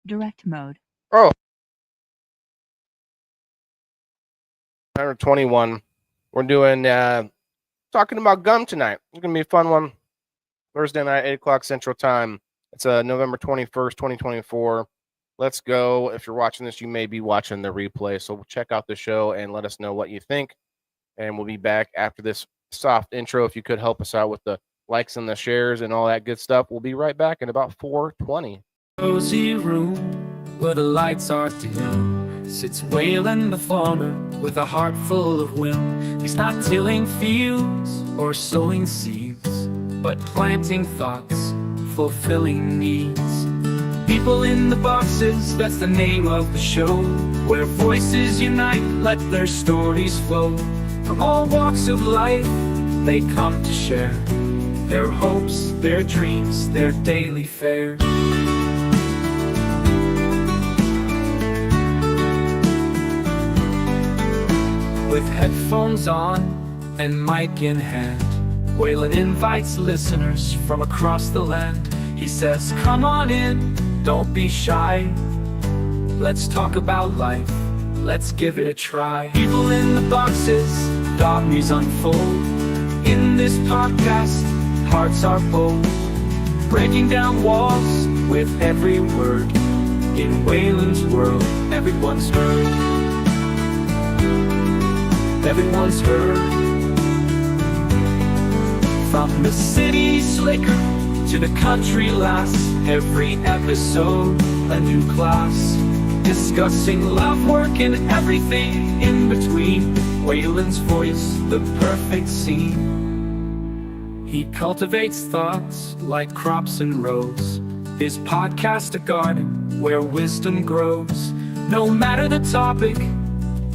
Direct mode. Oh, number 21. We're doing talking about gum tonight. It's gonna be a fun one. Thursday night, 8 o'clock Central Time. It's November 21st, 2024. Let's go. If you're watching this, you may be watching the replay. So check out the show and let us know what you think. And we'll be back after this soft intro. If you could help us out with the likes and the shares and all that good stuff, we'll be right back in about 4:20. Cozy room where the lights are dim sits Waylon the farmer with a heart full of whim. He's not tilling fields or sowing seeds, but planting thoughts, fulfilling needs. People in the boxes, that's the name of the show, where voices unite, let their stories flow. From all walks of life, they come to share their hopes, their dreams, their daily fare. With headphones on and mic in hand, Waylon invites listeners from across the land. He says, come on in, don't be shy. Let's talk about life, let's give it a try. People in the boxes, doggies unfold. In this podcast, hearts are bold, breaking down walls with every word. In Waylon's world, everyone's heard. Everyone's heard. From the city slicker to the country lass, every episode a new class, discussing love, work, and everything in between. Waylon's voice, the perfect scene. He cultivates thoughts like crops and rows. His podcast a garden where wisdom grows. No matter the topic,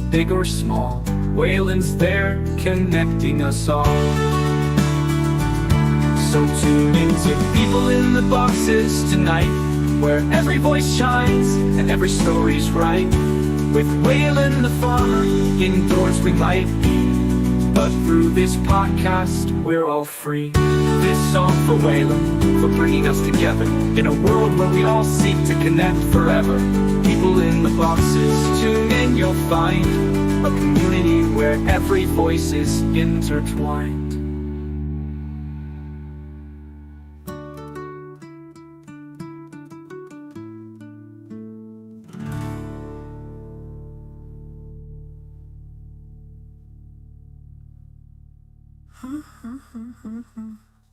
big or small, Waylon's there, connecting us all. So tune into People in the Boxes tonight, where every voice shines and every story's right. With Waylon the farmer, indoors we might be, but through this podcast, we're all free. This song for Waylon, for bringing us together, in a world where we all seek to connect forever. People in the Boxes, tune in, you'll find a community where every voice is intertwined.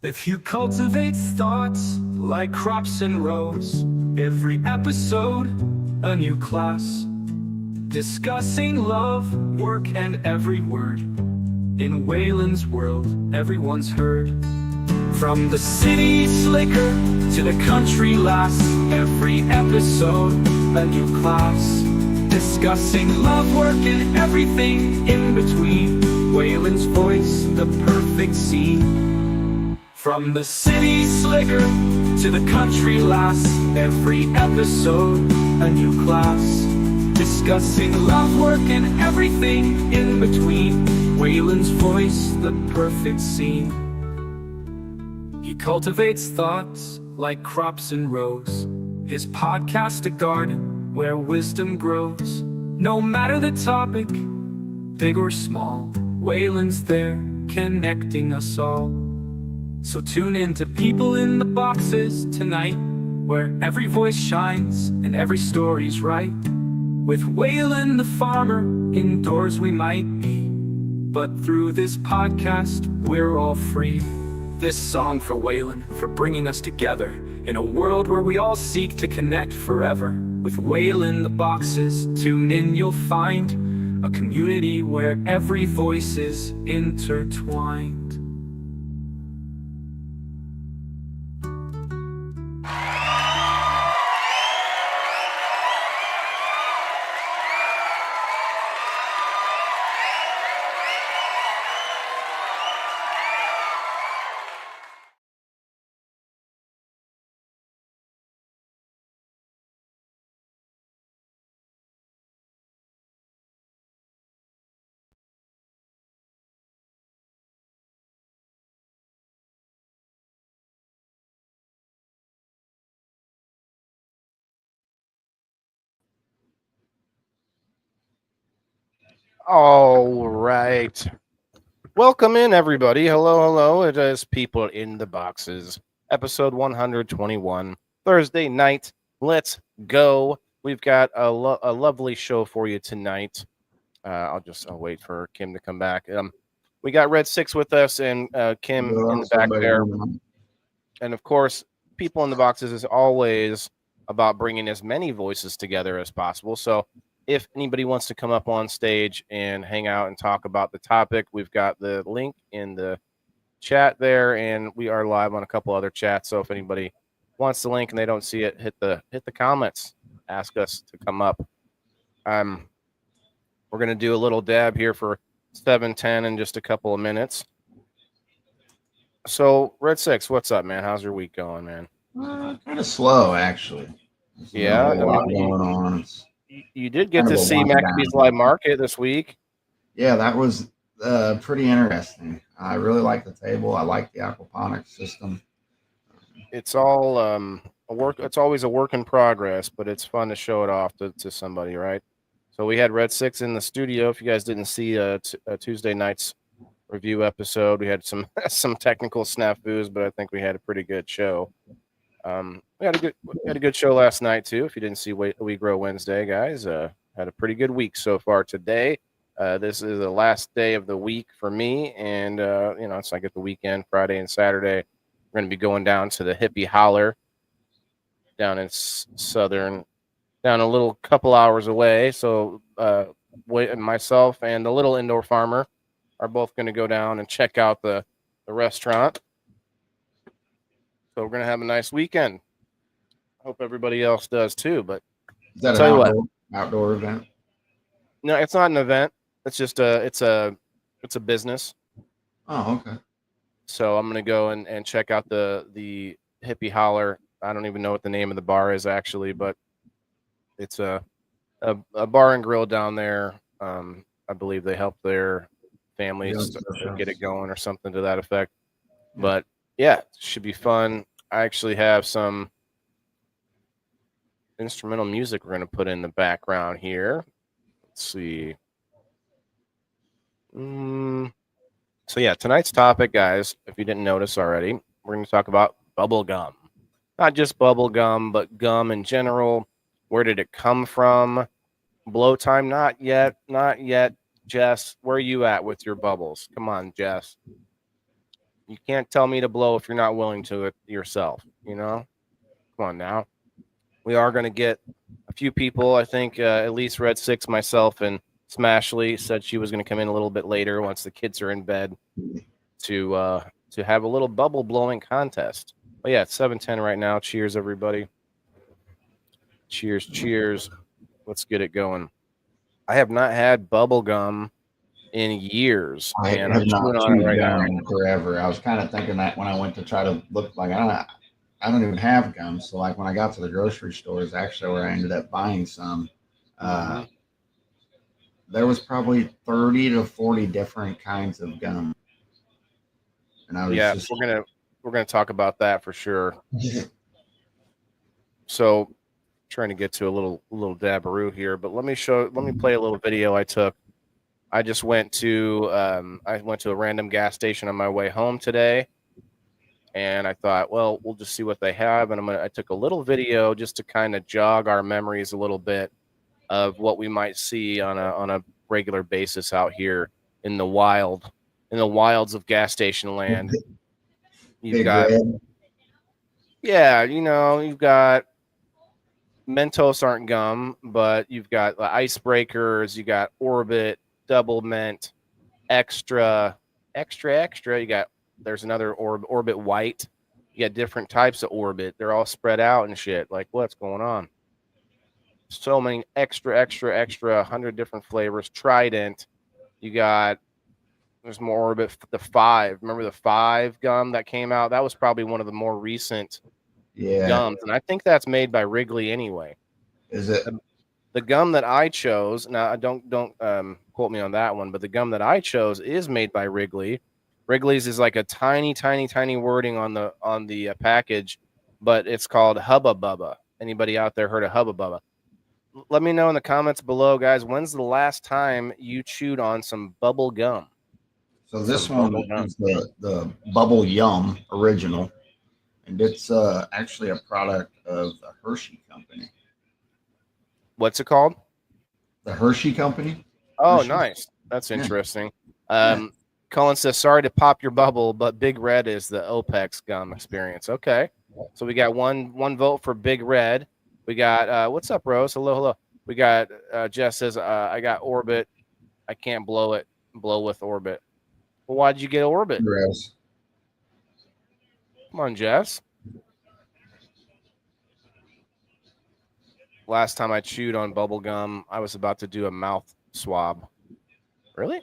If you cultivate thoughts like crops and rows, every episode a new class, discussing love, work, and every word. In Waylon's world, everyone's heard. From the city slicker to the country lass, every episode a new class, discussing love, work, and everything in between. Waylon's voice, the perfect scene. From the city slicker to the country lass, every episode a new class, discussing love, work, and everything in between. Waylon's voice, the perfect scene. He cultivates thoughts like crops and rows. His podcast a garden where wisdom grows. No matter the topic, big or small, Waylon's there, connecting us all. So tune in to People in the Boxes tonight, where every voice shines and every story's right. With Waylon the farmer, indoors we might be, but through this podcast, we're all free. This song for Waylon, for bringing us together, in a world where we all seek to connect forever. With Waylon the Boxes, tune in, you'll find a community where every voice is intertwined. All right. Welcome in, everybody. Hello. It is People in the Boxes, episode 121, Thursday night. Let's go. We've got a lovely show for you tonight. I'll wait for Kim to come back. We got Red Six with us and Kim in the back there. And of course, People in the Boxes is always about bringing as many voices together as possible. So if anybody wants to come up on stage and hang out and talk about the topic, we've got the link in the chat there, and we are live on a couple other chats. So if anybody wants the link and they don't see it, hit the comments, ask us to come up. We're gonna do a little dab here for 7:10 in just a couple of minutes. So Red Six, what's up, man? How's your week going, man? Kind of slow, actually. Yeah, a lot going on. You did get to see Maccabee's Live Market this week. Yeah, that was pretty interesting. I really like the table. I like the aquaponics system. It's all a work. It's always a work in progress, but it's fun to show it off to somebody, right? So we had Red Six in the studio. If you guys didn't see Tuesday night's review episode, we had some technical snafus, but I think we had a pretty good show. We had a good show last night too. If you didn't see We Grow Wednesday, guys, had a pretty good week so far today. This is the last day of the week for me, and so I get the weekend, Friday and Saturday. We're going to be going down to the Hippie Holler down in southern, down a little couple hours away. So myself and the Little Indoor Farmer are both going to go down and check out the restaurant. So we're going to have a nice weekend. Hope everybody else does too. But is that an outdoor event? No, it's not an event. It's just it's a business. Oh, okay. So I'm going to go and check out the Hippie Holler. I don't even know what the name of the bar is actually, but it's a bar and grill down there. I believe they help their families get it going or something to that effect. Yeah. But yeah, it should be fun. I actually have some instrumental music we're going to put in the background here. Let's see. So yeah, tonight's topic, guys, if you didn't notice already, we're going to talk about bubble gum. Not just bubble gum, but gum in general. Where did it come from? Blow time? Not yet. Jess, where are you at with your bubbles? Come on, Jess. You can't tell me to blow if you're not willing to it yourself, Come on now. We are going to get a few people, I think, at least Red Six, myself, and Smashley said she was going to come in a little bit later once the kids are in bed to have a little bubble blowing contest. But yeah, it's 7:10 right now. Cheers, everybody. Cheers. Let's get it going. I have not had bubble gum in years. I have not chewed right now in forever. I was kind of thinking that when I went to try to look like I don't even have gum. So like when I got to the grocery store is actually where I ended up buying some. There was probably 30 to 40 different kinds of gum. And I was we're gonna talk about that for sure. So trying to get to a little dabaroo here, but let me play a little video I took. I just went to a random gas station on my way home today, and I thought, well, we'll just see what they have. And I took a little video just to kind of jog our memories a little bit of what we might see on a regular basis out here in the wilds of gas station land. You've got Mentos aren't gum, but you've got the icebreakers, you got Orbit, Double Mint, extra. You got there's another Orbit White. You got different types of Orbit. They're all spread out and shit. Like, what's going on? So many extra, 100 different flavors. Trident. There's more Orbit. The 5. Remember the 5 gum that came out? That was probably one of the more recent gums, and I think that's made by Wrigley anyway. Is it? The gum that I chose, now don't quote me on that one, but the gum that I chose is made by Wrigley. Wrigley's is like a tiny wording on the package, but it's called Hubba Bubba. Anybody out there heard of Hubba Bubba? let me know in the comments below, guys. When's the last time you chewed on some bubble gum? So this Some one bubble gum. is the Bubble Yum original, and it's actually a product of the Hershey Company. What's it called? The Hershey Company. Oh, Hershey. nice. That's Yeah. interesting. Yeah. Colin says, sorry to pop your bubble, but Big Red is the OPEX gum experience. Okay. So we got one vote for Big Red. We got, what's up, Rose? Hello. We got, Jess says, I got Orbit. I can't blow with Orbit. Well, why'd you get Orbit? Gross. Come on, Jess. Last time I chewed on bubble gum, I was about to do a mouth swab. Really?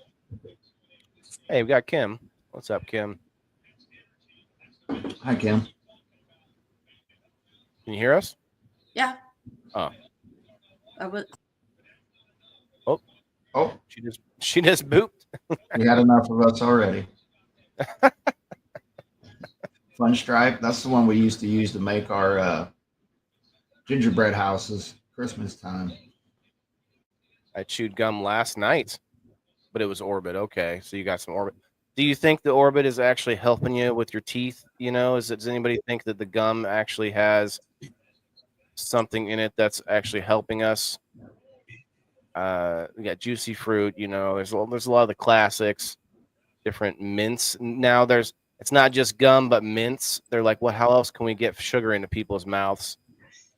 Hey, we got Kim. What's up, Kim? Hi, Kim. Can you hear us? Yeah. Oh. I was. Oh, She just booped. we had enough of us already. Fun Stripe. That's the one we used to use to make our gingerbread houses Christmas time. I chewed gum last night, but it was Orbit. Okay, so you got some Orbit. Do you think the Orbit is actually helping you with your teeth? You know, does anybody think that the gum actually has something in it that's actually helping us? We got juicy fruit. You know, there's a lot of the classics, different mints. Now it's not just gum, but mints. They're like, what? How else can we get sugar into people's mouths?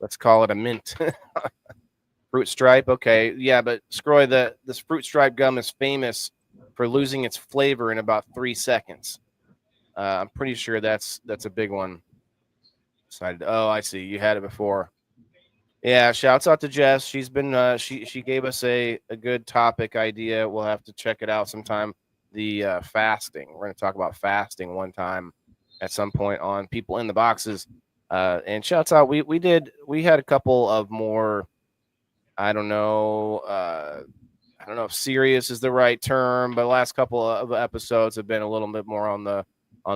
Let's call it a mint. Fruit Stripe. Okay, yeah, but Scroy, this Fruit Stripe gum is famous for losing its flavor in about 3 seconds. I'm pretty sure that's a big one. Oh, I see. You had it before. Yeah, shouts out to Jess. She's been she gave us a good topic idea. We'll have to check it out sometime. The fasting. We're going to talk about fasting one time at some point on People in the Boxes. And shouts out. We had a couple of more. I don't know if serious is the right term, but the last couple of episodes have been a little bit more on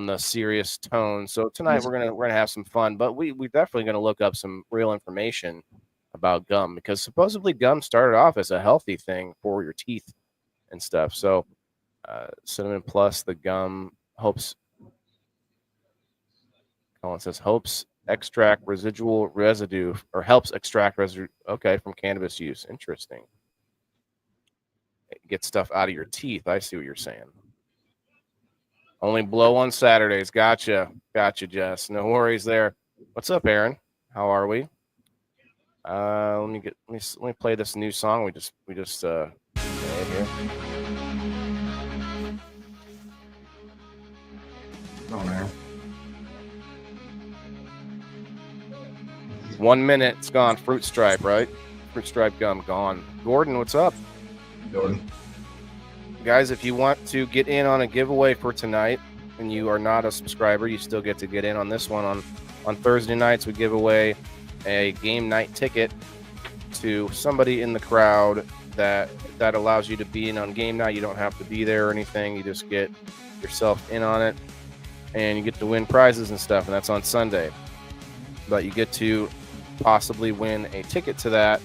the serious tone. So tonight we're gonna have some fun, but we're definitely gonna look up some real information about gum, because supposedly gum started off as a healthy thing for your teeth and stuff. So Cinnamon Plus, the gum hopes. Colin says hopes extract residual residue, or helps extract residue. Okay, from cannabis use. Interesting. Get stuff out of your teeth. I see what you're saying. Only blow on Saturdays. Gotcha, Jess. No worries there. What's up, Aaron? How are we? Let me play this new song we just made here. Oh, man. 1 minute, it's gone. Fruit Stripe, right? Fruit Stripe gum gone. Gordon, what's up? Jordan. Guys, if you want to get in on a giveaway for tonight and you are not a subscriber, you still get to get in on this one. On Thursday nights, we give away a game night ticket to somebody in the crowd that allows you to be in on game night. You don't have to be there or anything. You just get yourself in on it, and you get to win prizes and stuff, and that's on Sunday. But you get to possibly win a ticket to that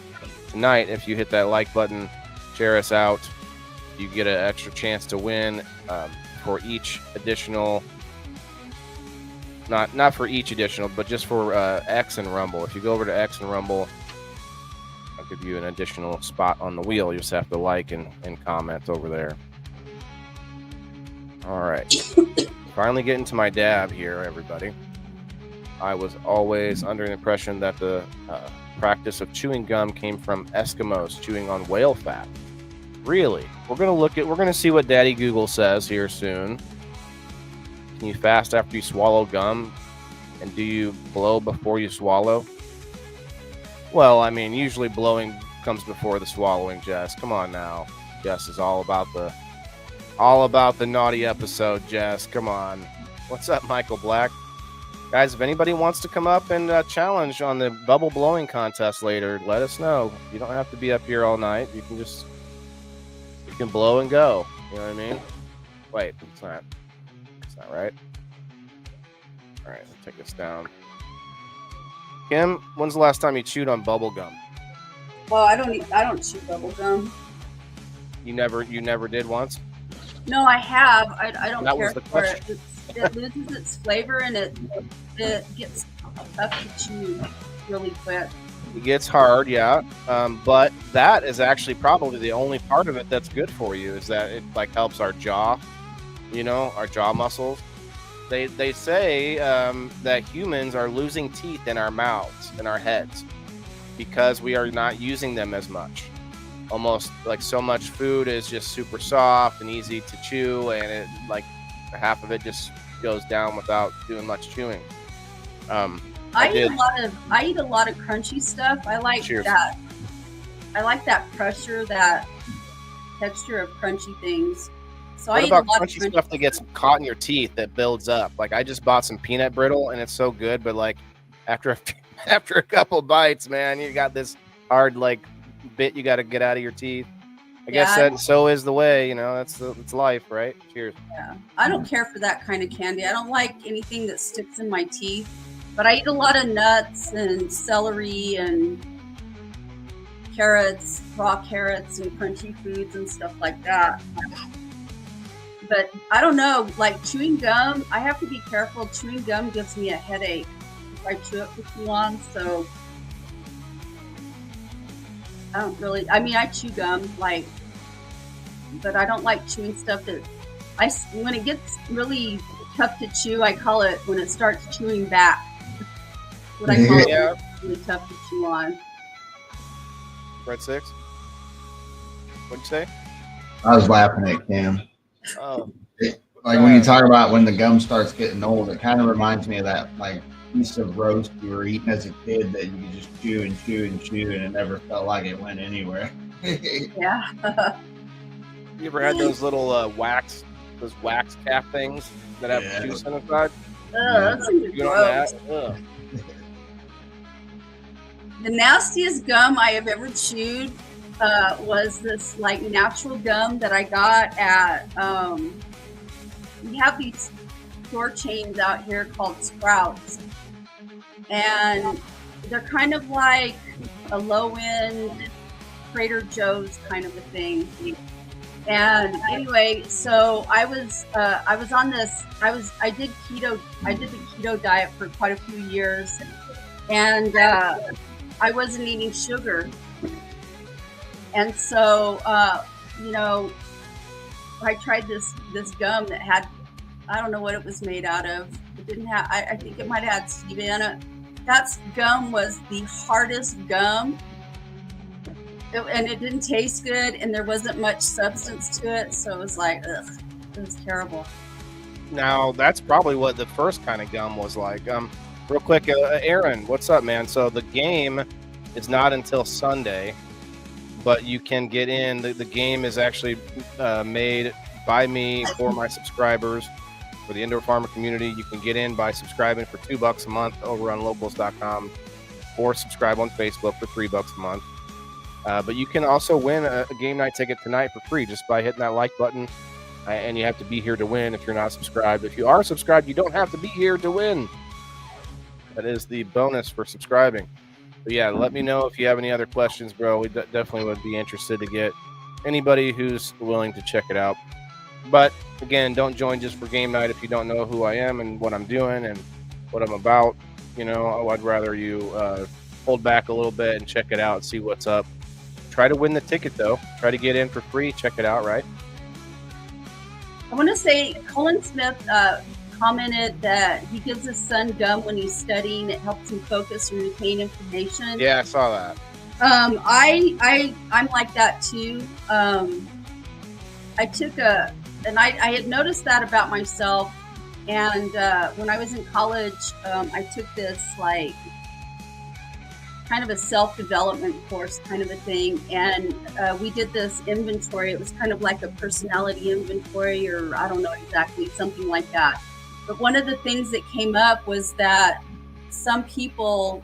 tonight if you hit that like button, share us out. You get an extra chance to win for each additional, not for each additional, but just for X and Rumble. If you go over to X and Rumble, I'll give you an additional spot on the wheel. You just have to like and comment over there. All right. Finally getting to my dab here, everybody. I was always under the impression that the practice of chewing gum came from Eskimos chewing on whale fat. Really? We're gonna see what Daddy Google says here soon. Can you fast after you swallow gum? And do you blow before you swallow? Well, I mean, usually blowing comes before the swallowing, Jess. Come on now. Jess is all about the naughty episode, Jess. Come on. What's up, Michael Black? Guys, if anybody wants to come up and challenge on the bubble blowing contest later, let us know. You don't have to be up here all night. You can blow and go. You know what I mean? Wait, it's not right. All right, let's take this down. Kim, when's the last time you chewed on bubble gum? Well, I don't chew bubble gum. You never did once? No, I have. I don't That care was the for it. question. It loses its flavor and it gets tough to chew really quick. It gets hard, yeah. But that is actually probably the only part of it that's good for you, is that it like helps our jaw, our jaw muscles. They say that humans are losing teeth in our mouths, in our heads, because we are not using them as much. Almost like so much food is just super soft and easy to chew, and it like half of it just goes down without doing much chewing. I eat a lot of crunchy stuff. I like Cheers. that. I like that pressure, that texture of crunchy things. So What I eat about a lot crunchy of stuff that gets caught in your teeth that builds up? Like I just bought some peanut brittle and it's so good, but like after a couple bites, man, you got this hard like bit you got to get out of your teeth. I guess that so is the way, it's life, right? Cheers. Yeah, I don't care for that kind of candy. I don't like anything that sticks in my teeth. But I eat a lot of nuts and celery and carrots, raw carrots and crunchy foods and stuff like that. But I don't know, like chewing gum, I have to be careful. Chewing gum gives me a headache if I chew it for too long. So I chew gum, but I don't like chewing stuff when it gets really tough to chew, I call it when it starts chewing back. What I call it really tough to chew on. Red 6? What'd you say? I was laughing at Cam. Oh, Like when you talk about when the gum starts getting old, it kind of reminds me of that like piece of roast you were eating as a kid that you could just chew and chew and chew and it never felt like it went anywhere. Yeah. you ever had those little wax cap things that have juice inside? That's You know gross. that? Ugh. The nastiest gum I have ever chewed was this like natural gum that I got at we have these store chains out here called Sprouts, and they're kind of like a low-end Trader Joe's kind of a thing. And anyway, so I on this. I did the keto diet for quite a few years, and I wasn't eating sugar, and so I tried this gum that had, I don't know what it was made out of. It didn't have. I think it might have had stevia in it. That gum was the hardest gum. And it didn't taste good, and there wasn't much substance to it, so it was like, ugh, it was terrible. Now that's probably what the first kind of gum was like. Real quick, Aaron, what's up, man? So the game is not until Sunday, but you can get in. The game is actually made by me for my subscribers for the indoor farmer community. You can get in by subscribing for $2 a month over on locals.com, or subscribe on Facebook for $3 a month. But you can also win a game night ticket tonight for free just by hitting that like button. And you have to be here to win if you're not subscribed. If you are subscribed, you don't have to be here to win. That is the bonus for subscribing. But yeah, let me know if you have any other questions, bro. We definitely would be interested to get anybody who's willing to check it out. But again, don't join just for game night if you don't know who I am and what I'm doing and what I'm about. I'd rather you hold back a little bit and check it out and see what's up. Try to win the ticket, though. Try to get in for free. Check it out, right? I want to say Colin Smith commented that he gives his son gum when he's studying. It helps him focus and retain information. Yeah, I saw that. I'm like that too. I had noticed that about myself, and when I was in college, I took this like kind of a self-development course kind of a thing, and we did this inventory. It was kind of like a personality inventory, or I don't know exactly, something like that. But one of the things that came up was that some people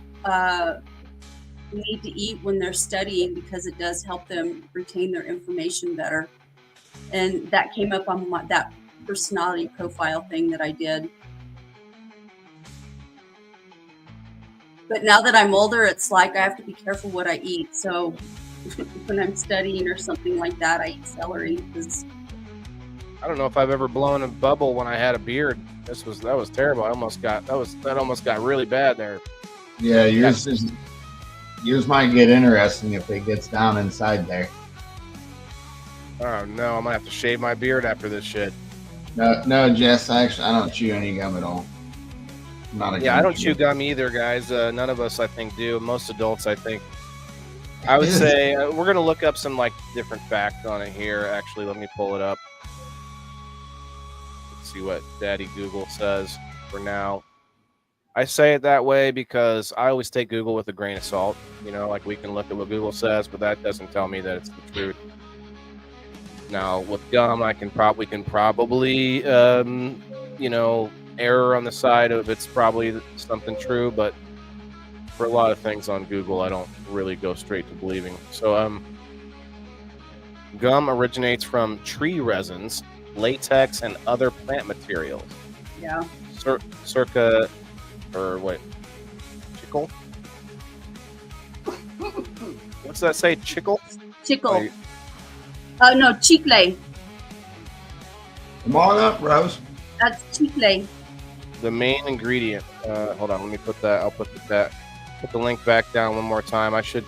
need to eat when they're studying because it does help them retain their information better. And that came up on that personality profile thing that I did. But now that I'm older, it's like I have to be careful what I eat. So when I'm studying or something like that, I eat celery because I don't know if I've ever blown a bubble when I had a beard. That was terrible. That almost got really bad there. Yeah, yours might get interesting if it gets down inside there. Oh no, I'm gonna have to shave my beard after this shit. No, Jess. Actually, I don't chew any gum at all. I'm not a Yeah, gum I don't chewer. chew gum either, guys. None of us, I think, do. Most adults, I think. I would say we're gonna look up some like different facts on it here. Actually, let me pull it up. Let's see what Daddy Google says for now. I say it that way because I always take Google with a grain of salt. You know, like we can look at what Google says, but that doesn't tell me that it's the truth. Now, with gum, we can probably, you know, error on the side of it's probably something true, but for a lot of things on Google, I don't really go straight to believing. So, gum originates from tree resins, latex, and other plant materials. yeah. Circa, or what? Chicle? What's that say? Chicle? Chicle. Like, No, chicle. Come on up, Rose. That's chicle. the main ingredient. Hold on, let me put that. I'll put the link back down one more time. I should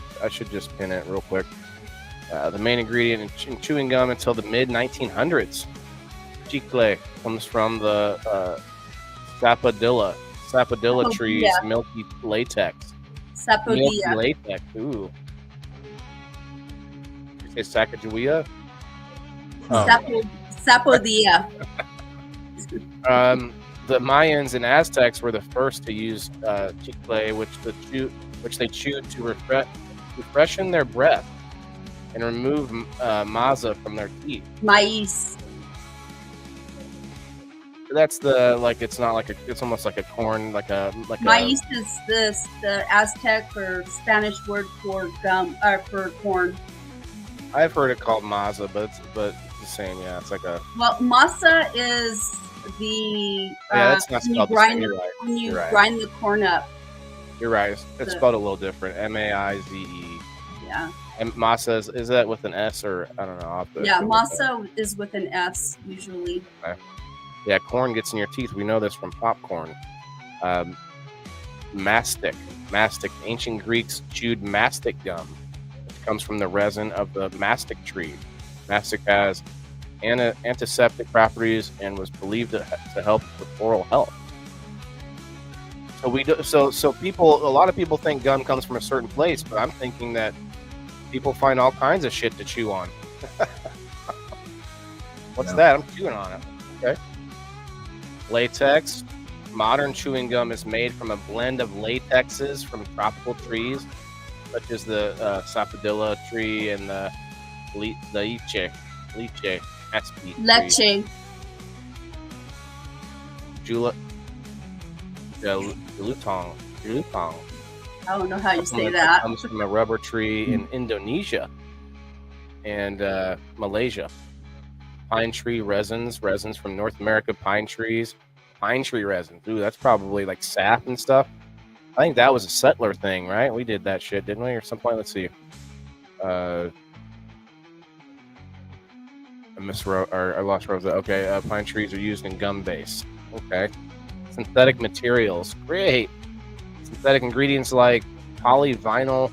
just pin it real quick. The main ingredient in chewing gum until the mid 1900s. Chicle comes from the sapodilla Oh, tree's yeah. milky latex. Milky Sapodilla. latex. Ooh. Did you say Sacagawea? Oh. Sapodilla. The Mayans and Aztecs were the first to use chicle, which they chewed to refreshen their breath and remove maza from their teeth. Maíz. That's it's not like it's almost like a corn, like Maíz is the Aztec or Spanish word for gum or for corn. I've heard it called maza, but it's the same. Yeah, it's like a. Well, masa is the That's not when you spelled the grind same. You're right. when you You're right. grind the corn up. You're right. It's The- spelled a little different. Maize. Yeah, And masa is that with an S or I don't know. I'll have to yeah. look that up. Masa is with an S usually. Yeah, corn gets in your teeth. We know this from popcorn. Mastic. Ancient Greeks chewed mastic gum, which comes from the resin of the mastic tree. Mastic has antiseptic properties and was believed to help with oral health. So a lot of people think gum comes from a certain place, but I'm thinking that people find all kinds of shit to chew on. What's Yeah. that? I'm chewing on it. Okay. Latex. Modern chewing gum is made from a blend of latexes from tropical trees, such as the sapodilla tree and the lychee aspen tree. Leche. Jelutong. I don't know how you say It that. comes from a rubber tree in Indonesia and Malaysia. Pine tree resins from North America, pine tree resins. Ooh, that's probably like sap and stuff. I think that was a settler thing, right? We did that shit, didn't we? Or some point. Let's see. I lost Rosa. Okay, pine trees are used in gum base. Okay. Synthetic materials. Great. Synthetic ingredients like polyvinyl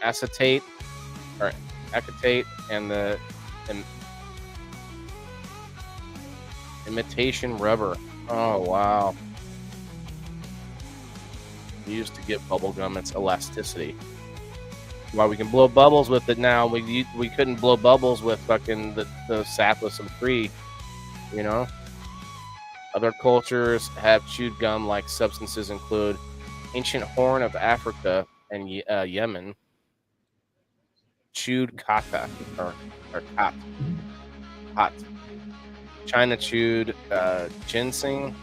acetate or acetate and the imitation rubber. Oh wow. Used to give bubble gum its elasticity. While we can blow bubbles with it now, we couldn't blow bubbles with fucking the sap of some tree, you know? Other cultures have chewed gum like substances include ancient Horn of Africa and Yemen. Chewed kata or kat. China chewed ginseng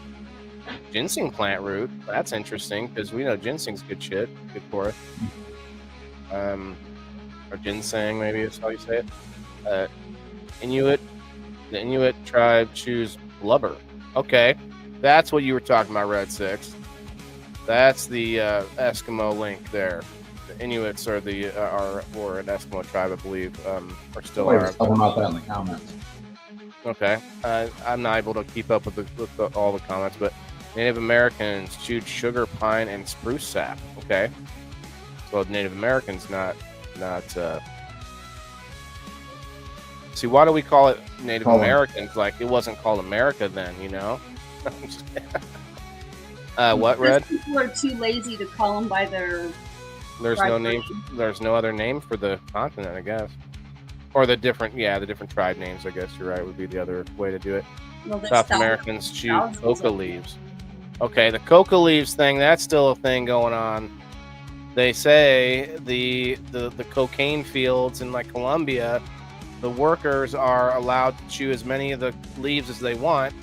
plant root. That's interesting because we know ginseng's good shit, good for us. Or ginseng, maybe is how you say it. The Inuit tribe chews blubber. Okay, that's what you were talking about, Red 6. That's the Eskimo link there. The Inuits are or an Eskimo tribe, I believe, are still Somebody was are. talking about that in the comments. Okay, I'm not able to keep up with all the comments, but Native Americans chewed sugar, pine, and spruce sap. Okay, so Native Americans not. See, why do we call it Native Call 'em. Americans? Like it wasn't called America then, you know? What, Red? Because people are too lazy to call them by their. There's no name. There's no other name for the continent, I guess, or the different tribe names. I guess you're right. Would be the other way to do it. Well, there's South thousands- Americans chew thousands coca of- leaves. Okay, the coca leaves thing, that's still a thing going on. They say the cocaine fields in like Colombia, the workers are allowed to chew as many of the leaves as they want,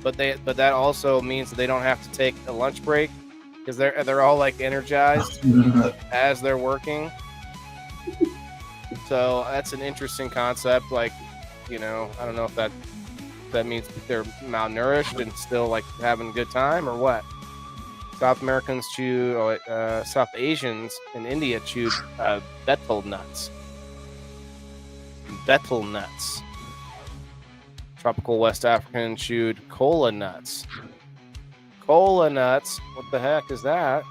but that also means that they don't have to take a lunch break because they're all like energized as they're working. So that's an interesting concept. Like, you know, I don't know if that means they're malnourished and still like having a good time or what. South Americans chew, South Asians in India chewed betel nuts. Betel nuts. Tropical West African chewed cola nuts. Cola nuts. What the heck is that?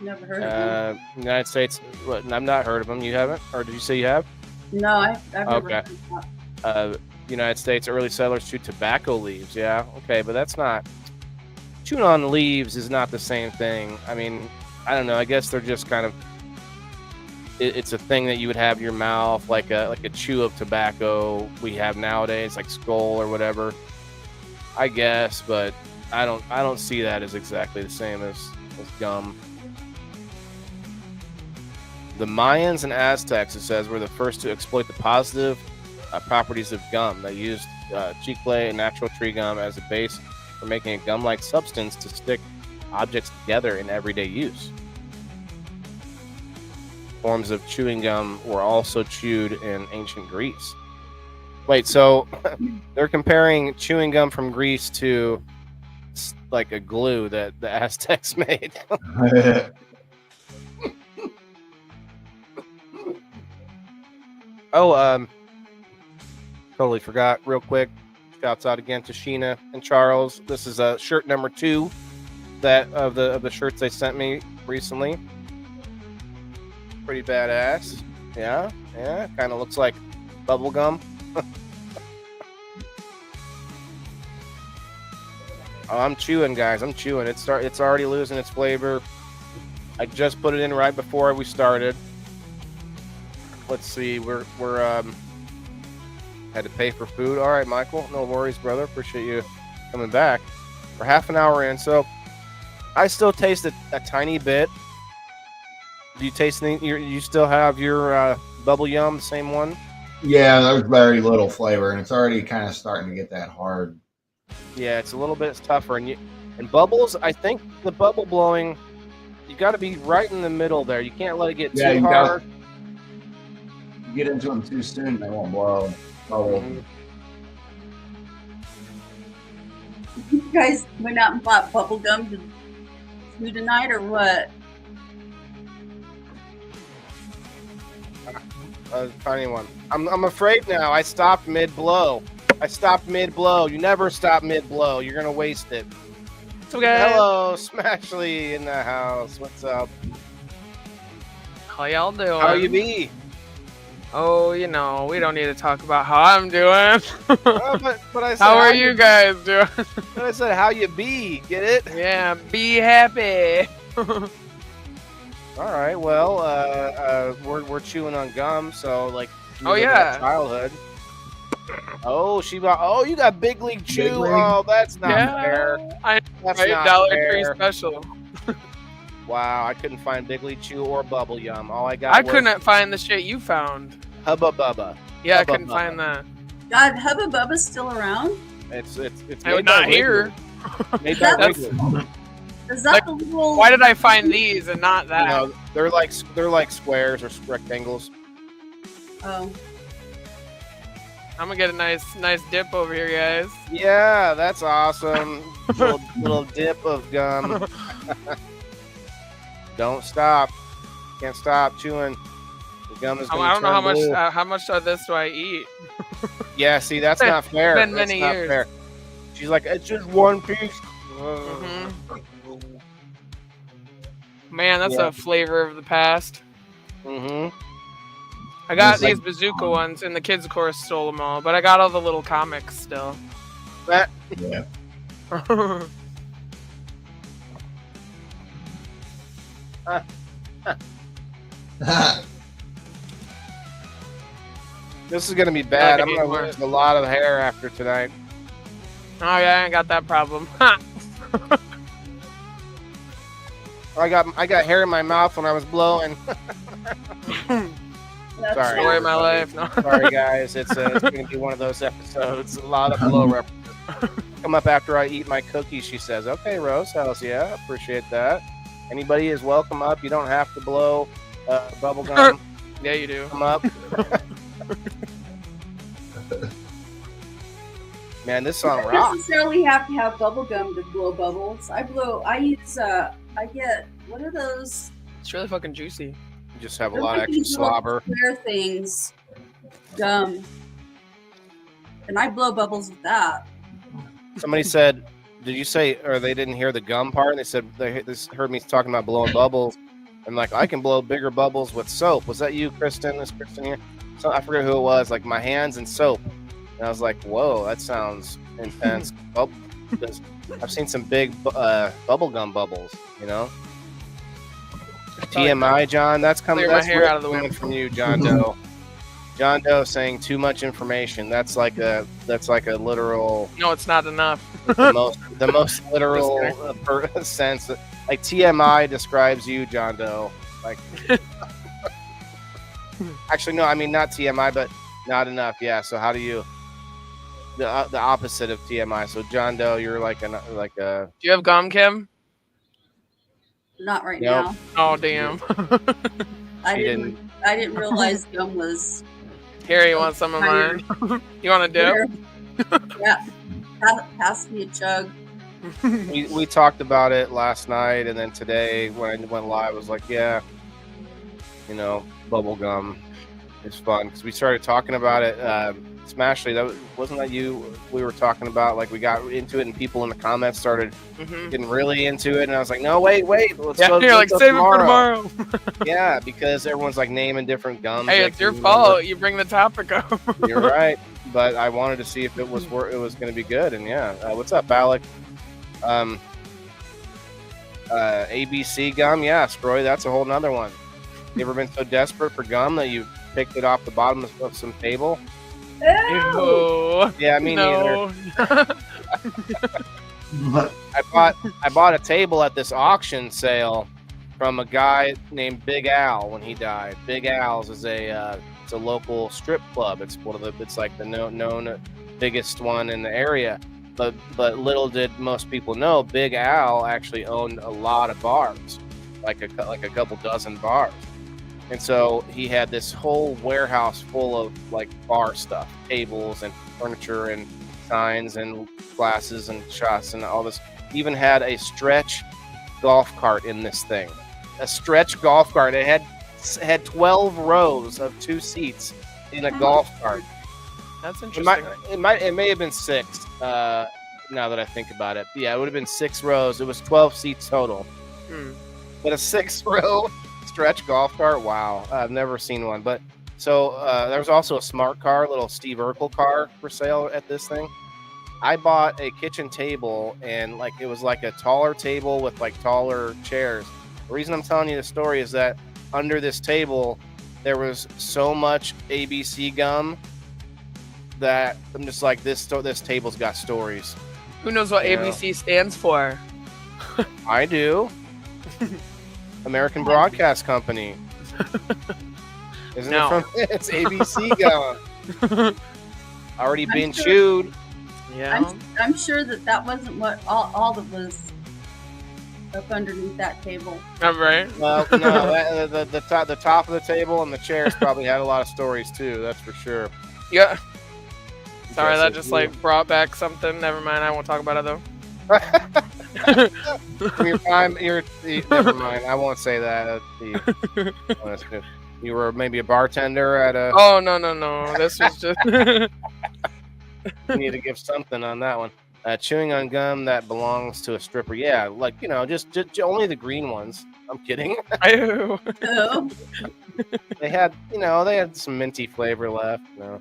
Never heard of them. United States. What, I've not heard of them. You haven't, or did you say you have? No, I've never Okay. heard of that. United States early settlers chewed tobacco leaves. Yeah, okay, but that's not chewing on leaves is not the same thing. I mean, I don't know. I guess they're just kind of. It's a thing that you would have in your mouth, like a chew of tobacco we have nowadays, like Skull or whatever. I guess, but I don't see that as exactly the same as gum. The Mayans and Aztecs, it says, were the first to exploit the positive properties of gum. They used chicle and natural tree gum as a base for making a gum-like substance to stick objects together in everyday use. Forms of chewing gum were also chewed in ancient Greece. Wait, so they're comparing chewing gum from Greece to like a glue that the Aztecs made. Oh, totally forgot. Real quick, shouts out again to Sheena and Charles. This is shirt number 2 that of the shirts they sent me recently. Pretty badass. Yeah. Kind of looks like bubble gum. Oh, I'm chewing, guys. I'm chewing. It's already losing its flavor. I just put it in right before we started. Let's see. We're had to pay for food. All right, Michael. No worries, brother. Appreciate you coming back. We're half an hour in, so I still taste a tiny bit. Do you taste anything? You still have your bubble yum, the same one? Yeah, there's very little flavor, and it's already kind of starting to get that hard. Yeah, it's a little bit tougher. And bubbles, I think the bubble blowing, you got to be right in the middle there. You can't let it get too hard. You get into them too soon, they won't blow. Mhm. You guys went out and bought bubble gum to chew tonight, or what? A tiny one. I'm afraid now. I stopped mid-blow. You never stop mid-blow. You're going to waste it. What's up, guys? Hello, Smashley in the house. What's up? How y'all doing? How you be? Oh, you know, we don't need to talk about how I'm doing. But I said, How are you guys doing? But I said, how you be? Get it? Yeah, be happy. All right. Well, we're chewing on gum, so like. Oh, relive yeah. that childhood. Oh, you got Big League Chew. Big League. Oh, that's not fair. I That's right, not Dollar fair. Tree special. Wow, I couldn't find Big League Chew or Bubble Yum. All I got I was couldn't find the shit you found. Hubba Bubba. Yeah, I Hubba couldn't Bubba. find that. God, Hubba Bubba's still around? It's I made was by not here. Wiggly. Made by That's- Wiggly. Is that Like, the little? Why did I find these and not You that? know, they're like squares or rectangles. Oh, I'm gonna get a nice dip over here, guys. Yeah, that's awesome. little dip of gum. Don't stop. Can't stop chewing. The gum is going to I don't know turn blue. how much of this do I eat. Yeah, see, that's not fair. been That's many not years. fair. She's like, it's just one piece. Mhm. Man, that's Yeah. a flavor of the past. Mm-hmm. I got It's like- these bazooka ones, and the kids, of course, stole them all. But I got all the little comics still. Yeah. This is going to be bad. I I'm can going eat to more. lose a lot of hair after tonight. Oh yeah, I ain't got that problem. I got hair in my mouth when I was blowing. That's Sorry. Story of my life. No. Sorry, guys. It's going to be one of those episodes. A lot of blow references. Come up after I eat my cookies, she says. Okay, Rose, hells yeah. Appreciate that. Anybody is welcome up. You don't have to blow bubble gum. Yeah, you do. Come up. Man, this song You don't rocks. necessarily have to have bubble gum to blow bubbles. I get, what are those? It's really fucking juicy. You just have a They're lot of like extra these little slobber. square things. Gum. And I blow bubbles with that. Somebody said, did you say, or they didn't hear the gum part? They said they heard me talking about blowing bubbles. I'm like, I can blow bigger bubbles with soap. Was that you, Kristen? Is Kristen here? So I forget who it was. Like my hands and soap. And I was like, whoa, that sounds intense. Because I've seen some big bubblegum bubbles, you know? TMI, John. That's coming. Clear my That's hair really out of the way. coming from you, John Doe. John Doe saying too much information. That's like a literal, No, it's not enough. the most literal sense. Like TMI describes you, John Doe. Like, actually, no, I mean not TMI, but not enough. Yeah. So how do you? The opposite of TMI. So John Doe, you're like a Do you have gum, Kim? Not right Nope. now. Oh damn. I She didn't realize gum was Here, you want some of mine? You want a dip? Yeah. Pass me a chug. we talked about it last night, and then today when I went live, I was like, yeah, you know, bubble gum is fun because we started talking about it. Smashley, wasn't that you? We were talking about, like, we got into it, and people in the comments started Mm-hmm. getting really into it, and I was like, no, wait, let's Yeah, go. you're like, let's go save it for tomorrow. Yeah, because everyone's like naming different gums. Hey, that it's your can- fault. You bring the topic up. You're right, but I wanted to see if it was going to be good, and yeah. What's up, Alec? ABC gum, yeah, Scroy, that's a whole nother one. You ever been so desperate for gum that you picked it off the bottom of some table? Ew. Ew. Yeah, me neither. No. I bought a table at this auction sale from a guy named Big Al when he died. Big Al's is it's a local strip club. It's like the known biggest one in the area. But little did most people know, Big Al actually owned a lot of bars, like a couple dozen bars. And so he had this whole warehouse full of like bar stuff, tables and furniture and signs and glasses and shots and all this. He even had a stretch golf cart in this thing. A stretch golf cart. It had 12 rows of 2 seats in a golf cart. That's It interesting. may have been 6. Now that I think about it, yeah, it would have been 6 rows. It was 12 seats total. Hmm. But a 6-row stretch golf cart, wow, I've never seen one. But so there was also a smart car, little Steve Urkel car for sale at this thing. I bought a kitchen table, and like it was like a taller table with like taller chairs. The reason I'm telling you the story is that under this table there was so much ABC gum that I'm just like, this table's got stories. Who knows what Yeah. ABC stands for? I do. American Broadcast Company. Isn't No. it from? It's ABC gum. Already I'm been sure- chewed. Yeah. I'm sure that wasn't what all that was up underneath that table. I'm right. Well, no, the top of the table and the chairs probably had a lot of stories too. That's for sure. Yeah. Sorry, Yes, that it just do. like brought back something. Never mind. I won't talk about it though. From your time, never mind. I won't say that. You were maybe a bartender at a. Oh no! This was just. You need to give something on that one. Chewing on gum that belongs to a stripper. Yeah, like just only the green ones. I'm kidding. Ew. Oh, They had some minty flavor left. No.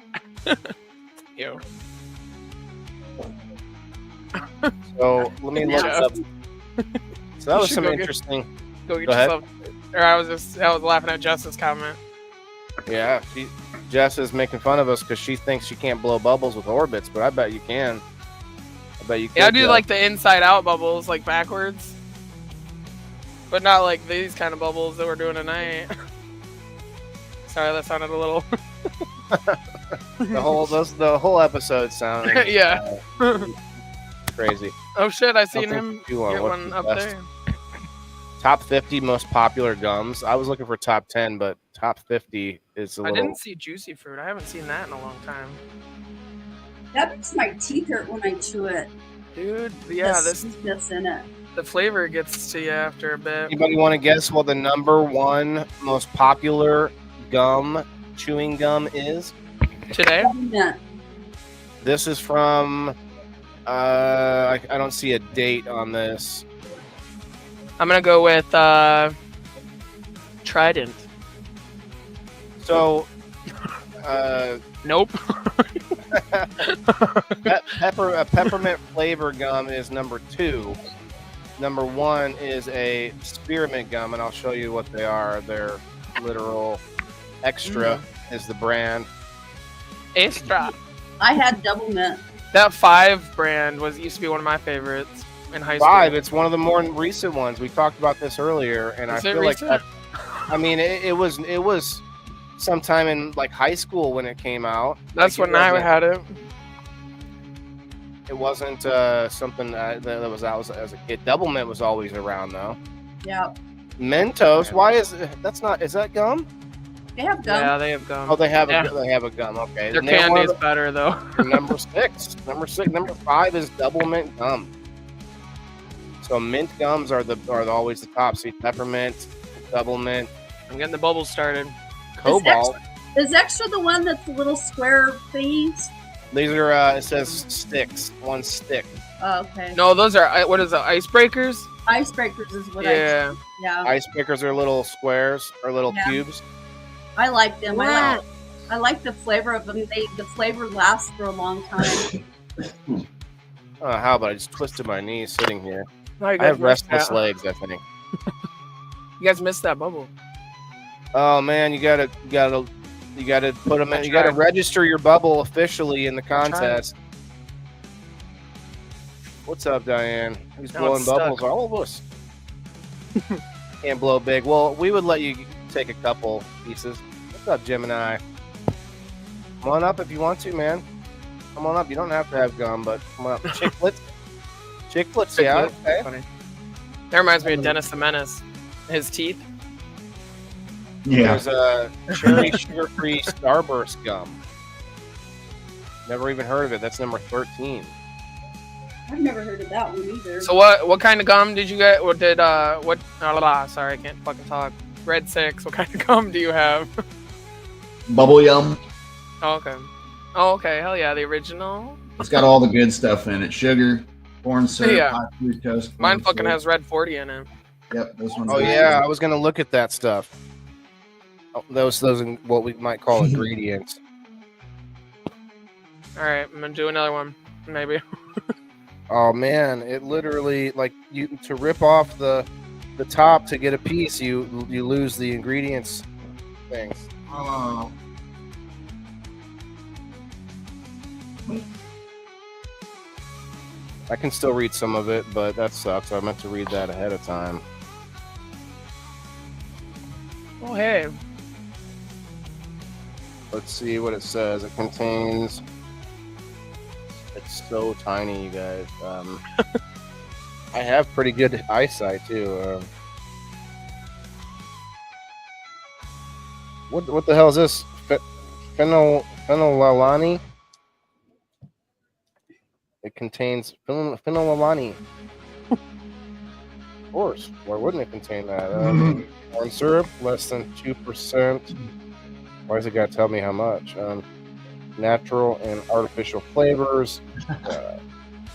Ew. So let me look Yeah. up. So that was should some go get- interesting. Go get Go ahead. yourself. Or I was laughing at Jess's comment. Yeah, Jess is making fun of us because she thinks she can't blow bubbles with orbits, but I bet you can. I bet you can. Yeah, I do like the inside out bubbles, like backwards. But not like these kind of bubbles that we're doing tonight. Sorry, that sounded a little. the whole episode sounded Yeah. crazy. Oh shit! I seen Something him to chew on. get What's one the up best? there. Top 50 most popular gums. I was looking for top 10, but top 50 is a I little. didn't see juicy fruit. I haven't seen that in a long time, that makes my teeth hurt when I chew it. dude. Yeah, The this sweetness in it. the flavor gets to you after a bit. Anybody want to guess what the number one most popular chewing gum is? Today, Yeah. This is from. I don't see a date on this. I'm gonna go with Trident. So, Nope. peppermint flavor gum is number 2. Number 1 is a spearmint gum, and I'll show you what they are. They're literal. Extra is the brand. Extra. I had double mint. That 5 brand used to be one of my favorites in high school. 5. It's one of the more recent ones. We talked about this earlier, and Is I it feel like recent? it was sometime in like high school when it came out. That's Like, when I had it. It wasn't something that was out as a kid. Double mint was always around though. Yeah. Mentos. Why is that's not? Is that gum? They have gum. Yeah, they have gum. Oh, they have Yeah. they have a gum. Okay. Their And they're candy one is of better though. the- number 6. Number 5 is double mint gum. So mint gums are always the top. See, peppermint, double mint, I'm getting the bubbles started. cobalt. Is extra the one that's the little square thingies? These are it says sticks. 1 stick. Oh, okay. No, those are what is it? Icebreakers? Icebreakers is what Yeah. yeah. Ice pickers are little squares or little Yeah. cubes. I like them. I like the flavor of them. The flavor lasts for a long time. How about I just twisted my knees sitting here? No, you I guys have missed restless that. legs, I think. You guys missed that bubble. Oh man, you gotta put them in. You gotta tried. register your bubble officially in the tried. contest. What's up, Diane? Who's Now blowing it's stuck. bubbles? All of us. Can't blow big. Well, we would let you take a couple pieces. What's up, Gemini? Come on up if you want to, man. Come on up. You don't have to have gum, but come on up. Chiclets. Chiclets, yeah. Okay. Funny. That reminds me of Dennis the Menace. His teeth. Yeah. There's a cherry sugar-free Starburst gum. Never even heard of it. That's number 13. I've never heard of that one either. So what kind of gum did you get? What did what? Sorry, I can't fucking talk. Red 6. What kind of gum do you have? Bubble yum. Oh, okay. Oh, okay. Hell yeah, the original. It's got all the good stuff in it. Sugar, corn syrup, Yeah. high fructose. Mine corn fucking syrup. has Red 40 in it. Yep, this one's. Oh yeah, I was gonna look at that stuff. Oh, those what we might call ingredients. All right, I'm gonna do another one, maybe. Oh man, it literally like you to rip off the top to get a piece, you lose the ingredients thing. Oh. I can still read some of it, but that sucks. I meant to read that ahead of time. Oh hey. Let's see what it says. It contains. It's so tiny, you guys. I have pretty good eyesight too. What the hell is this? Phenylalani? It contains phenylalani. course. Why wouldn't it contain that? Corn syrup, less than 2%. Why does it got to tell me how much? Natural and artificial flavors.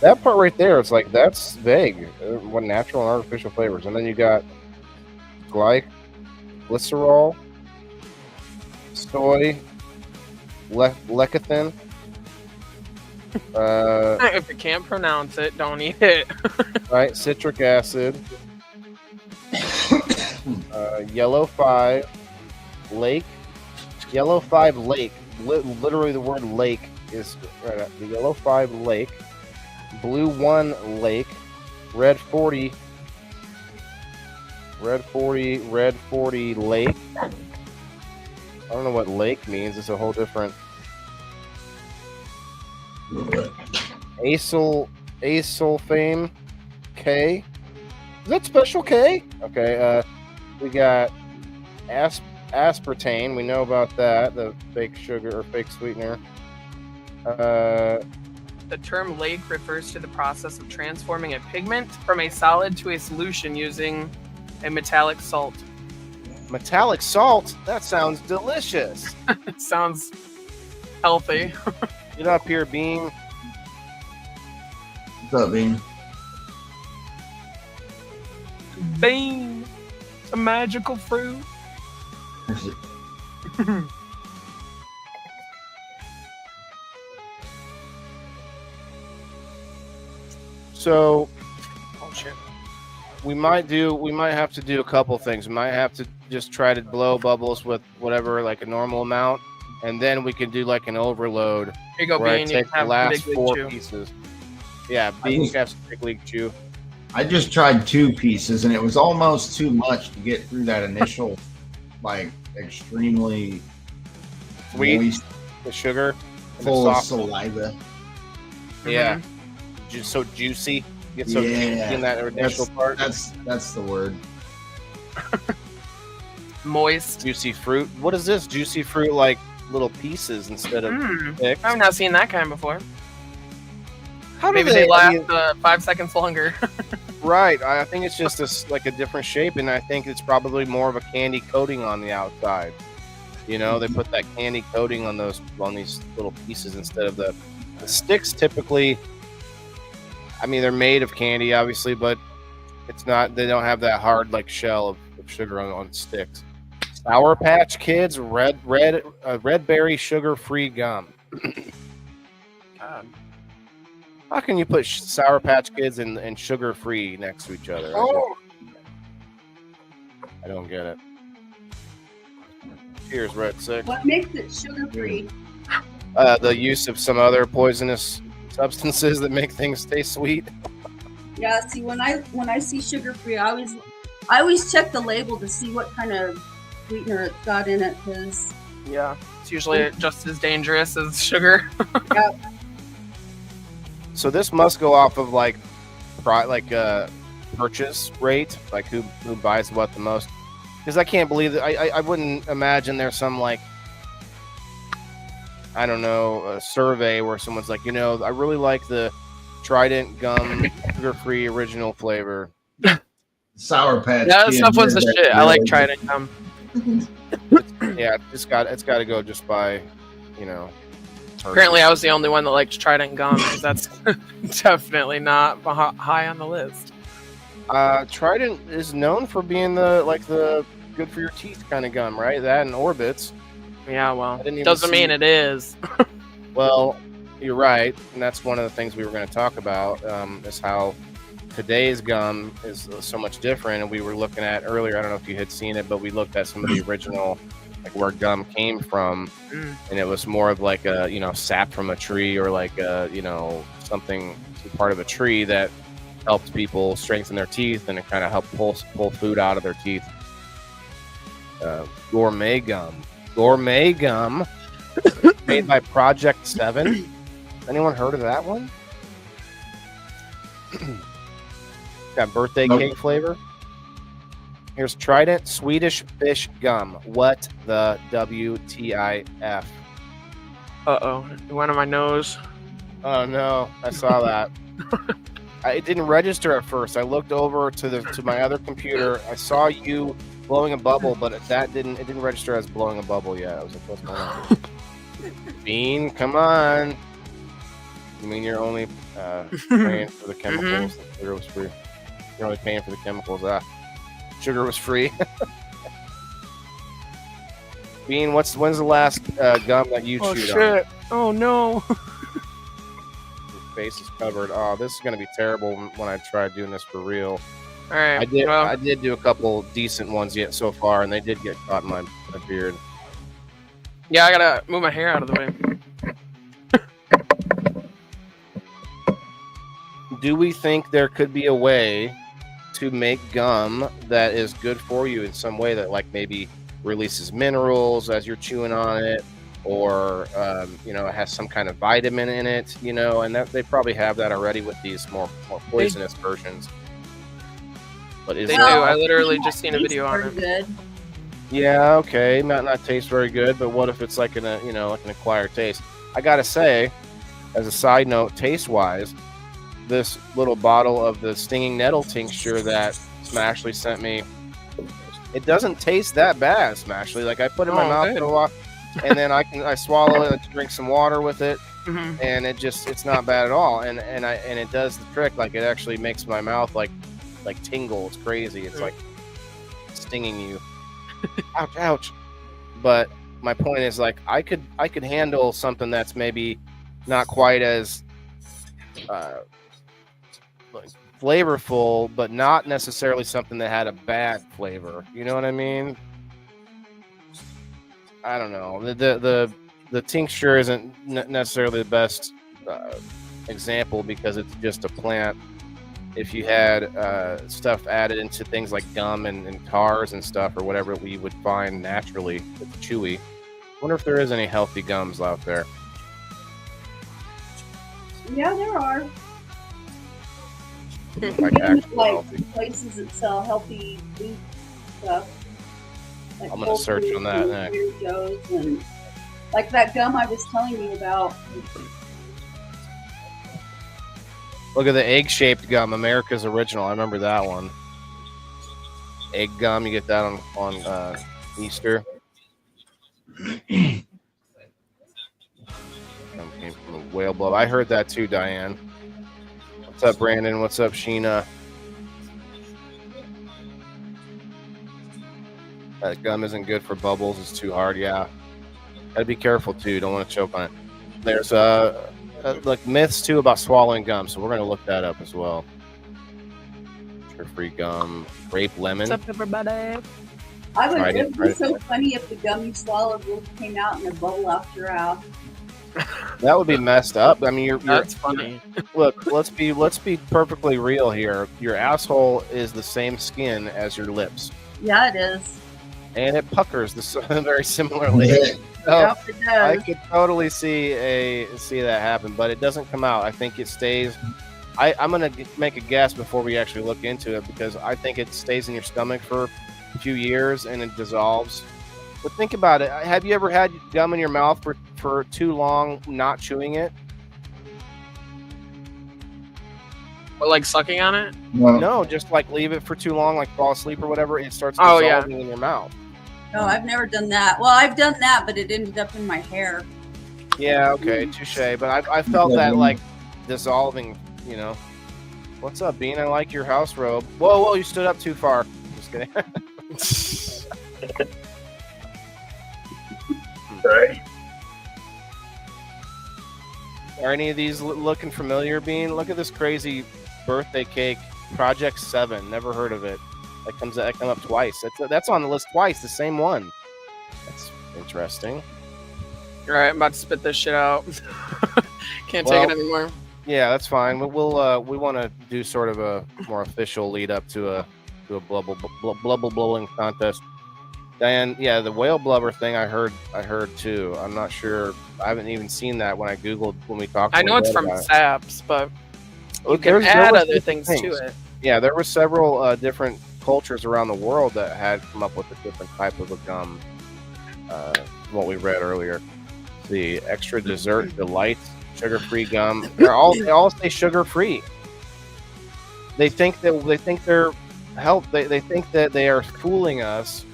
That part right there, it's like, that's vague. What natural and artificial flavors. And then you got glycerol, soy, lecithin. If you can't pronounce it, don't eat it. Right, citric acid. Yellow 5 lake. Yellow 5 lake. Literally the word lake is right. The yellow 5 lake. Blue 1 lake. Red 40 lake. I don't know what lake means. It's a whole different. Asulfame K. Is that special K? Okay. We got aspartame. We know about that. The fake sugar or fake sweetener. The term lake refers to the process of transforming a pigment from a solid to a solution using a metallic salt. Metallic salt? That sounds delicious. It sounds healthy. Get up here, Bean. What's up, Bean? Bean, a magical fruit. So, Oh shit. we might have to do a couple things. We might have to just try to blow bubbles with whatever, like a normal amount, and then we can do like an overload Here you go, where I Bean. You take can the have last Big League 4 Chew. pieces. Yeah, Bean, you can have some Big League Chew. I just tried 2 pieces, and it was almost too much to get through that initial, like, extremely Sweet, moist, the sugar, and the full of soft. saliva. Yeah, just so juicy. Get so juicy in that initial part. That's the word. Moist. Juicy fruit. What is this? Juicy fruit, like little pieces instead of sticks. I've not seen that kind before. How do Maybe they I last mean, 5 seconds longer. right. I think it's just like a different shape, and I think it's probably more of a candy coating on the outside. You know, they put that candy coating on these little pieces instead of the sticks. Typically, I mean, they're made of candy, obviously, but it's not. They don't have that hard like shell of sugar on sticks. Sour Patch Kids red berry sugar-free gum. God. How can you put Sour Patch Kids and sugar-free next to each other? Oh. I don't get it. Cheers, Red 6. What makes it sugar free? The use of some other poisonous substances that make things taste sweet. Yeah. See, when I see sugar free, I always check the label to see what kind of sweetener it's got in it, because Yeah. It's usually just as dangerous as sugar. So this must go off of like purchase rate, like who buys what the most. Because I can't believe that I wouldn't imagine there's some like, I don't know, a survey where someone's like, you know, I really like the Trident gum sugar-free original flavor. Sour Patch. Yeah, that Kids, stuff was the Red shit. I like Berry. Trident gum. Yeah, it's got to go just by, you know. Apparently, I was the only one that liked Trident gum, because that's definitely not high on the list. Trident is known for being the good for your teeth kind of gum, right? That and Orbits. Yeah, well, didn't even doesn't see- mean it is. Well, you're right, and that's one of the things we were going to talk about, is how today's gum is so much different. And we were looking at earlier, I don't know if you had seen it, but we looked at some of the original, like where gum came from, and it was more of like a, you know, sap from a tree, or like a, you know, something part of a tree that helped people strengthen their teeth, and it kind of helped pull food out of their teeth. Gourmet gum made by Project 7. Anyone heard of that one? Got birthday Nope. cake flavor. Here's Trident Swedish Fish Gum. What the WTIF? Uh-oh. It went on my nose. Oh no, I saw that. it didn't register at first. I looked over to my other computer. I saw you blowing a bubble, but it didn't register as blowing a bubble yet. I was like, what's going on? Bean, come on. You mean you're only paying for the chemicals? The sugar was free. You're only paying for the chemicals. Sugar was free. Bean, when's the last gum that you chewed on? Oh no. Your face is covered. Oh, this is gonna be terrible when I try doing this for real. All right. I did do a couple decent ones yet so far, and they did get caught in my beard. Yeah, I gotta move my hair out of the way. Do we think there could be a way to make gum that is good for you in some way that, like, maybe releases minerals as you're chewing on it, or it has some kind of vitamin in it, and that they probably have that already with these more poisonous versions. But is They it? do. I literally just seen a video on Pretty it. good. Yeah, okay, might not taste very good, but what if it's like an acquired taste? I gotta say, as a side note, taste-wise, this little bottle of the stinging nettle tincture that Smashley sent me, it doesn't taste that bad, Smashley. Like, I put it in my mouth good. for a while, and then I swallow it, drink some water with it, Mhm. and it's not bad at all. And it does the trick. Like, it actually makes my mouth like tingle. It's crazy. It's like stinging you. Ouch, ouch. But my point is, like, I could handle something that's maybe not quite as flavorful, but not necessarily something that had a bad flavor. You know what I mean? I don't know. The tincture isn't necessarily the best example because it's just a plant. If you had stuff added into things like gum and tars and stuff, or whatever we would find naturally, it's chewy. I wonder if there is any healthy gums out there. Yeah, there are. Like actual Like healthy. places that sell healthy food stuff. Like I'm gonna Whole search on Foods that and next. Trader Joe's and like that gum I was telling you about. Look at the egg-shaped gum, America's Original. I remember that one. Egg gum, you get that on Easter. Came from a whale blow. I heard that too, Diane. What's up, Brandon? What's up, Sheena? That gum isn't good for bubbles. It's too hard. Yeah, gotta be careful too. Don't want to choke on it. There's like myths too about swallowing gum, so we're gonna look that up as well. Sugar-free gum, grape lemon. What's up, everybody? It would be so funny if the gum you swallowed really came out in a bubble out your ass. That would be messed up. I mean, you're That's funny. look. Let's be perfectly real here. Your asshole is the same skin as your lips, Yeah, it is. and it puckers very similarly. So, Yep, it I does. could totally see that happen, but it doesn't come out. I think it stays. I'm gonna make a guess before we actually look into it, because I think it stays in your stomach for a few years and it dissolves. But think about it. Have you ever had gum in your mouth for too long, not chewing it? But like sucking on it? Well, No, just like leave it for too long, like fall asleep or whatever. It starts Oh, yeah. dissolving in your mouth. No, I've never done that. Well, I've done that, but it ended up in my hair. Yeah, okay, touche. But I felt that like dissolving. You know. What's up, Bean? I like your house robe. Whoa, you stood up too far. Just kidding. Right. Are any of these looking familiar, Bean? Look at this crazy birthday cake, Project 7. Never heard of it. That come up twice. That's on the list twice. The same one. That's interesting. You're right. I'm about to spit this shit out. Can't Well, take it anymore. Yeah, that's fine. We want to do sort of a more official lead up to a blubble blowing contest. Diane, yeah, the whale blubber thing I heard too. I'm not sure. I haven't even seen that when I googled when we talked. I know it's from saps, but you can There add was other different things to it. Yeah, there were several different cultures around the world that had come up with a different type of a gum. What we read earlier, the extra dessert delight sugar-free gum. They all say sugar-free. they think they're help. They think that they are fooling us.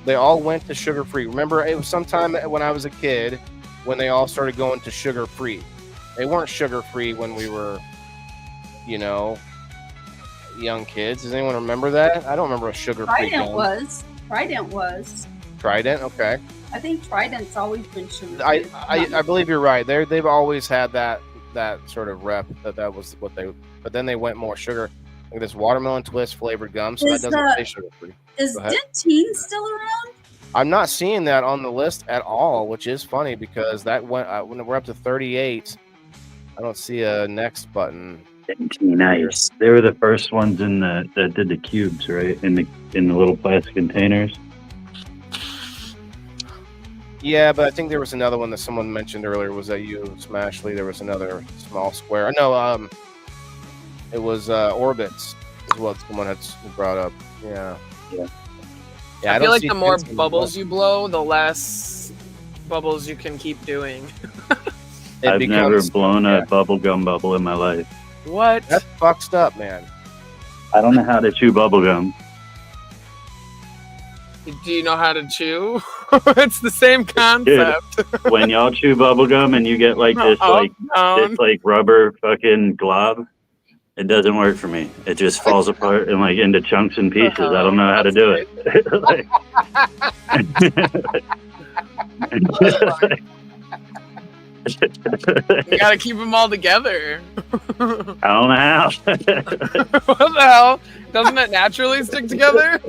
They all went to sugar free. Remember, it was sometime when I was a kid when they all started going to sugar free. They weren't sugar free when we were, young kids. Does anyone remember that? I don't remember a sugar free. Trident was. Trident, okay. I think Trident's always been sugar. I believe you're right. They've always had that sort of rep that was what they. But then they went more sugar. Like this watermelon twist flavored gum, so that doesn't say sugar free. Is Dentyne still around? I'm not seeing that on the list at all, which is funny because that went when we're up to 38. I don't see a next button. Nice. They were the first ones that did the cubes, right? In the little plastic containers. Yeah, but I think there was another one that someone mentioned earlier. Was that you, Smashley? There was another small square. No, it was Orbits is what someone had brought up. Yeah. I feel like the more bubbles you blow, the less bubbles you can keep doing. I've never blown a bubblegum bubble in my life. What? That's fucked up, man. I don't know how to chew bubblegum. Do you know how to chew? It's the same concept. Dude, when y'all chew bubblegum and you get like this rubber fucking glob, it doesn't work for me. It just falls apart and like into chunks and pieces. I don't know how to do it. You gotta keep them all together. I don't know how. What the hell? Doesn't it naturally stick together?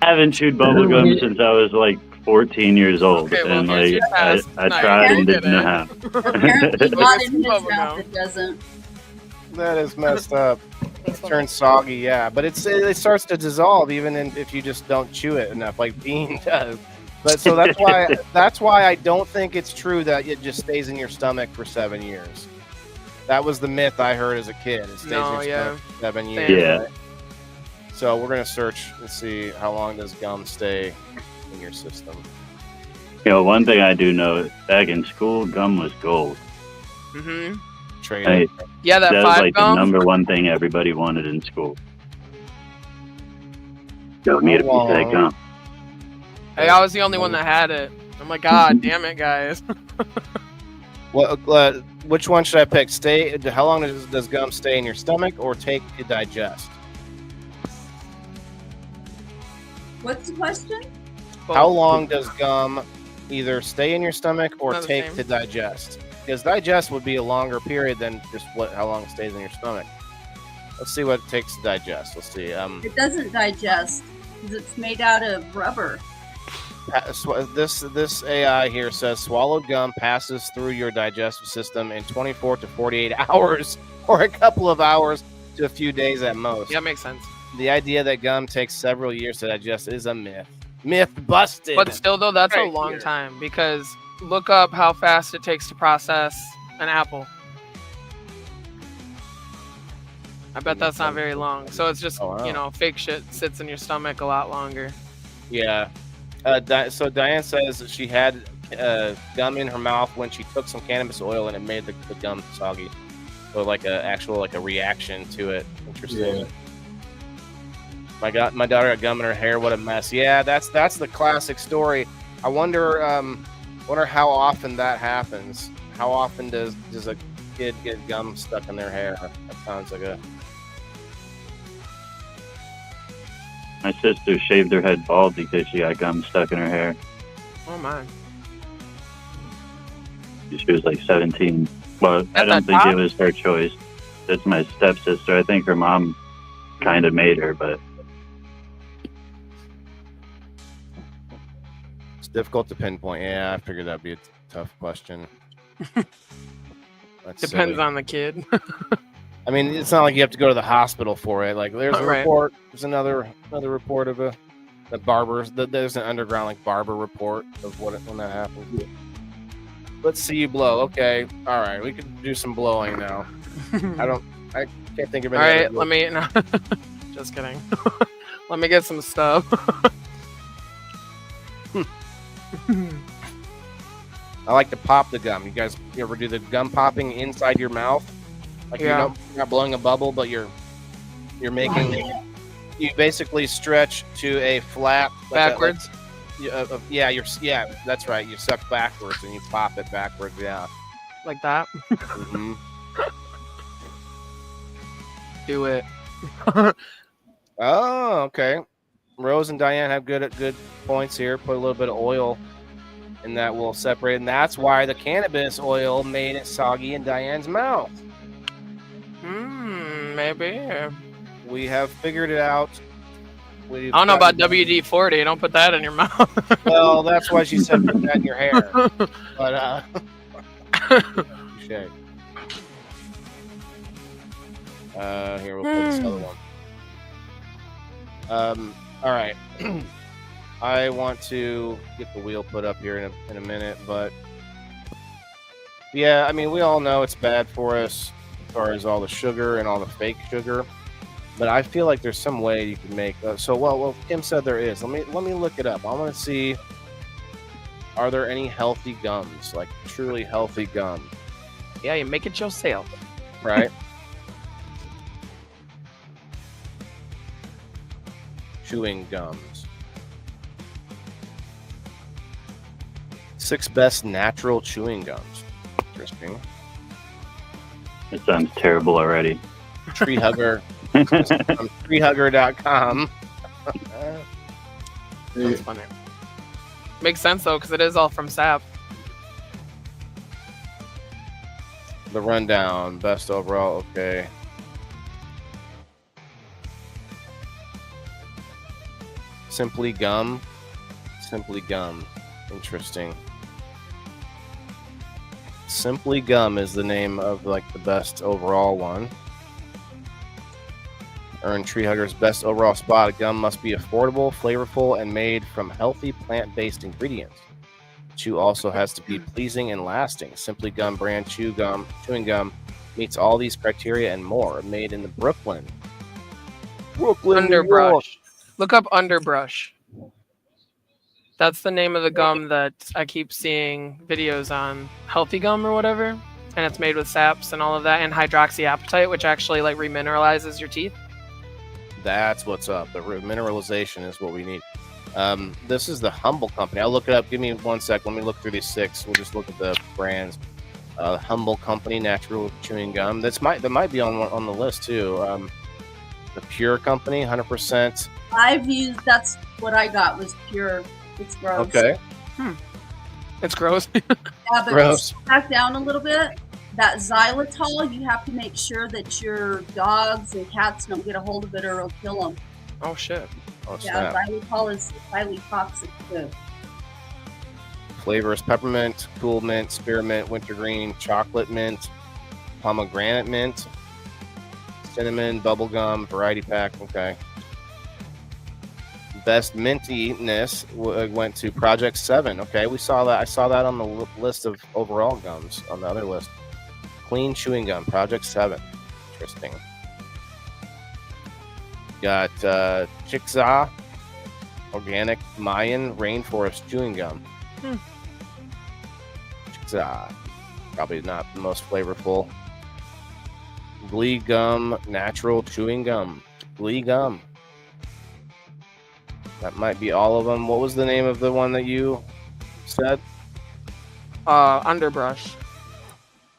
I haven't chewed bubblegum since I was like 14 years old, Okay, well, and like I No, tried you and did didn't know it. how. Apparently not in his Bubblegum. mouth it doesn't. That is messed up. It turns soggy, yeah, but it starts to dissolve even if you just don't chew it enough, like Bean does. But so that's why I don't think it's true that it just stays in your stomach for 7 years. That was the myth I heard as a kid. It stays in your stomach for 7 years. Yeah. Right? So we're gonna search and see how long does gum stay in your system. One thing I do know, back in school, gum was gold. Mm-hmm. Trade Hey, it. Yeah, that that was 5 like gum. the number one thing everybody wanted in school. Go me a piece of that gum. Hey, I was the only one that had it. I'm like, God damn it, guys. Which one should I pick? How long does gum stay in your stomach or take to digest? What's the question? How long does gum either stay in your stomach or Not the take same. to digest? Because digest would be a longer period than just how long it stays in your stomach. Let's see what it takes to digest. Let's see. It doesn't digest because it's made out of rubber. This AI here says swallowed gum passes through your digestive system in 24 to 48 hours, or a couple of hours to a few days at most. Yeah, makes sense. The idea that gum takes several years to digest is a myth. Myth busted. But still, though, that's a Right long here. time because look up how fast it takes to process an apple. I bet that's not very long. So it's just, Oh, wow. fake shit sits in your stomach a lot longer. Yeah. So Diane says that she had gum in her mouth when she took some cannabis oil and it made the gum soggy. So like a reaction to it. Interesting. Yeah. My daughter got gum in her hair. What a mess. Yeah, that's the classic story. I wonder how often that happens. How often does a kid get gum stuck in their hair? That sounds like a. My sister shaved her head bald because she got gum stuck in her hair. Oh my. She was like 17. Well, I At don't the think top? it was her choice. That's my stepsister. I think her mom kind of made her, but It's difficult to pinpoint. Yeah, I figured that'd be a tough question. That's Depends silly. on the kid. I mean, it's not like you have to go to the hospital for it. Like, there's a Right. report. There's another report of the barbers. There's an underground like barber report of when that happened. Let's see you blow. Okay, all right, we can do some blowing now. I can't think of All any. right, let me. No, just kidding. Let me get some stuff. I like to pop the gum. You ever do the gum popping inside your mouth? Like Yeah. you're not blowing a bubble, but you're You're making. You basically stretch to a flat Backwards. Yeah, that's right. You suck backwards and you pop it backwards. Yeah. Like that. hmm Do it. Oh, okay. Rose and Diane have good points here. Put a little bit of oil, and that will separate. And that's why the cannabis oil made it soggy in Diane's mouth. Maybe. We have figured it out. I don't know about WD-40. Don't put that in your mouth. Well, that's why she said put that in your hair. But shit. Here we'll put this other one. All right. I want to get the wheel put up here in a minute, but yeah, I mean, we all know it's bad for us as far as all the sugar and all the fake sugar. But I feel like there's some way you can make. Well, Kim said there is. Let me look it up. I want to see. Are there any healthy gums, like truly healthy gum? Yeah, you make it yourself. Right. Chewing gums. 6 best natural chewing gums. Interesting. It sounds terrible already. Tree Hugger. From treehugger.com. That's funny. Makes sense though, because it is all from sap. The rundown, best overall. Okay. Simply Gum. Interesting. Simply Gum is the name of like the best overall one. Earned Tree Hugger's best overall spot. Gum must be affordable, flavorful, and made from healthy plant-based ingredients. Chew also has to be pleasing and lasting. Simply Gum brand chewing gum meets all these criteria and more. Made in the Brooklyn, New York. Underbrush. Look up Underbrush. That's the name of the gum that I keep seeing videos on. Healthy gum or whatever. And it's made with saps and all of that, and hydroxyapatite, which actually like remineralizes your teeth. That's what's up. The mineralization is what we need. This is the Humble Company. I'll look it up. Give me 1 sec. Let me look through these 6. We'll just look at the brands. Humble Company natural chewing gum. That might be on the list too. The Pure Company, 100%. I've used. That's what I got was Pure. It's gross. Okay. It's gross. Yeah, but Gross. back down a little bit. That xylitol, you have to make sure that your dogs and cats don't get a hold of it or it'll kill them. Oh shit. Oh, Yeah, snap. xylitol is highly toxic too. Flavors: peppermint, cool mint, spearmint, wintergreen, chocolate mint, pomegranate mint, cinnamon, bubblegum, variety pack. Okay. Best mintiness went to Project 7. Okay, we saw that. I saw that on the list of overall gums on the other list. Clean chewing gum, Project 7. Interesting. Got Chickasaw Organic Mayan Rainforest Chewing Gum. Chickasaw. Probably not the most flavorful. Glee Gum Natural Chewing Gum. Glee Gum. That might be all of them. What was the name of the one that you said? Underbrush.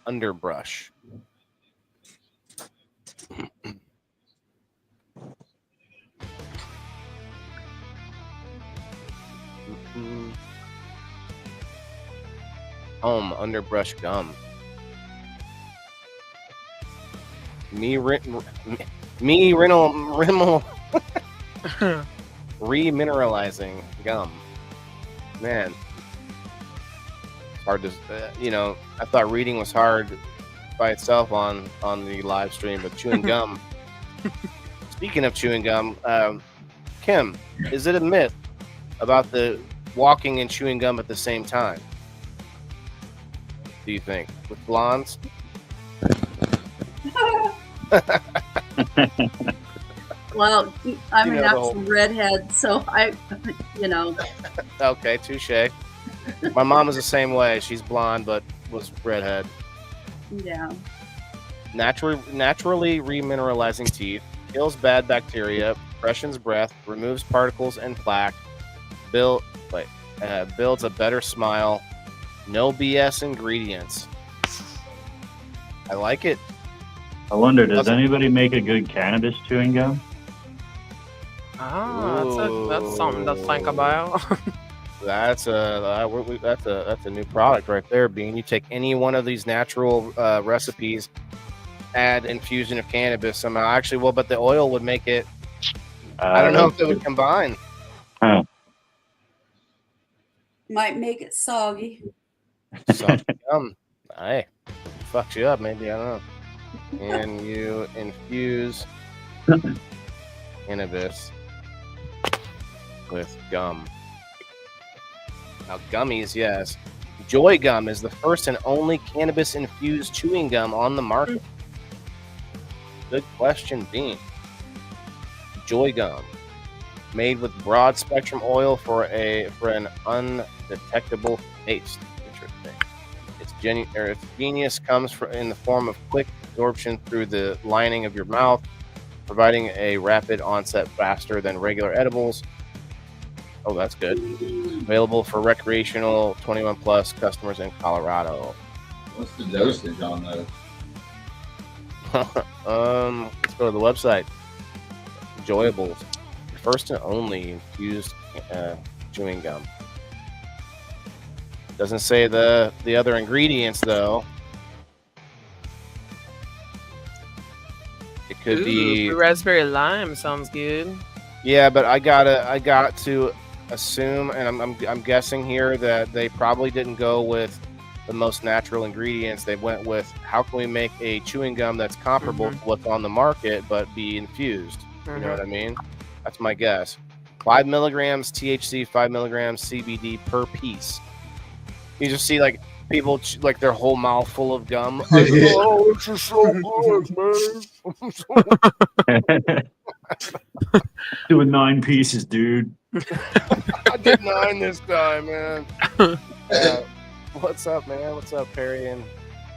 Underbrush. Home Underbrush Gum. Remineralizing gum. Man, hard to, I thought reading was hard by itself on the live stream, but chewing gum. Speaking of chewing gum, Kim, is it a myth about the walking and chewing gum at the same time? Do you think with blondes? Well, I'm You an know the actual whole- redhead, so I. Okay, touche. My mom is the same way. She's blonde, but was redhead. Yeah. Naturally remineralizing teeth. kills bad bacteria, freshens breath, removes particles and plaque, builds a better smile. No BS ingredients. I like it. I wonder, does anybody make a good cannabis chewing gum? That's something to think about. That's a new product right there, Bean. You take any one of these natural recipes, add infusion of cannabis somehow. Actually, well, but the oil would make it. I don't know if it would combine. Might make it soggy. So, hey, fucks you up, maybe. I don't know. And you infuse cannabis with gum. Now, gummies, yes. Joy Gum is the first and only cannabis-infused chewing gum on the market. Good question, Bean. Joy Gum, made with broad-spectrum oil for an undetectable taste. Interesting. Its genius comes in the form of quick absorption through the lining of your mouth, providing a rapid onset faster than regular edibles. Oh, that's good. Available for recreational 21 plus customers in Colorado. What's the dosage on those? Let's go to the website. Enjoyables, first and only infused chewing gum. Doesn't say the other ingredients though. It could be raspberry lime. Sounds good. Yeah, but I got to assume, and I'm guessing here that they probably didn't go with the most natural ingredients. They went with how can we make a chewing gum that's comparable to what's on the market but be infused. You know what I mean? That's my guess. 5 milligrams THC, 5 milligrams CBD per piece. You just see like people like their whole mouth full of gum. Oh, this is so good, man. Doing 9 pieces, dude. I did 9 this time, man. What's up, man? What's up, Perry and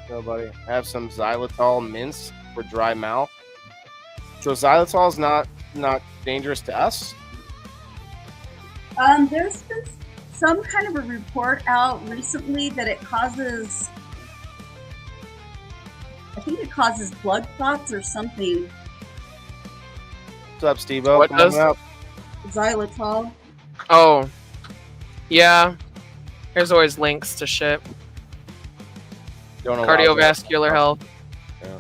nobody? I have some xylitol mints for dry mouth. So xylitol is not dangerous to us? There's been some kind of a report out recently that it causes, I think it causes blood clots or something. What's up, Steve-O? What does? Xylitol. Oh, yeah. There's always links to shit. Cardiovascular health. Yeah.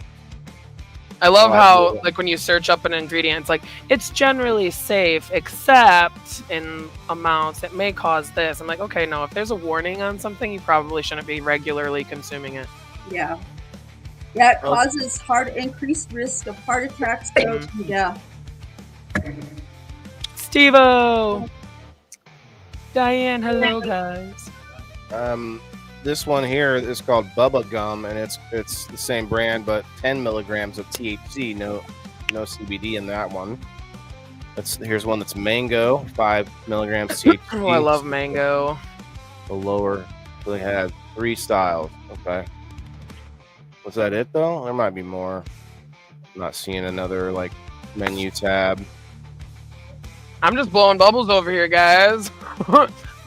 I love how, like, when you search up an ingredient, it's like, it's generally safe, except in amounts it may cause this. I'm like, okay, no, if there's a warning on something, you probably shouldn't be regularly consuming it. Yeah. Yeah, it causes increased risk of heart attacks, stroke, yeah. Steve-O! Diane, hello, guys. This one here is called Bubba Gum, and it's the same brand, but 10 milligrams of THC, no CBD in that one. Here's one that's mango, 5 milligrams THC. Oh, I love mango. The lower, so they had 3 styles. Okay. Was that it though? There might be more. I'm not seeing another like menu tab. I'm just blowing bubbles over here, guys.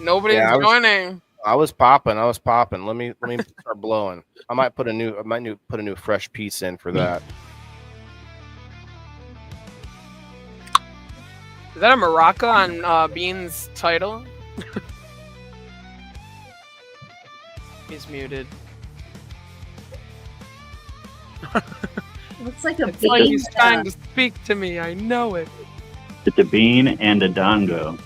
Nobody's joining. I was popping. Let me start blowing. I might put a new fresh piece in for that. Is that a maraca on Bean's title? He's muted. Looks like a it's like he's trying to speak to me. I know it. It's a bean and a dango.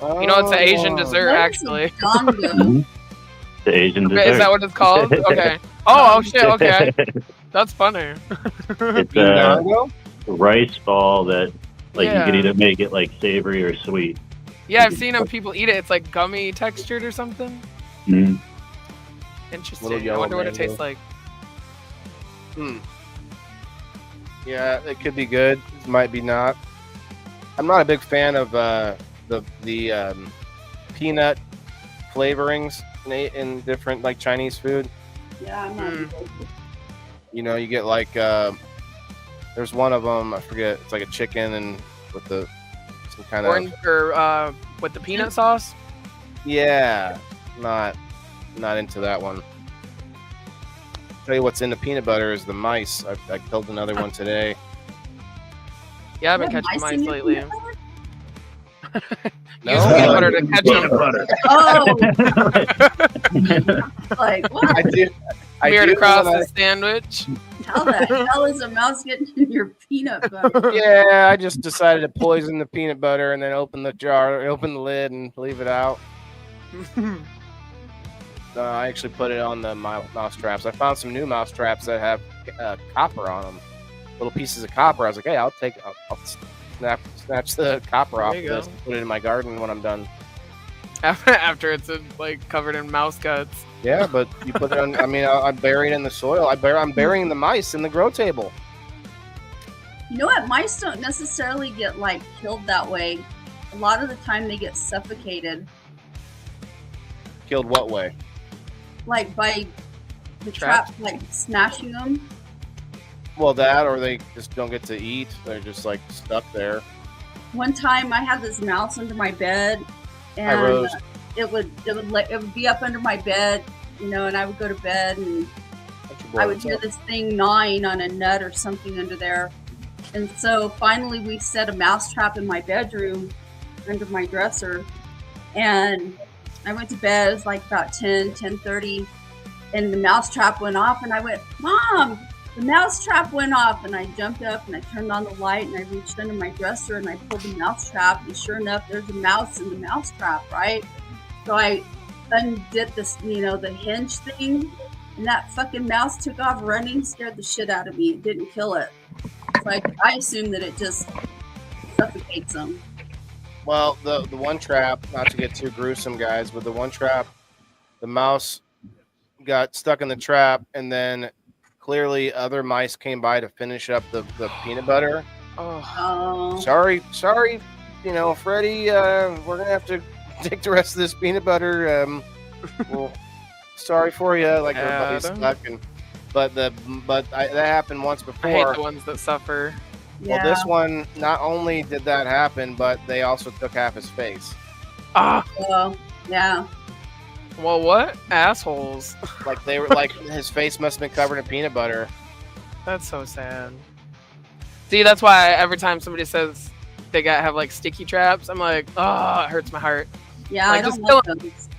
You know, it's an Asian dessert, actually. The Asian dessert. Is that what it's called? Okay. Oh shit. Okay. That's funny. It's a rice ball that, like, you could either make it like savory or sweet. Yeah, I've seen people eat it. It's like gummy textured or something. Interesting. I wonder what it tastes like. Yeah, it could be good. It might be not. I'm not a big fan of the peanut flavorings in different like Chinese food. Yeah, I'm not. You know, you get like There's one of them, I forget. It's like a chicken and with some kind of Orange or with the peanut sauce. Yeah, not into that one. Tell you what's in the peanut butter is the mice. I killed another one today. Yeah, I've been You have catching mice in mice your lately. peanut butter? No, Use peanut butter to catch Peanut them. butter. Oh, like what? I do. Smeared across when the sandwich. How the hell is a mouse getting in your peanut butter? Yeah, I just decided to poison the peanut butter and then open the lid and leave it out. I actually put it on the mouse traps. I found some new mouse traps that have copper on them, little pieces of copper. I was like, hey, I'll snatch the copper off There you this, go. put it in my garden when I'm done. After it's like covered in mouse guts. Yeah, but you put it on. I mean, I bury it in the soil. I'm burying the mice in the grow table. You know what? Mice don't necessarily get like killed that way. A lot of the time they get suffocated, Killed what way? like by the Trapped? trap, like smashing them. Well, that or they just don't get to eat. They're just like stuck there. One time I had this mouse under my bed, Hi, and Rose. it would be up under my bed, you know, and I would go to bed and I would hear this thing gnawing on a nut or something under there. And so finally we set a mouse trap in my bedroom under my dresser. And I went to bed, it was like about 10:30, and the mouse trap went off and I went, Mom, the mouse trap went off. And I jumped up and I turned on the light and I reached under my dresser and I pulled the mouse trap, and sure enough, there's a mouse in the mouse trap, right? So I undid this, you know, the hinge thing, and that fucking mouse took off running, scared the shit out of me. It didn't kill it. So I assume that it just suffocates them. Well, the one trap, not to get too gruesome, guys, but the one trap, the mouse got stuck in the trap, and then clearly other mice came by to finish up the peanut butter. Oh, Sorry, you know, Freddie, we're gonna have to take the rest of this peanut butter. Well, sorry for you, like everybody's Adam. stuck, but that happened once I hate before. the ones that suffer. Well, this one, not only did that happen, but they also took half his face. Ah, Well, yeah. well, what assholes? Like they were like his face must have been covered in peanut butter. That's so sad. See, that's why every time somebody says they have like sticky traps, I'm like, oh, it hurts my heart. Yeah, Like, I just don't like those.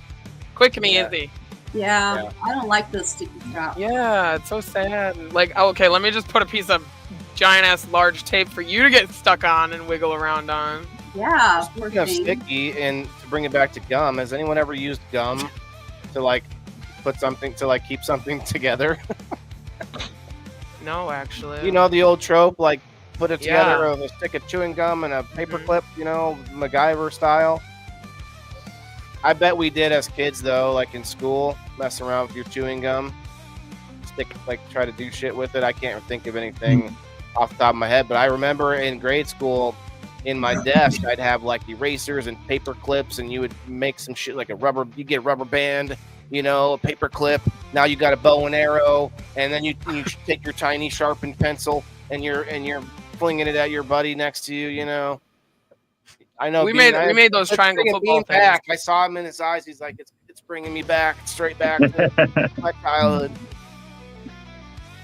Quick and Yeah. easy. Yeah, I don't like those sticky traps. Yeah, it's so sad. Like, okay, let me just put a piece of giant ass large tape for you to get stuck on and wiggle around on. Yeah, poor Speaking of thing. sticky, and to bring it back to gum, has anyone ever used gum to like put something to like keep something together? No, actually. You know the old trope, like put it Yeah. together with a stick of chewing gum and a paper Mhm. clip, you know, MacGyver style. I bet we did as kids though, like in school, messing around with your chewing gum, try to do shit with it. I can't think of anything off the top of my head, but I remember in grade school, in my desk, I'd have like erasers and paper clips, and you would make some shit like you get a rubber band, you know, a paper clip. Now you got a bow and arrow, and then you take your tiny sharpened pencil and you're flinging it at your buddy next to you, you know. I know we made those let's triangle bring football Bean things. back. I saw him in his eyes. He's like, it's bringing me back, straight back to my childhood.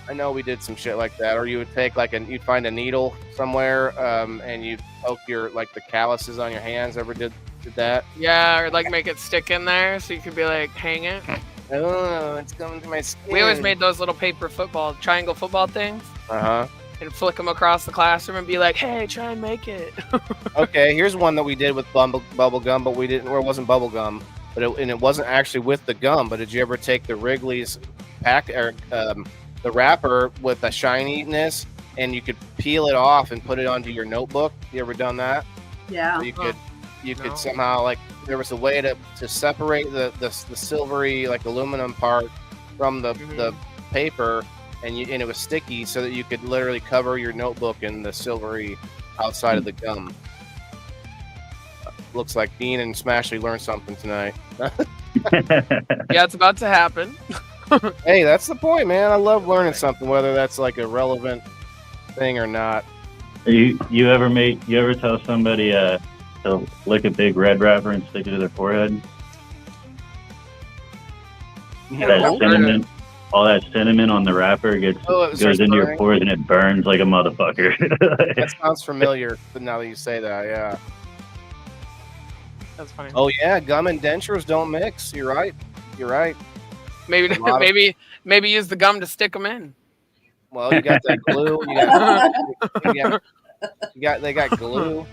I know we did some shit like that, or you would take you'd find a needle somewhere, and you'd poke the calluses on your hands. Ever did that? Yeah, or like make it stick in there so you could be like, hang it. Oh, it's coming to my skin. We always made those little paper triangle football things, Uh-huh. and flick them across the classroom and be like, hey, try and make it. Okay, here's one that we did with bubble gum, but we didn't, or it wasn't bubble gum, but it wasn't actually with the gum. But did you ever take the Wrigley's pack or the wrapper with the shininess, and you could peel it off and put it onto your notebook? You ever done that? Yeah. So you No. could somehow there was a way to separate the silvery aluminum part from the paper, and it was sticky, so that you could literally cover your notebook in the silvery outside of the gum. Looks like Dean and Smashley learned something tonight. Yeah, it's about to happen. Hey, that's the point, man. I love learning something, whether that's like a relevant thing or not. You ever tell somebody to lick a big red wrapper and stick it to their forehead? That cinnamon, all that cinnamon on the wrapper goes into your pores and it burns like a motherfucker. That sounds familiar, but now that you say that, yeah. That's funny. Oh yeah, gum and dentures don't mix. You're right. You're right. Maybe use the gum to stick them in. Well, you got that glue. They got glue.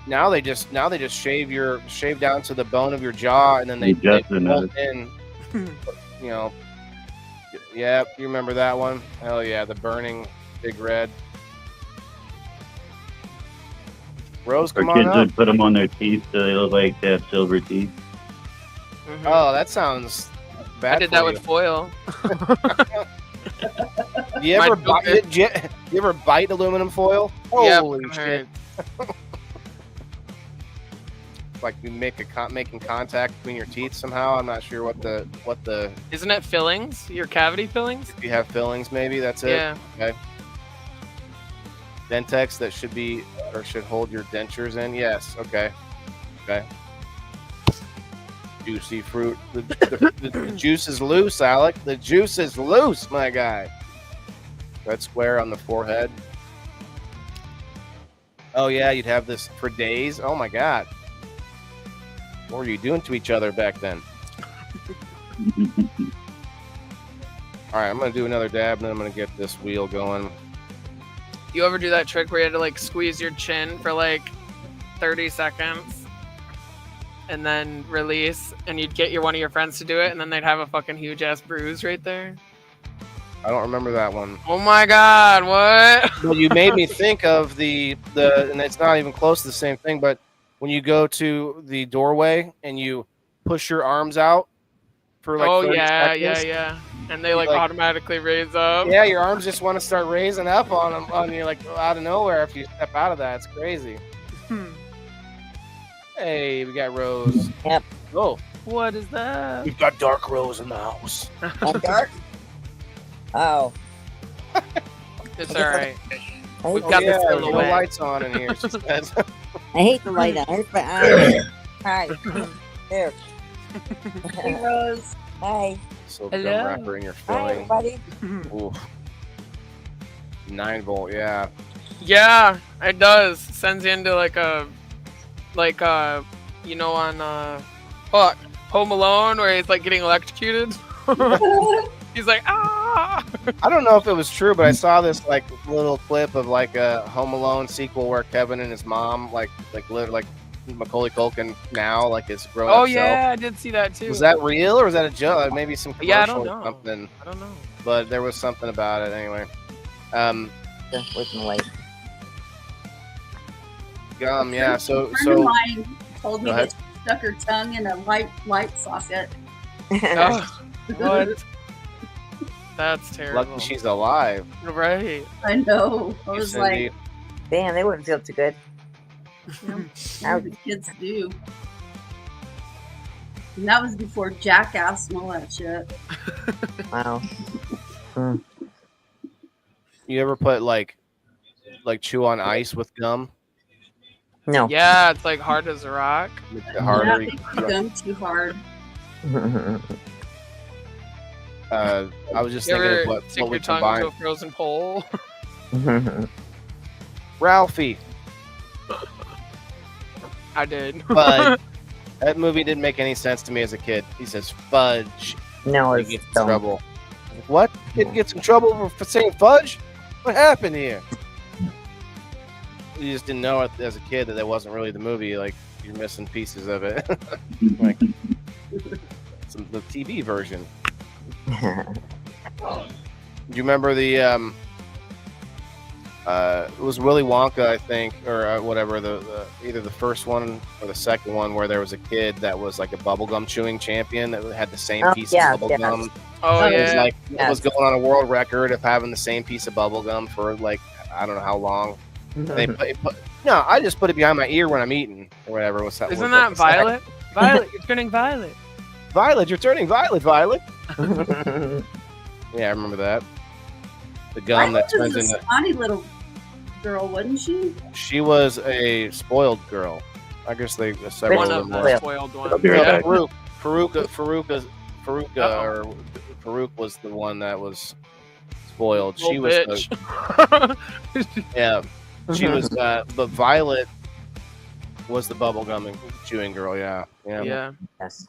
Now they just shave down to the bone of your jaw, and then they pull in. You know, yeah, you remember that one? Hell yeah, the burning big red. Rose, come on kids up. would put them on their teeth so they look like they have silver teeth. Mm-hmm. Oh, that sounds bad. I did that with foil. You ever bite aluminum foil? Holy shit! Like you making contact between your teeth somehow. I'm not sure what the. Isn't it fillings? Your cavity fillings? If you have fillings, maybe that's it. Yeah. Okay. Dentex that should hold your dentures in. Yes. Okay. Okay. Juicy fruit. The juice is loose, Alec. The juice is loose, my guy. Red square on the forehead. Oh yeah, you'd have this for days. Oh my god. What were you doing to each other back then? All right, I'm gonna do another dab, and then I'm gonna get this wheel going. You ever do that trick where you had to like squeeze your chin for like 30 seconds and then release, and you'd get one of your friends to do it, and then they'd have a fucking huge ass bruise right there? I don't remember that one. Oh my god, what? Well, you made me think of the and it's not even close to the same thing, but when you go to the doorway and you push your arms out for like 30 seconds, yeah. And they like automatically raise up. Yeah, your arms just want to start raising up on you like out of nowhere after you step out of that. It's crazy. Hey, we got Rose. Yep. Oh, what is that? we've got Dark Rose in the house. Dark? Oh. It's all right. We've got the no silhouette. lights on in here. She says. I hate the light on. Hurts my eyes. Hi. There. Hey, Rose. Hi. So Hello. gum wrapper in your Hi, filling. everybody. Oof. 9-volt, yeah. Yeah, it does. Sends you into you know, on Home Alone where he's like getting electrocuted. He's like, ah. I don't know if it was true, but I saw this like little clip of like a Home Alone sequel where Kevin and his mom like Macaulay Culkin now like his grown up Oh self. yeah, I did see that too. Was that real or was that a joke? Maybe some commercial Yeah, I don't or know. something. I don't know. But there was something about it anyway. With the light. Gum, yeah. So A friend of mine told me Go that she stuck her tongue in a light socket. Oh, what? That's terrible. lucky she's alive. Right. I know. I Yes, was like, indeed. Damn, they wouldn't feel too good. how the kids do. And that was before Jackass and all that shit. Wow. You ever put like chew on ice with gum? No. Yeah, it's like hard as a rock. The harder Yeah, you, they gum too hard. I was just You thinking ever of what stick we your tongue combined. into a frozen pole? Ralphie, I did. Fudge. That movie didn't make any sense to me as a kid. He says fudge. No, He it's gets in dumb. trouble. What? Kid gets in trouble for saying fudge? What happened here? You just didn't know it as a kid that wasn't really the movie. Like you're missing pieces of it. Like the TV version. Do you remember the it was Willy Wonka, I think, or whatever, the either the first one or the second one where there was a kid that was like a bubblegum chewing champion that had the same Oh, piece yeah, of bubblegum. Oh It was yeah. like it was Yes. going on a world record of having the same piece of bubblegum for like I don't know how long. They put, no, I just put it behind my ear when I'm eating or whatever. What's that? Isn't what's that Violet? Violet, you're turning violet. Violet, you're turning violet, Violet. Yeah, I remember that. the gum that Violet turns was a into. snotty little girl, wasn't she? She was a spoiled girl. I guess they several One of of them the were. spoiled I'll ones. be right Yeah. back. Farouk was the one that was spoiled. She Little was bitch. yeah. She was but Violet was the bubblegum chewing girl. Yeah. Yeah. Yes.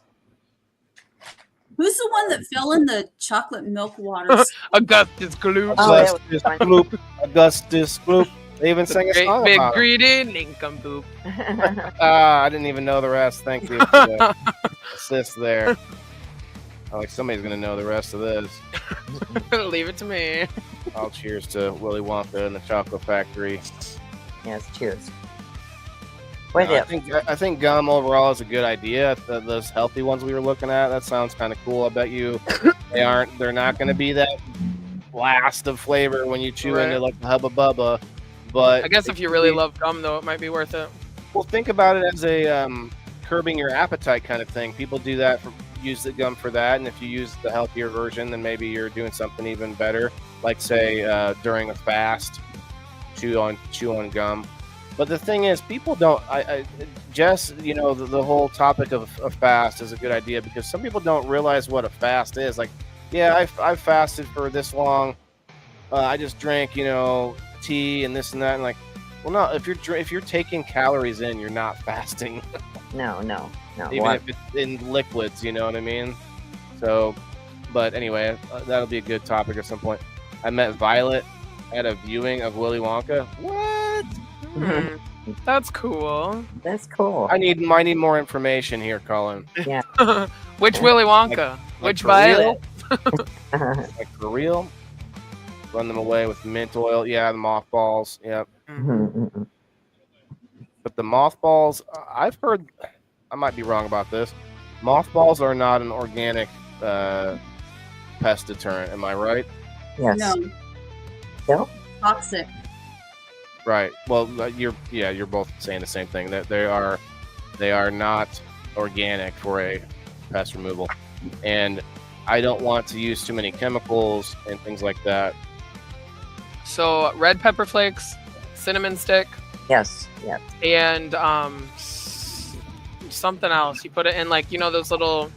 Who's the one that fell in the chocolate milk water? Augustus Gloop. Oh, that was Augustus fun. Gloop. Augustus Gloop. They even sang a Great song big about it. greedy nincompoop. I didn't even know the rest. Thank you for the assist there. Like somebody's gonna know the rest of this. Leave it to me. All cheers to Willy Wonka and the Chocolate Factory. Yes, cheers. What I else? think gum overall is a good idea. Those healthy ones we were looking at, that sounds kind of cool. I bet you they're not going to be that blast of flavor when you chew into like the Hubba Bubba. But I guess if you really love gum, though, it might be worth it. well, think about it as a curbing your appetite kind of thing. People do that use the gum for that, and if you use the healthier version, then maybe you're doing something even better. Like say during a fast, chew on gum. But the thing is, people don't. Jess, the whole topic of fast is a good idea because some people don't realize what a fast is. Like, yeah, I've fasted for this long. I just drank, tea and this and that, and like, well, no. If you're taking calories in, you're not fasting. No. Even if it's in liquids, you know what I mean? So, but anyway, that'll be a good topic at some point. I met Violet at a viewing of Willy Wonka. What? That's cool. That's cool. I need more information here, Colin. Which Willy Wonka? Which for Violet? Like for real? Run them away with mint oil. Yeah, the mothballs. Yep. But the mothballs, I've heard, I might be wrong about this. Mothballs are not an organic pest deterrent. Am I right? Yes. No. No? Toxic. Right. Well, you're both saying the same thing. That they are not organic for a pest removal, and I don't want to use too many chemicals and things like that. So red pepper flakes, cinnamon stick, Yes. and something else. You put it in those little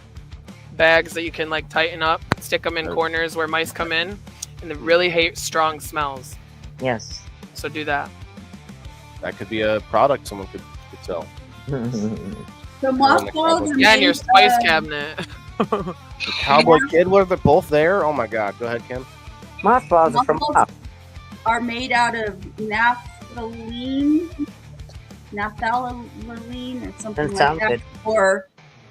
bags that you can tighten up, stick them in corners where mice come in, and they really hate strong smells. Yes. So do that. That could be a product someone could sell. The mothballs are Yeah, in your made spice of- cabinet. The Cowboy Kid, were they both there? Oh my God! Go ahead, Kim. Mothballs are from Mothballs up. are made out of naphthalene or something That like sounds that, good. or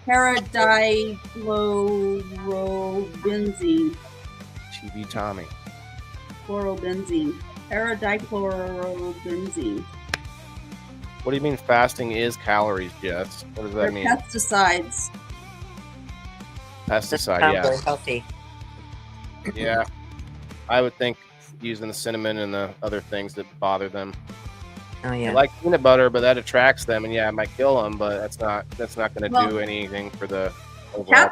paradichlorobenzene. TV Tommy. Chlorobenzene. Paradichlorobenzene. What do you mean fasting is calories, Jess? What does They're that mean? pesticides. That Pesticide, sounds yeah. very healthy. Yeah. I would think using the cinnamon and the other things that bother them. Oh They yeah. like peanut butter, but that attracts them, and yeah, it might kill them, but that's not going to Well, do anything for the overall.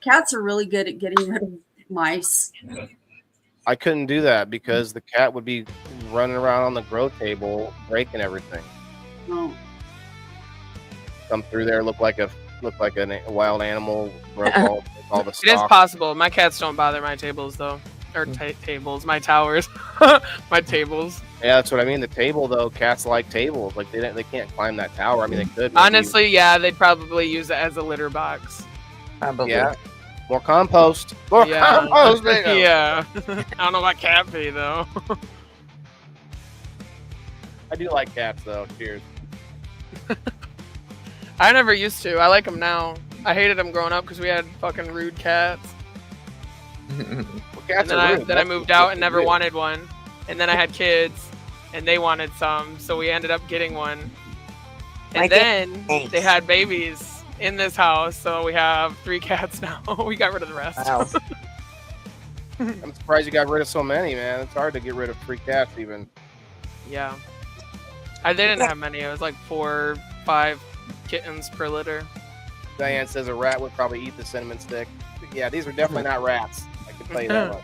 Cats are really good at getting rid of mice. I couldn't do that because the cat would be running around on the grow table, breaking everything. Oh. Come through there, look like a wild animal, broke all the It is stock. possible. My cats don't bother my tables though, or tables, my towers, my tables. Yeah, that's what I mean. The table though, cats like tables. Like they can't climb that tower. I mean, they could. maybe. Honestly, yeah, they'd probably use it as a litter box. Probably. Yeah. More compost. More Yeah. compost. There you go. Yeah. I don't know about cat pee though. I do like cats though. Cheers. I never used to. I like them now. I hated them growing up because we had fucking rude cats. Well, cats And are rude. then I That's moved what's out and never weird. wanted one. And then I had kids, and they wanted some, so we ended up getting one. My And cat then stinks. they had babies in this house, so we have 3 cats now. We got rid of the rest. Wow. I'm surprised you got rid of so many, man. It's hard to get rid of 3 cats even. Yeah. They didn't have many. It was like 4 or 5 kittens per litter. Diane says a rat would probably eat the cinnamon stick. Yeah, these are definitely not rats. I can tell you that much.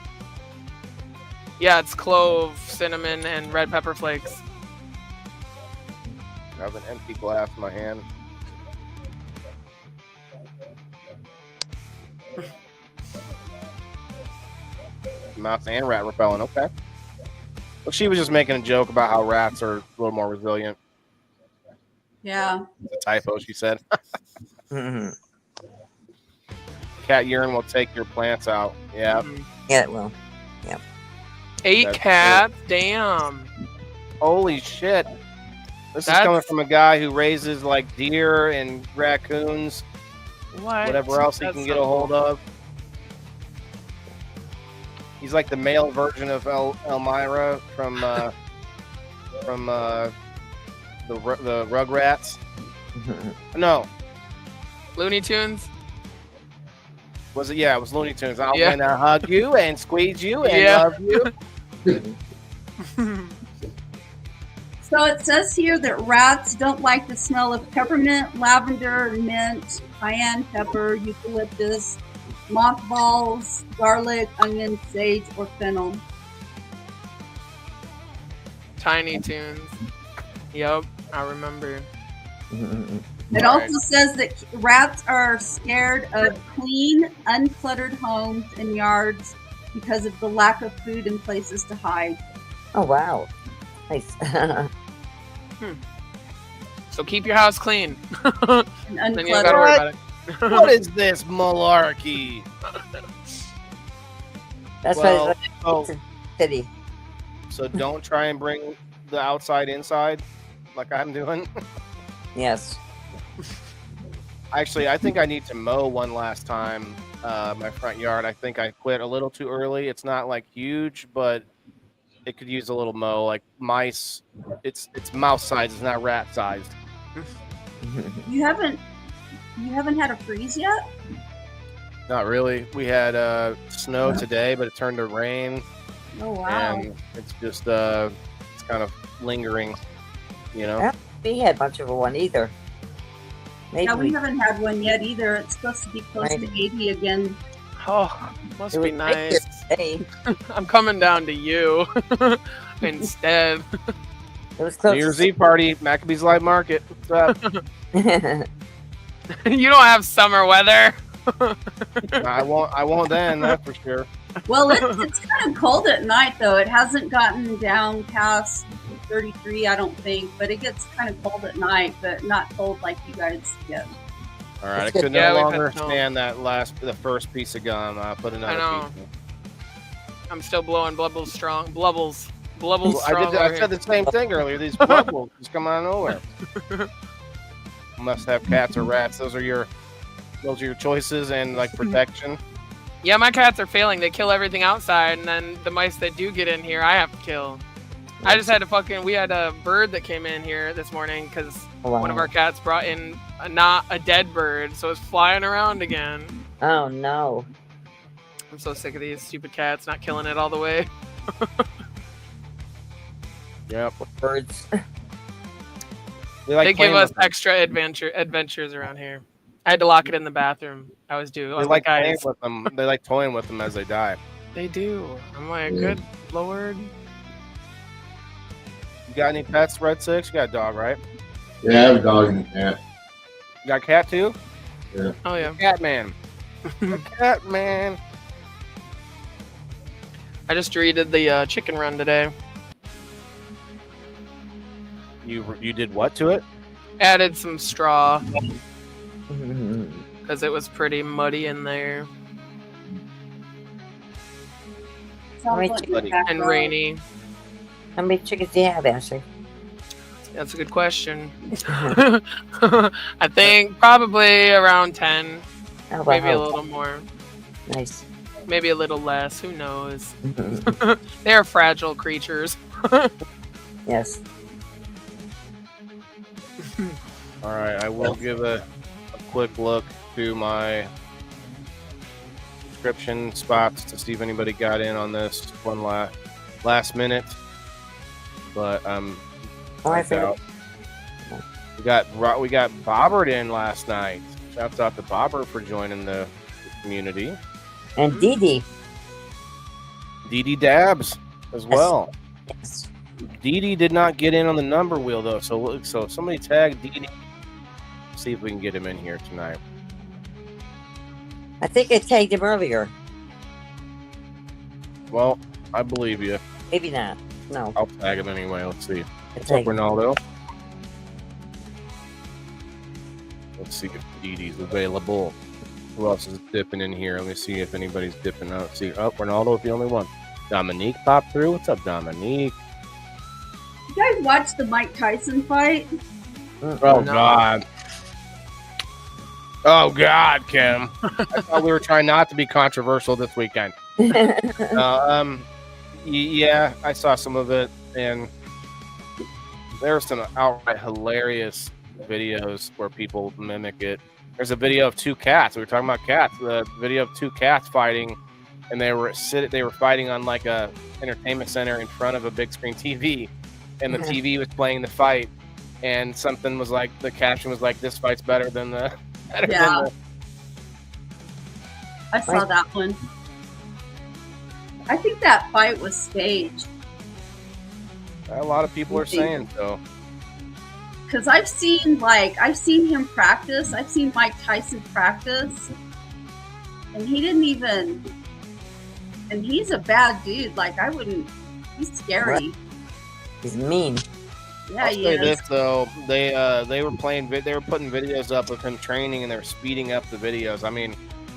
Yeah, it's clove, cinnamon, and red pepper flakes. I have an empty glass in my hand. Mouse and rat repellent. Okay. Well, she was just making a joke about how rats are a little more resilient. Yeah. It's a typo, she said. Mhm. Cat urine will take your plants out. Yeah. Yeah, it will. 8 That's cats. Damn. Holy shit. This is That's- coming from a guy who raises like deer and raccoons, What? whatever else he That's can get so a hold cool. of. He's like the male version of Elmira from the Rugrats. No, Looney Tunes. was it? Yeah, it was Looney Tunes. I'm Yeah. gonna hug you and squeeze you and Yeah. love you. So it says here that rats don't like the smell of peppermint, lavender, mint, cayenne pepper, eucalyptus, mothballs, garlic, onion, sage, or fennel. Tiny Tunes. Yep, I remember. It also says that rats are scared of clean, uncluttered homes and yards because of the lack of food and places to hide. Oh, wow. Nice. So keep your house clean. And Then you don't gotta worry uncluttered. about it. What is this malarkey? That's Well, why so, it's a city. so don't try and bring the outside inside like I'm doing. Yes. Actually, I think I need to mow one last time. My front yard. I think I quit a little too early. It's not like huge, but it could use a little mow. Like mice, it's mouse sized. It's not rat sized. You haven't had a freeze yet? Not really. We had snow today, but it turned to rain, Oh wow. and it's just it's kind of lingering. You know. Yeah. We had much of a one either. Maybe Yeah, we haven't had one yet either. It's supposed to be close Right. to 80 again. Oh, must it be was nice. Hey, I'm coming down to you instead. it was close. New Year's Eve party, Maccabees Live Market. What's up? You don't have summer weather. I won't then. That's for sure. Well, it's kind of cold at night though. It hasn't gotten down past 33, I don't think, but it gets kind of cold at night, but not cold like you guys get. All right, I It's good. could Yeah, no we've longer had snow. stand the first piece of gum. I put another know. piece. I'm still blowing blubbles strong. Blubbles Well, strong. I over said here. the same thing earlier. These bubbles just come out of nowhere. Must have cats or rats. Those are your choices and like protection. Yeah, my cats are failing. They kill everything outside, and then the mice that do get in here, I have to kill. I just had to we had a bird that came in here this morning because one of our cats brought in not a dead bird, so it's flying around again. Oh no. I'm so sick of these stupid cats not killing it all the way. Yep. Birds. We like They give playing us with them. extra adventures around here. I had to lock it in the bathroom. I was due. I They was like like, playing guys, with them. They like toying with them as they die. they do. I'm like, Yeah. good lord. You got any pets, Red Six? You got a dog, right? Yeah, I have a dog and a cat. You got a cat too? Oh yeah. Cat man. Cat man. I just redid the chicken run today. You did what to it? Added some straw because it was pretty muddy in there Sounds Right, like buddy. your and background. rainy. How many chickens do you have, Ashley? That's a good question. I think probably around 10, Oh, maybe a wow. little more, Nice. maybe a little less. Who knows? They are fragile creatures. Yes. All right, I will give a quick look to my subscription spots to see if anybody got in on this one last minute. But Oh, I checked forgot. out. We got Bobbert in last night. Shouts out to Bobbert for joining the community. And Dee Dee. Dee Dee Dabs. as well. Yes. Dee Dee did not get in on the number wheel though, so somebody tag Dee Dee. See if we can get him in here tonight. I think I tagged him earlier. Well, I believe you. Maybe not. No. I'll tag him anyway. Let's see. I What's up, tagged him. Ronaldo? Let's see if Dee Dee's available. Who else is dipping in here? Let me see if anybody's dipping out. See, Ronaldo's the only one. Dominique popped through. What's up, Dominique? You guys watched the Mike Tyson fight? Oh, God. Oh, God, Kim. I thought we were trying not to be controversial this weekend. Yeah, I saw some of it, and there are some outright hilarious videos where people mimic it. There's a video of two cats. We were talking about cats. The video of two cats fighting, and they were fighting on like a entertainment center in front of a big screen TV, and the TV was playing the fight, and something was like, the caption was like, "This fight's better than the." Yeah. I saw that one. I think that fight was staged. A lot of people are saying so. Because I've seen him practice. I've seen Mike Tyson practice, and he didn't even. And he's a bad dude. Like I wouldn't. He's scary. What? He's mean. Yeah, I'll he say is. this though, they were putting videos up of him training, and they were speeding up the videos. I mean,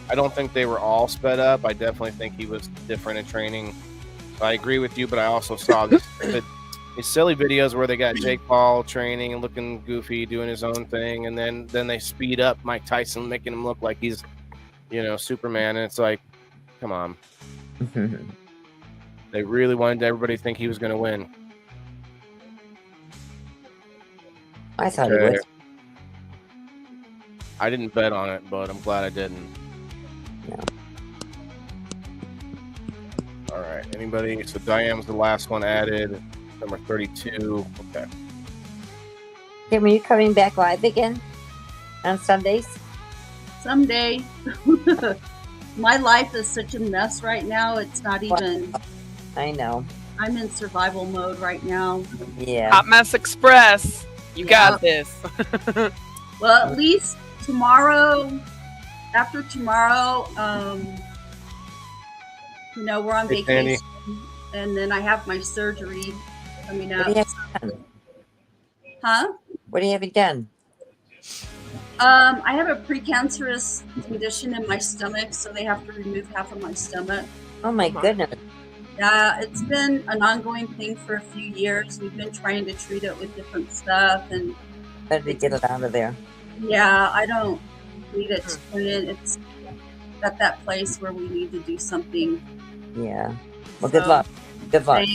I don't think they were all sped up. I definitely think he was different in training. I agree with you, but I also saw these silly videos where they got Jake Paul training and looking goofy, doing his own thing, and then they speed up Mike Tyson, making him look like he's, Superman, and it's like, come on. They really wanted everybody to think he was going to win. I thought he would. I didn't bet on it, but I'm glad I didn't. No. All right. Anybody? So Diane's the last one added. Number 32. Okay. Kim, are you coming back live again on Sundays? Someday. My life is such a mess right now. It's not even. I know. I'm in survival mode right now. Yeah. Hot Mess Express. You got this. Well, at least tomorrow, after tomorrow, we're on Hey, vacation, and then I have my surgery coming What up. do you have done? Huh? What do you have done? I have a precancerous condition in my stomach, so they have to remove half of my stomach. Oh my goodness. Yeah, it's been an ongoing thing for a few years. We've been trying to treat it with different stuff, and Better to get it out of there. yeah, I don't need it to put in. It's at that place where we need to do something. Yeah. Well, good So, luck. Good luck.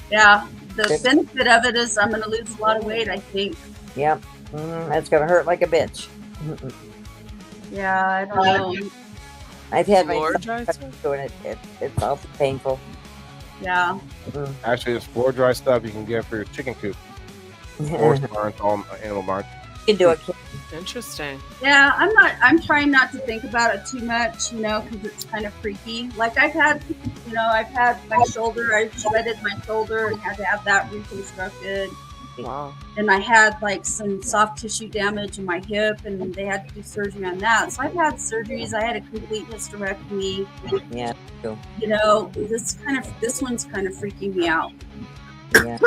Yeah, the Good. benefit of it is I'm going to lose a lot of weight, I think. Yep. That's going to hurt like a bitch. Yeah, I don't know. I've had my Lord, doing it. It's awful painful. Yeah. Actually, there's floor dry stuff you can get for your chicken coop. Horse barns, all animal barns. You can do it. Interesting. Yeah, I'm trying not to think about it too much, because it's kind of freaky. Like I've had my shoulder, I shredded my shoulder and had to have that reconstructed. Wow. And I had like some soft tissue damage in my hip, and they had to do surgery on that. So I've had surgeries. I had a complete hysterectomy. Yeah. This one's kind of freaking me out. Yeah.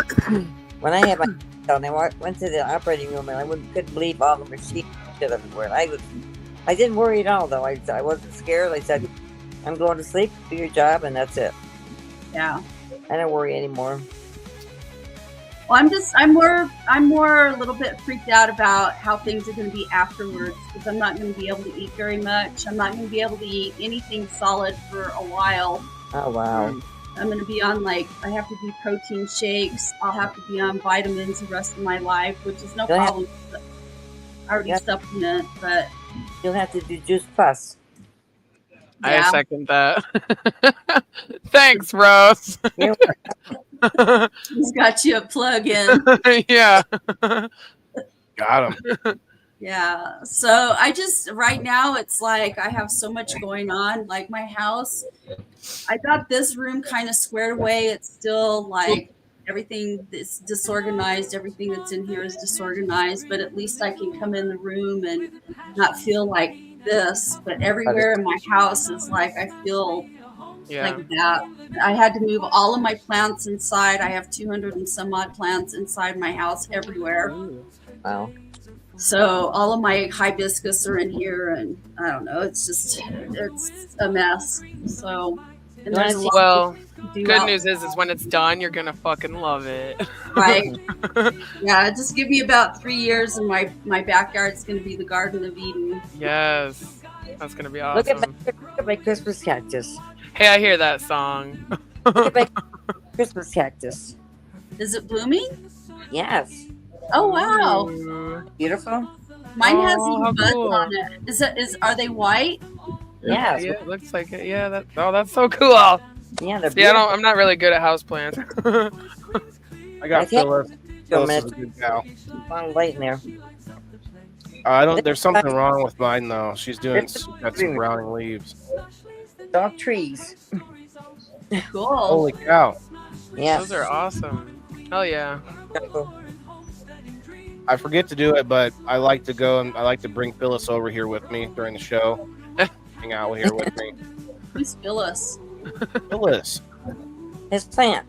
When I had my and I went to the operating room, and I couldn't believe all the machines shit everywhere. I didn't worry at all though. I wasn't scared. I said, I'm going to sleep, do your job, and that's it. Yeah. I don't worry anymore. Well, I'm more a little bit freaked out about how things are going to be afterwards, because I'm not going to be able to eat very much. I'm not going to be able to eat anything solid for a while. Oh wow. I'm going to be on I have to do protein shakes. I'll have to be on vitamins the rest of my life, which is no Go ahead. problem. I already supplement, but You'll have to do Juice Plus. I second that. Thanks, Rose. You're he's got you a plug in. Yeah. Got him. Yeah. So I just right now it's like I have so much going on. Like my house, I got this room kind of squared away. It's still like everything is disorganized. Everything that's in here is disorganized, but at least I can come in the room and not feel like this. But everywhere in my house is like I feel like that. I had to move all of my plants inside. I have 200 and some odd plants inside my house everywhere. Wow. So all of my hibiscus are in here, and I don't know. It's a mess. So, and there's a lot Well, to do good out- news is when it's done, you're gonna fucking love it. right? Yeah, just give me about 3 years, and my backyard's going to be the Garden of Eden. Yes, that's gonna be Look awesome. at my Christmas cactus. Hey, I hear that song. Look at my Christmas cactus. Is it blooming? Yes. Oh wow, Beautiful. mine has Oh, even how buds cool. on it. Are they white? Yes. Yeah, it looks like it. Yeah, that's so cool. Yeah, they're Yeah, beautiful. I'm not really good at houseplants. I got I can't- Phyllis. Phyllis is a minute. good gal. Long light in there. I don't. There's something wrong with mine though. She's got some browning leaves. Dog trees. Cool. Holy cow! Yes. Those are awesome. Hell yeah. I forget to do it, but I like to go and I like to bring Phyllis over here with me during the show. Hang out here with me. Who's Phyllis? Phyllis. His plant.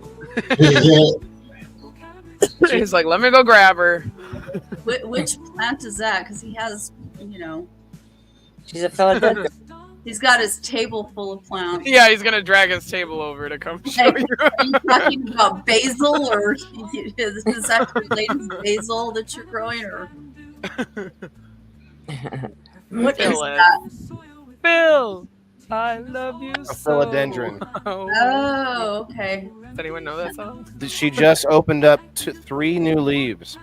He's like, let me go grab her. Which plant is that? Because he has, She's a philodendron. he's got his table full of plants. Yeah, he's gonna drag his table over to come show Hey, you. are you talking about basil, or is that related to basil that you're growing, or what is Phyllis. that? Phil, I love you A so. philodendron. Oh, okay. Does anyone know that song? She just opened up 3 new leaves.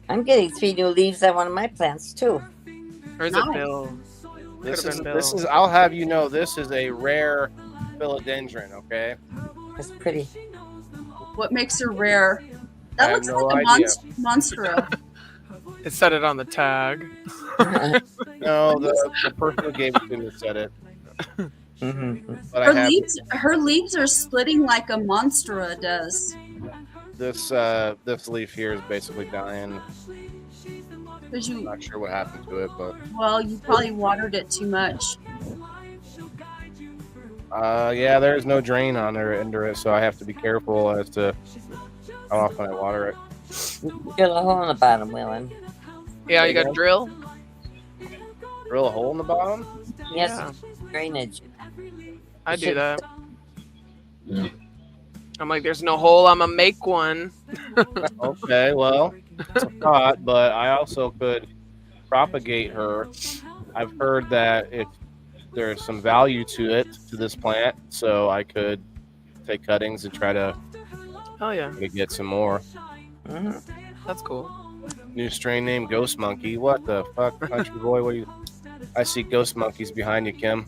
I'm getting 3 new leaves on one of my plants too. Or is Nice. it Bill? This Could've is been this Bill. is. I'll have you know, this is a rare philodendron. Okay. It's pretty. What makes her rare? I That have looks no like idea. a monstera. It said it on the tag. No, the person who gave it to me said it. Mm-hmm. But Her I have her leaves are splitting like a monstera does. this leaf here is basically dying. Because I'm not sure what happened to it, but you probably watered it too much. yeah, there's no drain on there under it, so I have to be careful as to how often I water it. Drill a hole in the bottom, Willen. Yeah, you got drill? Drill a hole in the bottom. Yes, Yeah, drainage. I do that. Yeah. I'm like, there's no hole. I'm gonna make one. Okay, well, it's a thought, but I also could propagate her. I've heard that if there's some value to this plant, so I could take cuttings and try to Oh yeah, get some more. Mhm. that's cool. New strain name Ghost Monkey. What the fuck, country boy? What you? I see ghost monkeys behind you, Kim.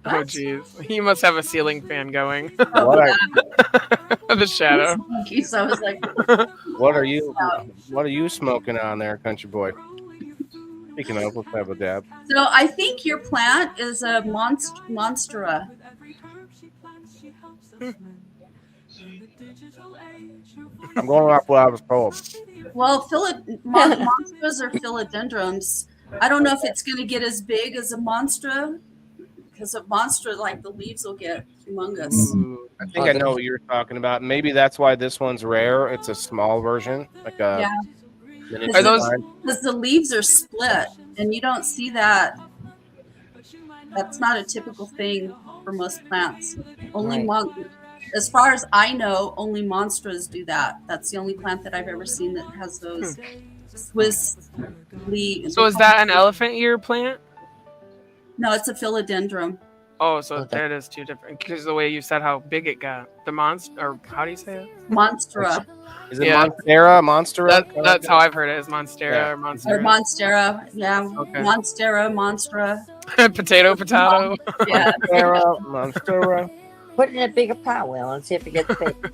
Oh jeez, he must have a ceiling fan going. What are The shadow. So I was like, what are you smoking on there, country boy? Speaking of, let's have a dab. so I think your plant is a monstera. I'm going off what I was told. Well, monstras are philodendrons. I don't know if it's going to get as big as a monstera, because a monstera, like the leaves will get humongous. I think I know what you're talking about. Maybe that's why this one's rare. It's a small version, like a. Yeah. miniature Are those- kind. Because the leaves are split, and you don't see that. That's not a typical thing for most plants. Only as far as I know, only monstras do that. That's the only plant that I've ever seen that has those Swiss leaves. So is that an elephant ear plant? No, it's a philodendron. Oh, so that is two different. Because the way you said how big it got, the monster, or how do you say it? Monstera. Is it Yeah. Monstera? That's how I've heard it. Is Monstera Yeah. or Or Monstera? monstera. Yeah. Okay. Monstera, monstra. Potato. Yeah. Monstera. Put it in a bigger pot, Will, and see if it gets big.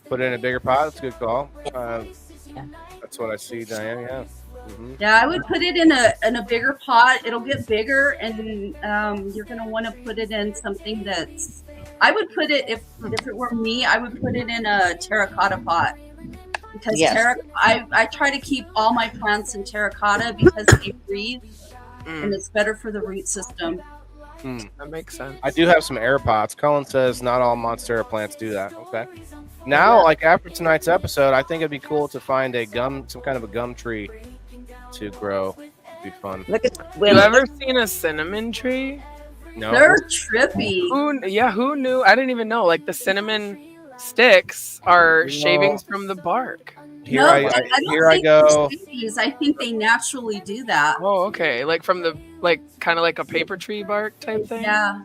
Put it in a bigger pot. That's a good call. Yeah. That's what I see, Diane. Yeah. Yeah, I would put it in a bigger pot. It'll get bigger, and you're gonna want to put it in something that's. I would put it if it were me. I would put it in a terracotta pot because Yes. I try to keep all my plants in terracotta because they breathe, and it's better for the root system. That makes sense. I do have some air pots. Colin says not all Monstera plants do that. Okay. Now, like after tonight's episode, I think it'd be cool to find some kind of a gum tree to grow. It'd be fun. Look at Have you ever seen a cinnamon tree? No. They're trippy. Who knew? I didn't even know. Like the cinnamon sticks are shavings from the bark. Here I go. I think they naturally do that. Oh, okay. Like from the kind of like a paper tree bark type thing. Yeah.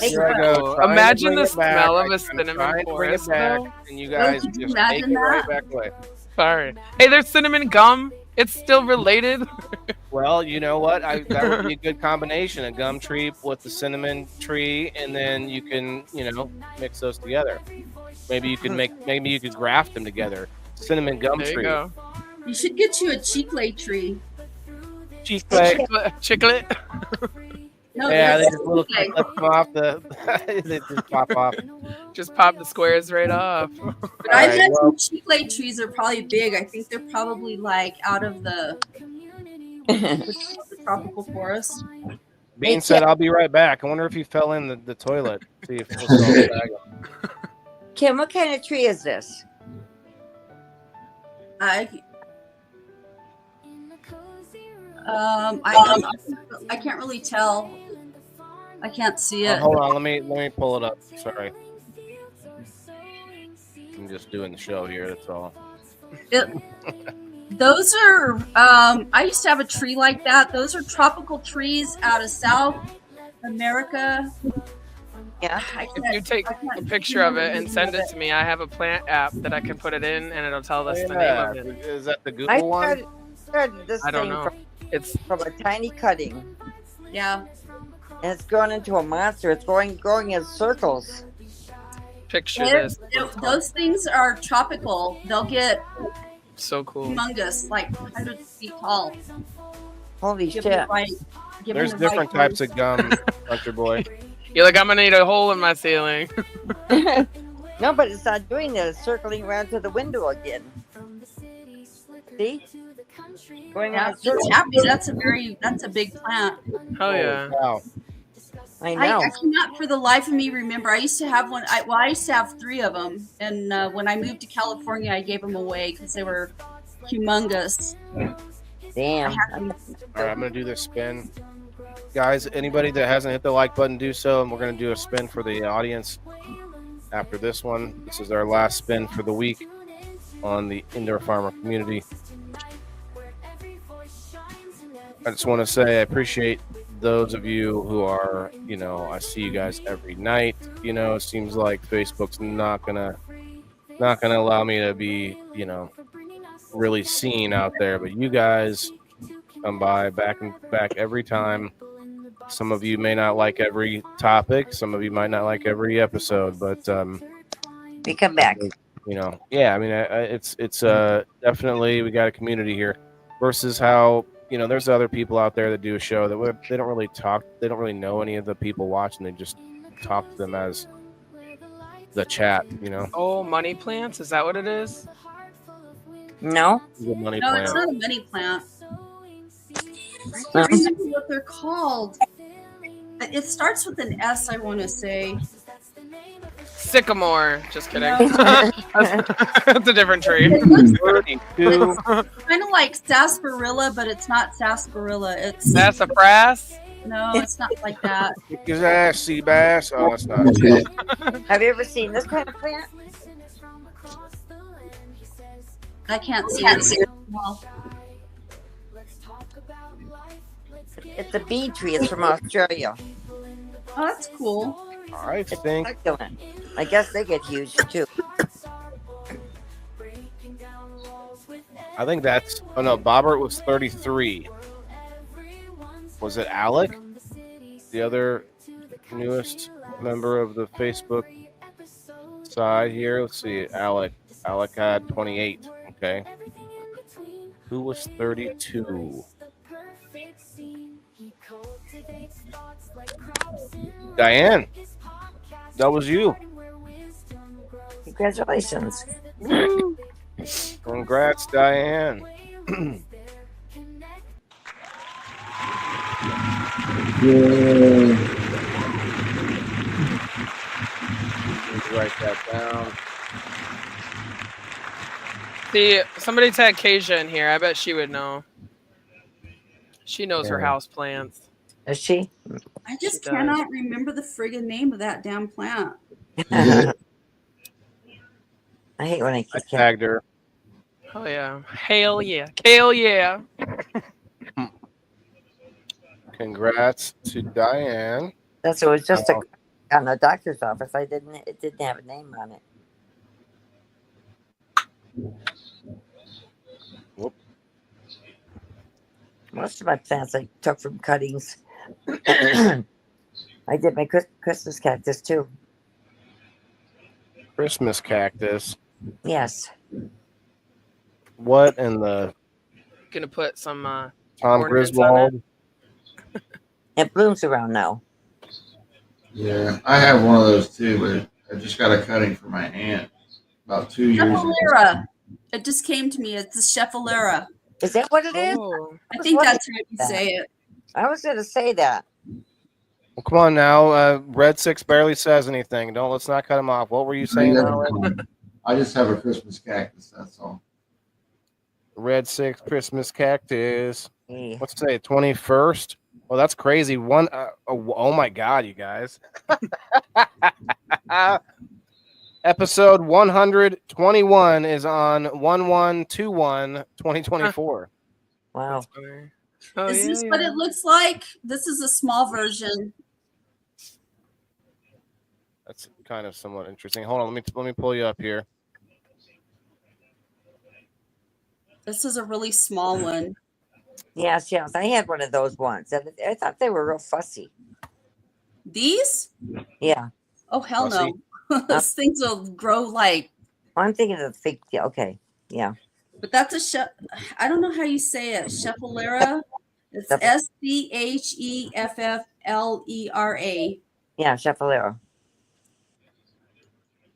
Here I go. trying to Imagine bring the it back. smell of a I'm cinnamon trying to bring it forest, back, though. and you guys Could you just take imagine it right that? back away. Sorry. Hey, there's cinnamon gum. It's still related. Well, you know what? That would be a good combination: a gum tree with the cinnamon tree, and then you can, mix those together. Maybe you could graft them together. Cinnamon gum There you tree. go. You should get you a chicle tree. Cheese plate. Chiclet. No, Yeah, they that's just little chicle. clips come off they just pop off. Just pop the squares right off. But I Alright, bet well- some chicle trees are probably big. I think they're probably like out of the tropical forest. Bean said, "I'll be right back." I wonder if he fell in the toilet. See if we'll still tag him. Kim, what kind of tree is this? I can't really tell. I can't see it. Hold on, let me pull it up. Sorry, I'm just doing the show here. That's all. Those are I used to have a tree like that. Those are tropical trees out of South America. Yeah. If you take a picture of it and send it to me, I have a plant app that I can put it in, and it'll tell us the name of it. Is that the Google I one? started this I don't thing know. It's from a tiny cutting, Yeah. and it's grown into a monster. It's growing in circles. picture this. Those things are tropical. They'll get So cool. humongous, like 100 feet tall. Holy Give shit! them the right- give There's them the right different types dose. of gum, Country Boy. You're like, I'm gonna need a hole in my ceiling. No, but it's not doing that. It's circling around to the window again. See? Going Yeah, around it's circles. happy. That's a big plant. Hell yeah. Wow. I know. I cannot for the life of me remember. I used to have one. I used to have 3 of them, and when I moved to California, I gave them away because they were humongous. Damn. All right, I'm gonna do this spin, guys. Anybody that hasn't hit the like button, do so, and we're gonna do a spin for the audience after this one. This is our last spin for the week on the Indoor Farmer community. I just want to say I appreciate those of you who are, I see you guys every night. It seems like Facebook's not gonna allow me to be, really seen out there, but you guys come by back and back every time. Some of you may not like every topic, some of you might not like every episode, but We come back. yeah, I mean, it's definitely, we got a community here versus how, there's other people out there that do a show that they don't really talk, they don't really know any of the people watching, they just talk to them as the chat, Oh, money plants? Is that what it is? No. Good money No, plant. it's not a money plant. I can't remember what they're called. It starts with an S, I want to say. Sycamore. Just kidding. No. That's a different tree. It looks 32. kind of like sarsaparilla, but it's not sarsaparilla. It's Sassafras? no, it's not like that. Kick his ass, sea bass. Oh, that's not. Have you ever seen this kind of plant? I can't see it. Well, It's a bee tree. It's from Australia. oh, that's cool. I think Succulent. I guess they get huge too. that's. Oh no, Bobbert was 33. Was it Alec, the other newest member of the Facebook side here? Let's see, Alec had 28. Okay. Who was 32? Diane, that was you. Congratulations. Congrats, Diane. Write that down. See, somebody tag Kasia in here. I bet she would know. She knows her house plants. Is she? I just She cannot remember the friggin' name of that damn plant. I hate when I I keep tagged her. Oh yeah. Hell yeah. Hell yeah. Congrats to Diane. That's it was just a on the doctor's office. It didn't have a name on it. Whoop. Most of my plants I took from cuttings. I did my Christmas cactus too. Christmas cactus. Yes. What in the Gonna put some Tom ornaments on Griswold? It blooms around now. Yeah, I have one of those too, but I just got a cutting for my aunt about 2 years ago. Scheffalera. It just came to me. It's the Scheffalera. Is that what it is? Oh. I think that's how you say it. I was going to say that. Well, come on now. Red Six barely says anything. Let's not cut him off. What were you saying, Alan? I just have a Christmas cactus. That's all. Red Six Christmas cactus. Yeah. What's today? 21st. Well, that's crazy. Oh my God, you guys. Episode 121 is on 11/21/2024. Wow. Oh, Is this what it looks like? This is a small version. That's kind of somewhat interesting. Hold on, let me pull you up here. This is a really small one. Yes. I had one of those once, and I thought they were real fussy. These? Yeah. Oh, hell Fussy? no. Those things will grow like, I'm thinking of the fig. Yeah, okay. Yeah. but that's I don't know how you say it. Scheffalera. It's Schefflera. Yeah, Scheffalera.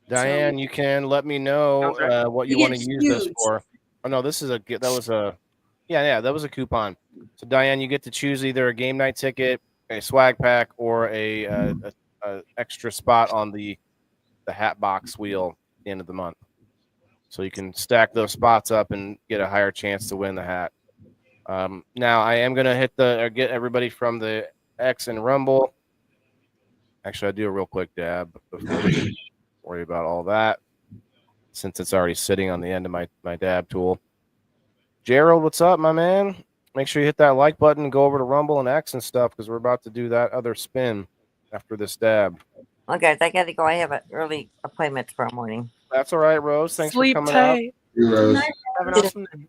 Diane, you can let me know what you want to use this for. Oh no, that was a coupon. So Diane, you get to choose either a game night ticket, a swag pack, or a extra spot on the hat box wheel at the end of the month. So you can stack those spots up and get a higher chance to win the hat. Now I am gonna get everybody from the X and Rumble. Actually, I'll do a real quick dab before we worry about all that, since it's already sitting on the end of my dab tool. Gerald, what's up, my man? Make sure you hit that like button and go over to Rumble and X and stuff, because we're about to do that other spin after this dab. Well, guys, I got to go. I have an early appointment tomorrow morning. That's all right, Rose. Thanks Sleep for coming tight. You, Rose. Have an awesome night.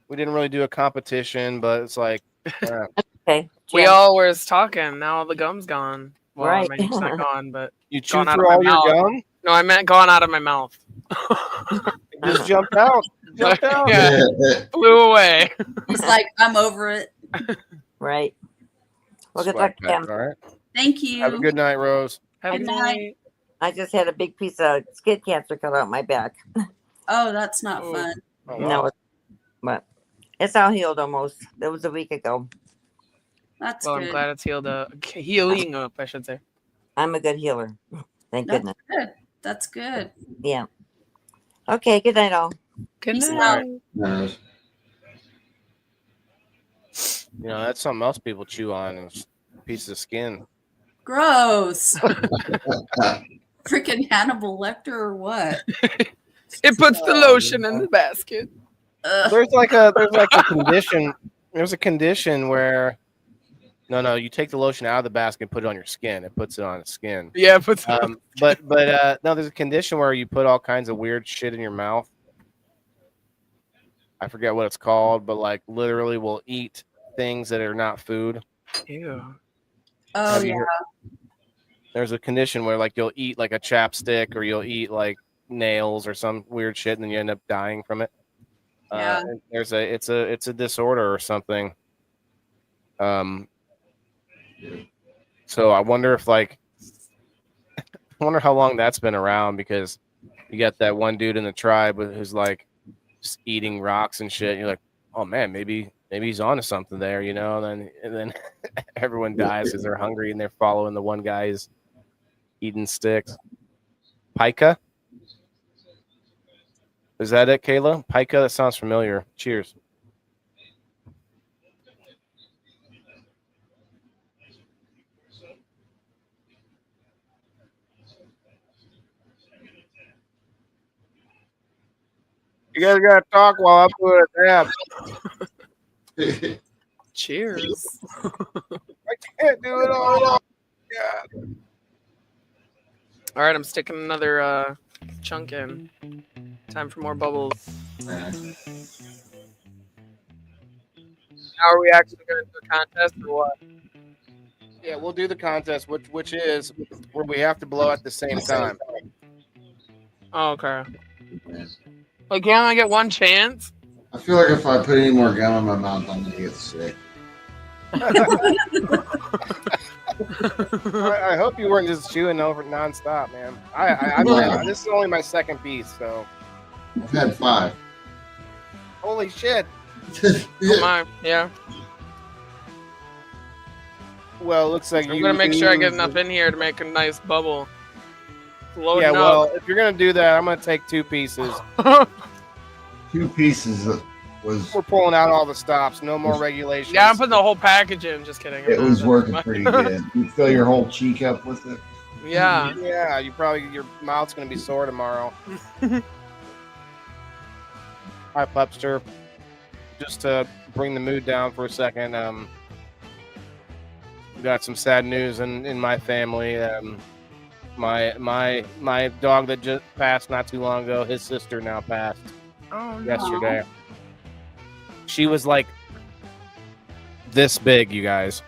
We didn't really do a competition, but it's like, Okay. We Jim, all was talking. Now all the gum's gone. Well, Right. I mean, it's not gone, but you Gone chewed out through of all my your mouth. gum? no, I meant gone out of my mouth. It just jumped out. Jumped out. Yeah. Flew away. He's like, I'm over it. right. Well, good Swag luck, pack, Kim. all right. Thank you. Have a good night, Rose. Have a Good good night. night. I just had a big piece of skin cancer cut out my back. Oh, that's not Oh. fun. Oh, No, wow. but it's all healed almost. That was a week ago. That's Well, good. I'm glad it's healing up, I should say. I'm a good healer. Thank That's goodness. good. That's good. Yeah. Okay. Good night, all. Good Peace night. Rose. You know, that's something else people chew on, is pieces of skin. Gross. Freaking Hannibal Lecter or what? It puts the lotion in the basket. Ugh. There's like a condition. There's a condition where no, you take the lotion out of the basket and put it on your skin. It puts it on the skin. Yeah, it puts But no, there's a condition where you put all kinds of weird shit in your mouth. I forget what it's called, but like literally will eat things that are not food. Ew. Oh, Have you yeah. heard- There's a condition where like you'll eat like a chapstick or you'll eat like nails or some weird shit and then you end up dying from it. Yeah. There's it's a disorder or something. So I wonder if I wonder how long that's been around, because you got that one dude in the tribe who's like just eating rocks and shit. You're like, oh man, maybe he's onto something there, and then everyone dies because they're hungry and they're following the one guy who's eating sticks. Pica? Is that it, Kayla? Pica? That sounds familiar. Cheers. You guys gotta talk while I put a dab. Cheers. I can't do it all. Yeah. All right, I'm sticking another chunk in. Time for more bubbles. Now, are we actually going to do a contest or what? Yeah, we'll do the contest, which is where we have to blow at the same time. Oh, okay. Like, you only get one chance? I feel like if I put any more gum in my mouth, I'm gonna get sick. I hope you weren't just chewing over nonstop, man. This is only my second piece, so. I've had 5. Holy shit! Yeah. Well, it looks like I'm gonna make sure I get enough in here to make a nice bubble. Loading yeah, well, up. if you're gonna do that, I'm gonna take 2 pieces. 2 pieces was. We're pulling out all the stops. No more regulations. Yeah, I'm putting the whole package in. Just kidding. It was working pretty good. You fill your whole cheek up with it. Yeah. Yeah, your mouth's gonna be sore tomorrow. Hi, Pupster. Just to bring the mood down for a second, we got some sad news in my family. My dog that just passed not too long ago, his sister now passed yesterday. She was like this big, you guys.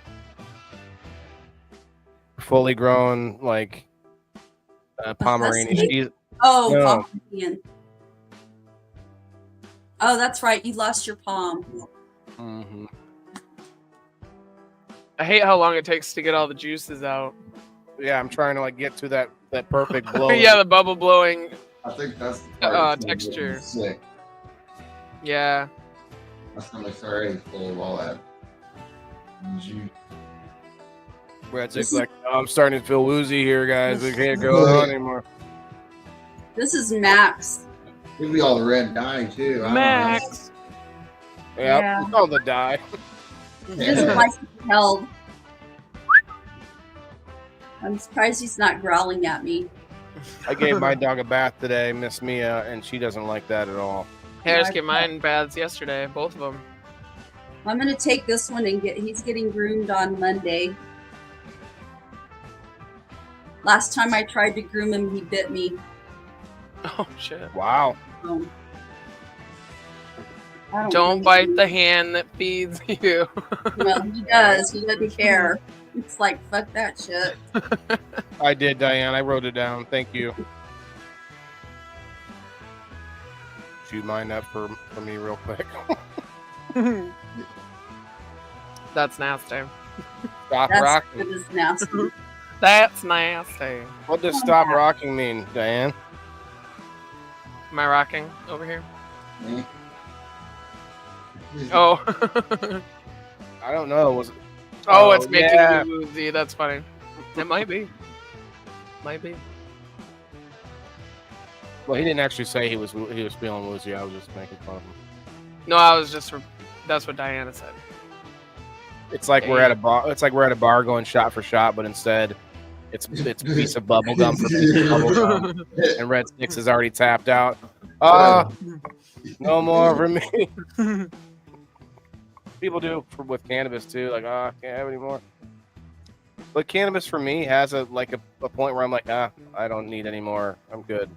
Fully grown, like Pomeranian. Pomeranian. Oh, that's right. You lost your palm. Mm-hmm. I hate how long it takes to get all the juices out. Yeah, I'm trying to get to that perfect blow. Yeah, the bubble blowing. I think that's the part that's texture. Sick. Yeah. My stomach's already full of all that juice. Brad's like, I'm starting to feel woozy here, guys. We can't go on anymore. This is Max. Maybe all the red dye too. Max. Yeah, all the dye. He doesn't like to be held. I'm surprised he's not growling at me. I gave my dog a bath today, Miss Mia, and she doesn't like that at all. Hey, I just gave mine baths yesterday, both of them. I'm gonna take this one and he's getting groomed on Monday. Last time I tried to groom him, he bit me. Oh shit! Wow. Don't bite the hand that feeds you. Well, he does. He doesn't care. It's like, fuck that shit. I did, Diane. I wrote it down. Thank you. Do you mind that for me real quick? That's nasty. Stop That's rocking. It is nasty. That's nasty. What does stop rocking mean, Diane? Am I rocking over here? Me? Oh. I don't know. Was it? Oh, it's making yeah. me woozy. That's funny. It might be. Might be. Well, he didn't actually say he was feeling woozy. I was just making fun of him. No, I was just. That's what Diana said. It's like we're at a bar. It's like we're at a bar going shot for shot, but instead, it's a piece of bubble gum for piece of bubble gum, and Red Sticks is already tapped out. No more for me. People do with cannabis too. Like, I can't have any more. But cannabis for me has a point where I'm like, I don't need any more. I'm good.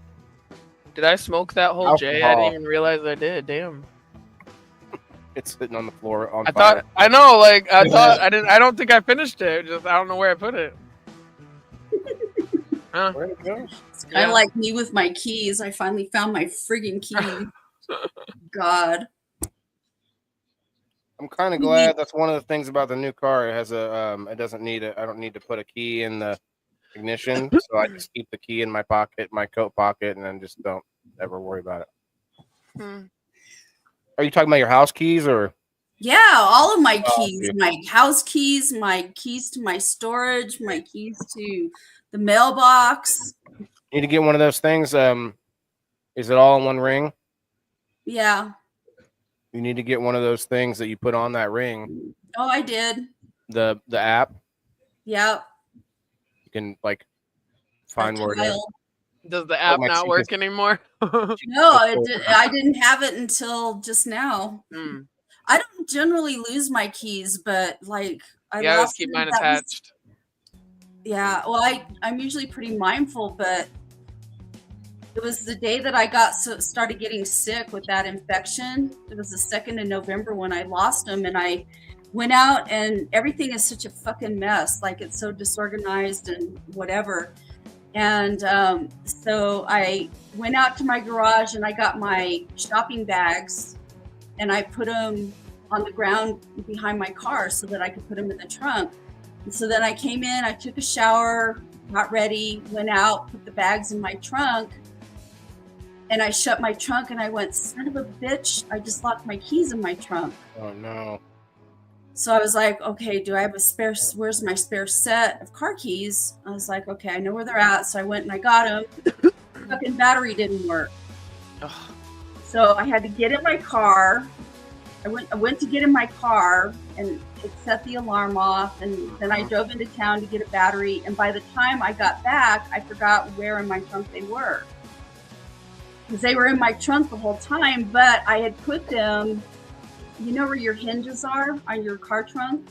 Did I smoke that whole J? I didn't even realize I did. Damn. It's sitting on the floor on I fire. thought I know, like I thought I didn't. I don't think I finished it. Just I don't know where I put it. Huh? Where'd it go? It's kind of like me with my keys. I finally found my friggin' key. God. I'm kind of glad. That's one of the things about the new car. It has a it doesn't need a. I don't need to put a key in the ignition, so I just keep the key in my pocket, my coat pocket, and then just don't ever worry about it. Are you talking about your house keys or? Yeah, all of my keys, my house keys, my keys to my storage, my keys to the mailbox. You need to get one of those things. Is it all in one ring? Yeah. You need to get one of those things that you put on that ring. Oh, I did. The app. Yep. You can like find where it is. Does the app not work anymore? No, I didn't have it until just now. I don't generally lose my keys, but like I lost keep mine attached. Yeah, well, I'm usually pretty mindful, but it was the day that I started getting sick with that infection. It was the 2nd of November when I lost them, and I went out, and everything is such a fucking mess. Like, it's so disorganized and whatever. And so I went out to my garage, and I got my shopping bags, and I put them on the ground behind my car so that I could put them in the trunk. And so then I came in, I took a shower, got ready, went out, put the bags in my trunk, and I shut my trunk, and I went, son of a bitch, I just locked my keys in my trunk. Oh, no. So I was like, okay, do I have a spare, where's my spare set of car keys? I was like, okay, I know where they're at. So I went and I got them. Fucking battery didn't work. Ugh. So I had to get in my car. I went to get in my car, and it set the alarm off, and then I drove into town to get a battery, and by the time I got back, I forgot where in my trunk they were. Because they were in my trunk the whole time, but I had put them, you know where your hinges are on your car trunk?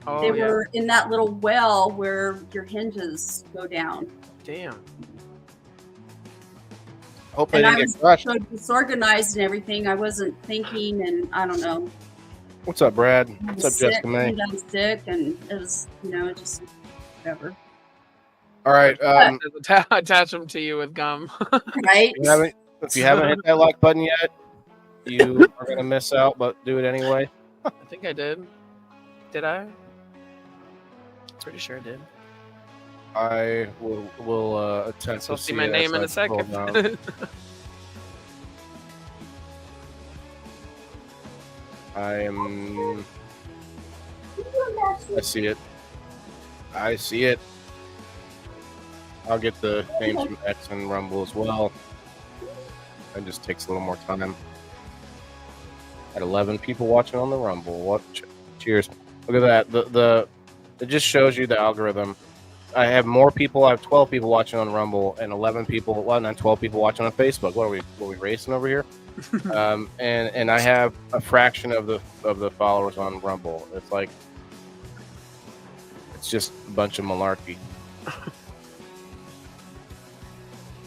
Oh, they were in that little well where your hinges go down. Damn. Hopefully and they I didn't was get crushed. so disorganized and everything. I wasn't thinking, and I don't know. What's up, Brad? I What's was up, Jessica May? I was sick, and it was, just whatever. All right. Attach them to you with gum. Right? If you haven't hit that like button yet, you are going to miss out, but do it anyway. I think I did. Did I? Pretty sure I did. I will attempt I'll to see my name in a second. I see it. I see it. I'll get the names from X and Rumble as well. It just takes a little more time. At 11 people watching on the Rumble. What? Cheers. Look at that. It just shows you the algorithm. I have more people. I have 12 people watching on Rumble and 11 people. Well, not 12 people watching on Facebook. What are we racing over here? And I have a fraction of the followers on Rumble. It's like it's just a bunch of malarkey.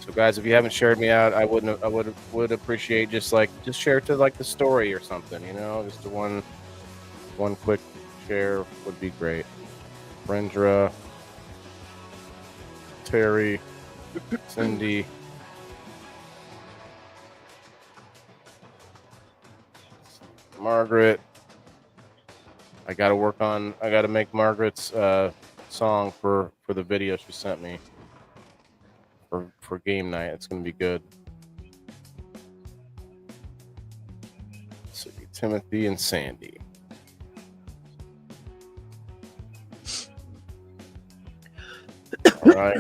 So guys, if you haven't shared me out, I would appreciate just share it to like the story or something, just one quick share would be great. Brendra, Terry, Cindy, Margaret. I got to make Margaret's song for the video she sent me for game night. It's going to be good. Let's see, Timothy and Sandy. All right.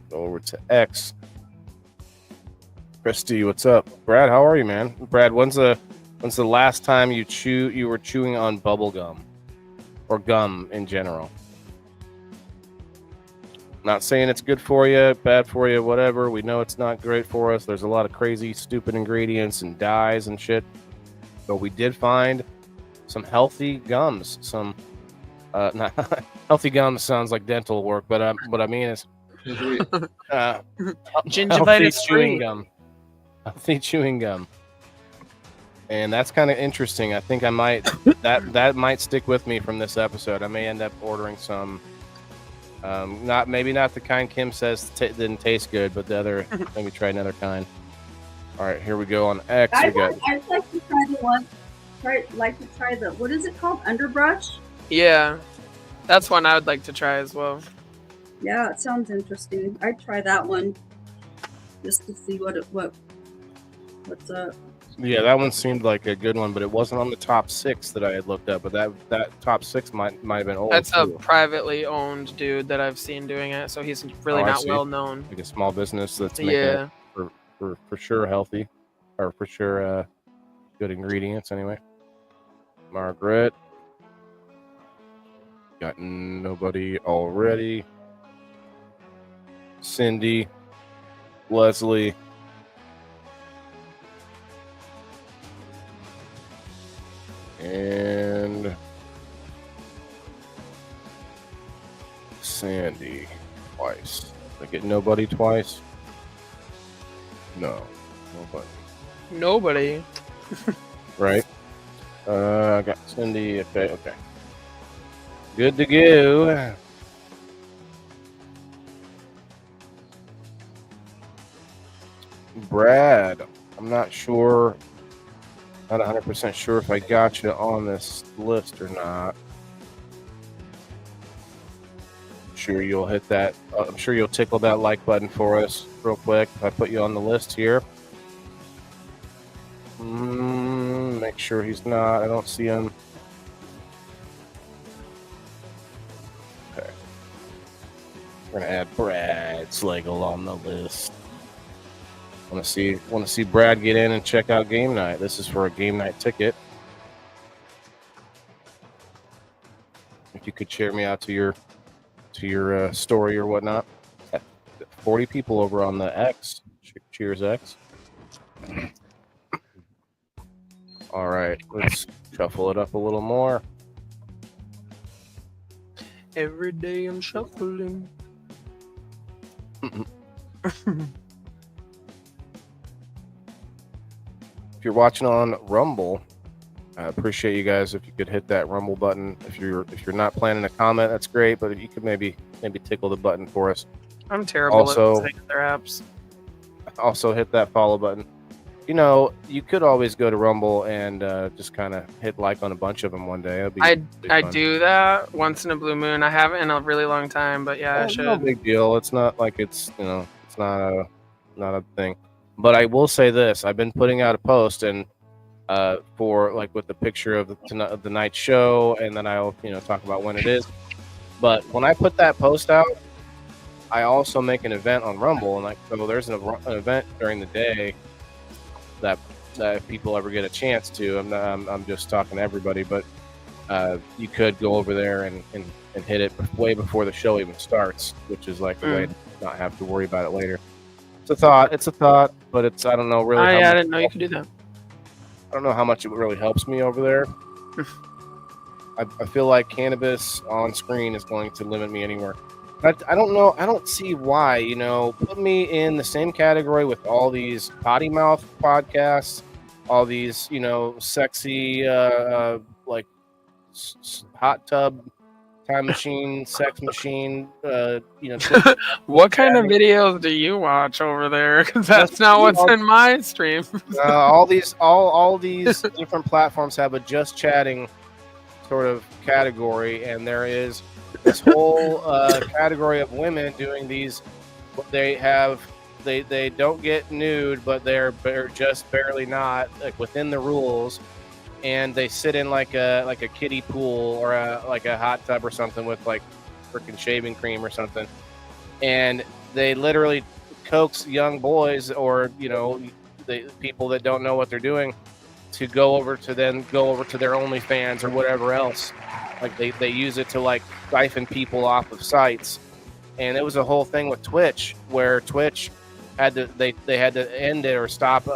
Go over to X. Christy, what's up? Brad, how are you, man? Brad, when's the last time you were chewing on bubble gum or gum in general? Not saying it's good for you, bad for you, whatever. We know it's not great for us. There's a lot of crazy, stupid ingredients and dyes and shit. But we did find some healthy gums. Some not healthy gums sounds like dental work, but what I mean is gingivitis chewing gum. Healthy chewing gum. And that's kind of interesting. I think I might that might stick with me from this episode. I may end up ordering some. Maybe not the kind Kim says didn't taste good, but the other. Maybe try another kind. All right, here we go on X. I'd like to try the one. like to try the, what is it called? Underbrush? Yeah, that's one I would like to try as well. Yeah, it sounds interesting. I'd try that one just to see what's up. Yeah, that one seemed like a good one, but it wasn't on the top 6 that I had looked up. But that top 6 might have been old. That's a too. privately owned dude that I've seen doing it, so he's really I not see. well known. Like a small business that's making Yeah. it for sure healthy, or for sure good ingredients anyway. Margaret. Got nobody already. Cindy. Leslie. And Sandy twice. Did I get nobody twice? No, nobody. Nobody. Right? I got Cindy. Okay. Good to go. Brad, I'm not sure. Not 100% sure if I got you on this list or not. I'm sure you'll hit that. I'm sure you'll tickle that like button for us real quick if I put you on the list here. Make sure he's not. I don't see him. Okay. We're gonna add Brad Slagle on the list. Want to see Brad get in and check out game night. This is for a game night ticket. If you could share me out to your story or whatnot. 40 people over on the X. Cheers, X. All right, let's shuffle it up a little more. Every day I'm shuffling. If you're watching on Rumble, I appreciate you guys if you could hit that Rumble button. If you're not planning a comment, that's great. But if you could maybe tickle the button for us. I'm terrible Also- at saying their apps. Also hit that follow button. You know, you could always go to Rumble and just kind of hit like on a bunch of them one day. That'd be I fun. do that once in a blue moon. I haven't in a really long time, but yeah, I No should. big deal. It's not like it's not a thing. But I will say this: I've been putting out a post and for like with the picture of the night show, and then I'll talk about when it is. But when I put that post out, I also make an event on Rumble, and so there's an event during the day that if people ever get a chance to. I'm just talking to everybody, but you could go over there and hit it way before the show even starts, which is like a way to not have to worry about it later. It's a thought, but I don't know really. I didn't know you could do that. I don't know how much it really helps me over there. I feel like cannabis on screen is going to limit me anywhere. But I don't know. I don't see why. Put me in the same category with all these potty mouth podcasts, all these sexy like hot tub, time machine, sex machine. What kind of videos do you watch over there? Because that's not what's in my stream. all these different platforms have a just chatting sort of category, and there is this whole category of women doing these. They don't get nude, but they're just barely not within the rules, and they sit in like a kiddie pool or like a hot tub or something with like freaking shaving cream or something, and they literally coax young boys or the people that don't know what they're doing to go over to their OnlyFans or whatever else. Like they use it to like siphon people off of sites, and it was a whole thing with Twitch where Twitch had to end it or stop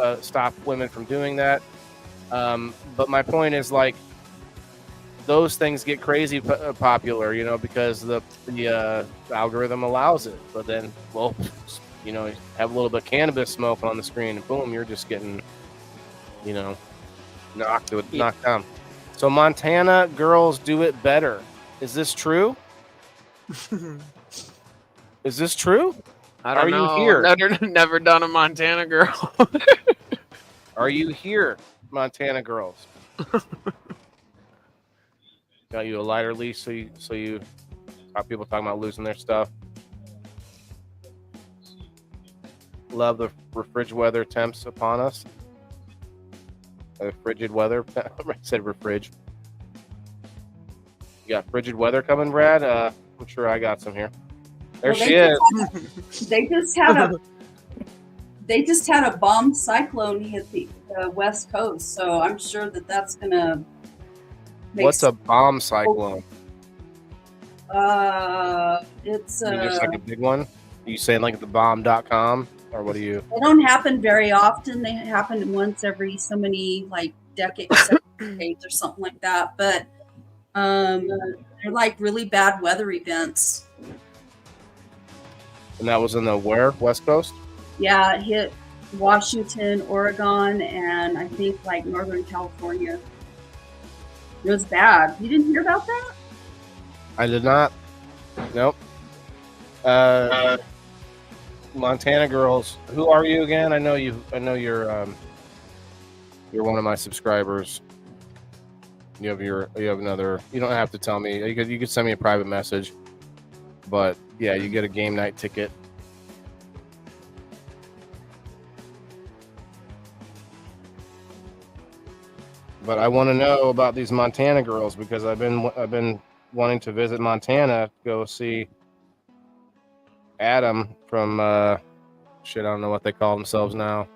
women from doing that. But my point is like those things get crazy popular, because the algorithm allows it. But then, you have a little bit of cannabis smoke on the screen, and boom, you're just getting, knocked down. So Montana girls do it better. Is this true? Is this true? I don't know. Are you here? Never done a Montana girl. Are you here, Montana girls? Got you a lighter leash so you have people talking about losing their stuff. Love the frigid weather temps upon us. Frigid weather. I said refrig. You got frigid weather coming, Brad? I'm sure I got some here. There Well, she is. They just had a bomb cyclone hit the West Coast, so I'm sure that's gonna. What's a bomb cyclone? It's Just like a big one. Are you saying like the bomb.com or what do you? They don't happen very often. They happen once every so many decades or something like that. But they're like really bad weather events. And that was in the where? West Coast? Yeah, it hit Washington, Oregon, and I think Northern California. It was bad. You didn't hear about that? I did not. Nope. Montana girls. Who are you again? I know you. I know you're one of my subscribers. You have another. You don't have to tell me. You could send me a private message. But yeah, you get a game night ticket. But I want to know about these Montana girls because I've been wanting to visit Montana, go see Adam from I don't know what they call themselves now.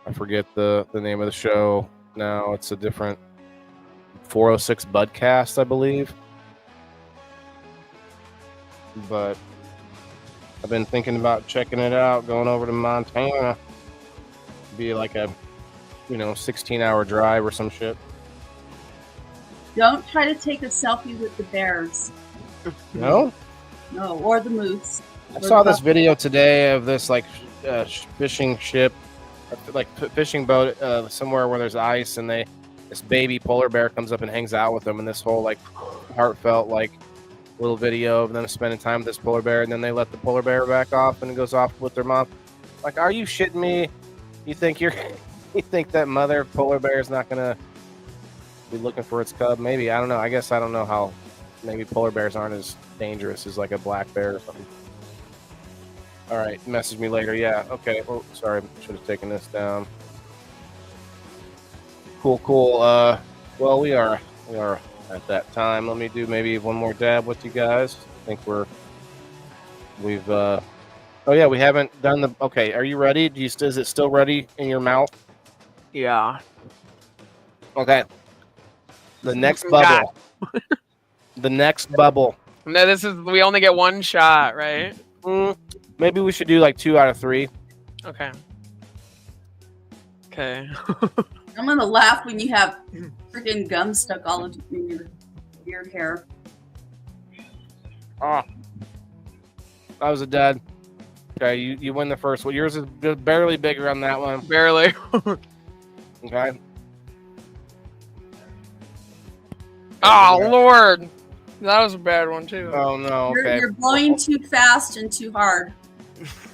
I forget the name of the show now. It's a different 406 Budcast, I believe. But I've been thinking about checking it out, going over to Montana. Be like a 16-hour drive or some shit. Don't try to take a selfie with the bears. No? No, or the moose. I saw this video today of this fishing ship, fishing boat somewhere where there's ice, and this baby polar bear comes up and hangs out with them, and this whole heartfelt little video of them spending time with this polar bear, and then they let the polar bear back off and it goes off with their mom. Are you shitting me? You think that mother polar bear is not gonna be looking for its cub? Maybe. I don't know. I guess I don't know how. Maybe polar bears aren't as dangerous as a black bear or something. All right, message me later. Yeah. Okay. Oh, sorry. Should have taken this down. Cool. Well, we are at that time. Let me do maybe one more dab with you guys. I think we've. Oh yeah, we haven't done the. Okay, are you ready? Is it still ready in your mouth? Yeah. Okay. The next bubble. The next bubble. No, we only get one shot, right? Maybe we should do 2 out of 3. Okay. Okay. I'm gonna laugh when you have freaking gum stuck all in your hair. Oh. That was a dud. Okay, you win the first one. Yours is barely bigger on that one. Barely. Okay. Oh, Lord. That was a bad one, too. Oh, no. Okay. You're blowing too fast and too hard.